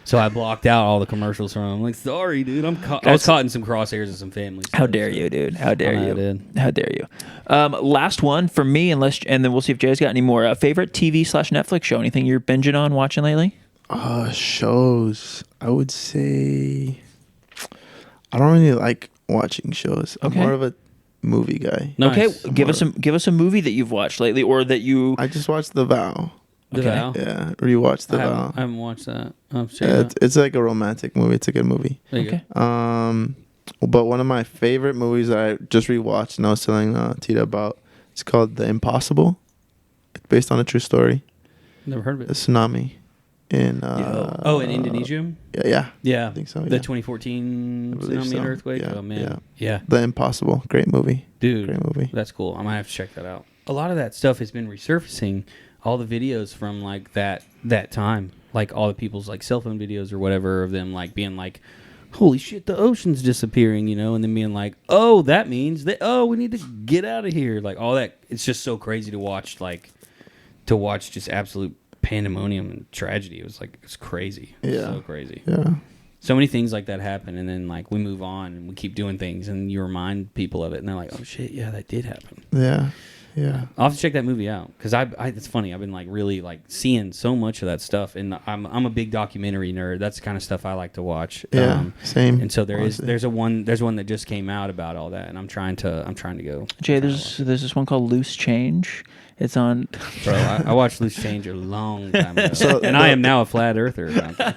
[SPEAKER 2] So I blocked out all the commercials from them. I'm like, sorry, dude, I was caught in some crosshairs of some families.
[SPEAKER 1] How dare you, dude? How dare you?
[SPEAKER 2] Dude.
[SPEAKER 1] How dare you? Last one for me, and then we'll see if Jay's got any more. Favorite TV/Netflix show? Anything you're binging on, watching lately?
[SPEAKER 3] Shows. I would say I don't really like watching shows. I'm more of a movie guy.
[SPEAKER 2] Nice.
[SPEAKER 1] Okay, give us a movie that you've watched lately, or that you.
[SPEAKER 3] I just watched The Vow.
[SPEAKER 2] The Vow?
[SPEAKER 3] Yeah, rewatched The Vow.
[SPEAKER 2] I haven't watched that.
[SPEAKER 3] It's like a romantic movie. It's a good movie.
[SPEAKER 1] Okay.
[SPEAKER 3] But one of my favorite movies that I just rewatched and I was telling Tita about, it's called The Impossible. It's based on a true story.
[SPEAKER 2] Never heard of it.
[SPEAKER 3] The tsunami in
[SPEAKER 2] in Indonesia?
[SPEAKER 3] Yeah. I think so.
[SPEAKER 2] The 2014 tsunami and earthquake?
[SPEAKER 3] Yeah,
[SPEAKER 2] Oh, man. Yeah.
[SPEAKER 3] The Impossible. Great movie.
[SPEAKER 2] Dude.
[SPEAKER 3] Great movie.
[SPEAKER 2] That's cool. I might have to check that out. A lot of that stuff has been resurfacing. All the videos from like that time, like all the people's like cell phone videos or whatever of them like being like, holy shit, the ocean's disappearing, and then being like, oh, that means that, we need to get out of here. Like all that. It's just so crazy to watch just absolute pandemonium and tragedy. It was like, it's crazy.
[SPEAKER 3] Yeah.
[SPEAKER 2] So crazy.
[SPEAKER 3] Yeah.
[SPEAKER 2] So many things like that happen, and then like we move on and we keep doing things, and you remind people of it, and they're like, oh shit, yeah, that did happen.
[SPEAKER 3] Yeah. Yeah.
[SPEAKER 2] I'll have to check that movie out because it's funny. I've been like really like seeing so much of that stuff, and I'm a big documentary nerd. That's the kind of stuff I like to watch.
[SPEAKER 3] Yeah, same.
[SPEAKER 2] And so there's one that just came out about all that, and I'm trying to go.
[SPEAKER 1] Jay, there's this one called Loose Change. It's on.
[SPEAKER 2] Bro, I watched Loose Change a long time ago, and I am now a flat earther.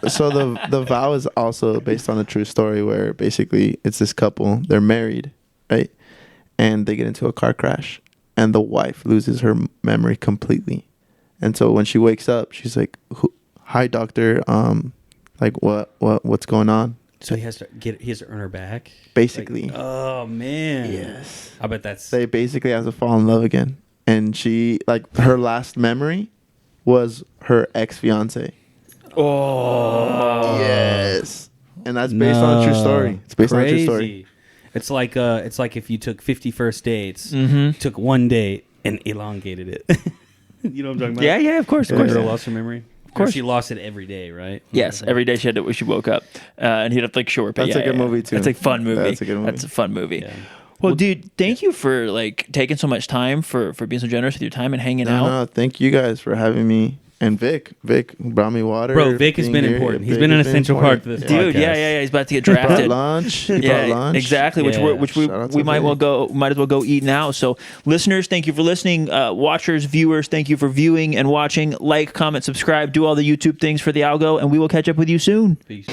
[SPEAKER 3] So the Vow is also based on a true story where basically it's this couple. They're married, right, and they get into a car crash. And the wife loses her memory completely, and so when she wakes up, she's like, "Hi, doctor. Like what's going on?"
[SPEAKER 2] So he has to earn her back.
[SPEAKER 3] Basically.
[SPEAKER 2] Like, oh man.
[SPEAKER 3] Yes.
[SPEAKER 2] I bet that's.
[SPEAKER 3] They basically have to fall in love again, and she her last memory was her ex-fiance.
[SPEAKER 1] Oh.
[SPEAKER 3] Yes. And that's based on a true story. It's based on a true story.
[SPEAKER 2] It's like if you took 50 first dates, took one date and elongated it. You know what I'm talking about?
[SPEAKER 1] Yeah, of course.
[SPEAKER 2] The girl lost her memory. Of
[SPEAKER 1] course.
[SPEAKER 2] Or she lost it every day, right?
[SPEAKER 1] Yes, every day she had it when she woke up, and he'd have to show her.
[SPEAKER 3] That's a good movie too.
[SPEAKER 1] That's a fun movie.
[SPEAKER 3] That's a good movie.
[SPEAKER 1] That's a fun movie.
[SPEAKER 2] Yeah.
[SPEAKER 1] Well, dude, thank you for taking so much time for being so generous with your time and hanging out.
[SPEAKER 3] No, thank you guys for having me. And Vic brought me water.
[SPEAKER 2] Bro, Vic has been important. He's been an essential part to this podcast.
[SPEAKER 1] Dude, yeah. He's about to get
[SPEAKER 3] He brought
[SPEAKER 1] drafted.
[SPEAKER 3] lunch. He brought lunch.
[SPEAKER 1] Exactly.
[SPEAKER 2] Yeah.
[SPEAKER 1] Which we might as well go eat now. So, listeners, thank you for listening. Watchers, viewers, thank you for viewing and watching. Like, comment, subscribe, do all the YouTube things for the algo, and we will catch up with you soon.
[SPEAKER 2] Peace.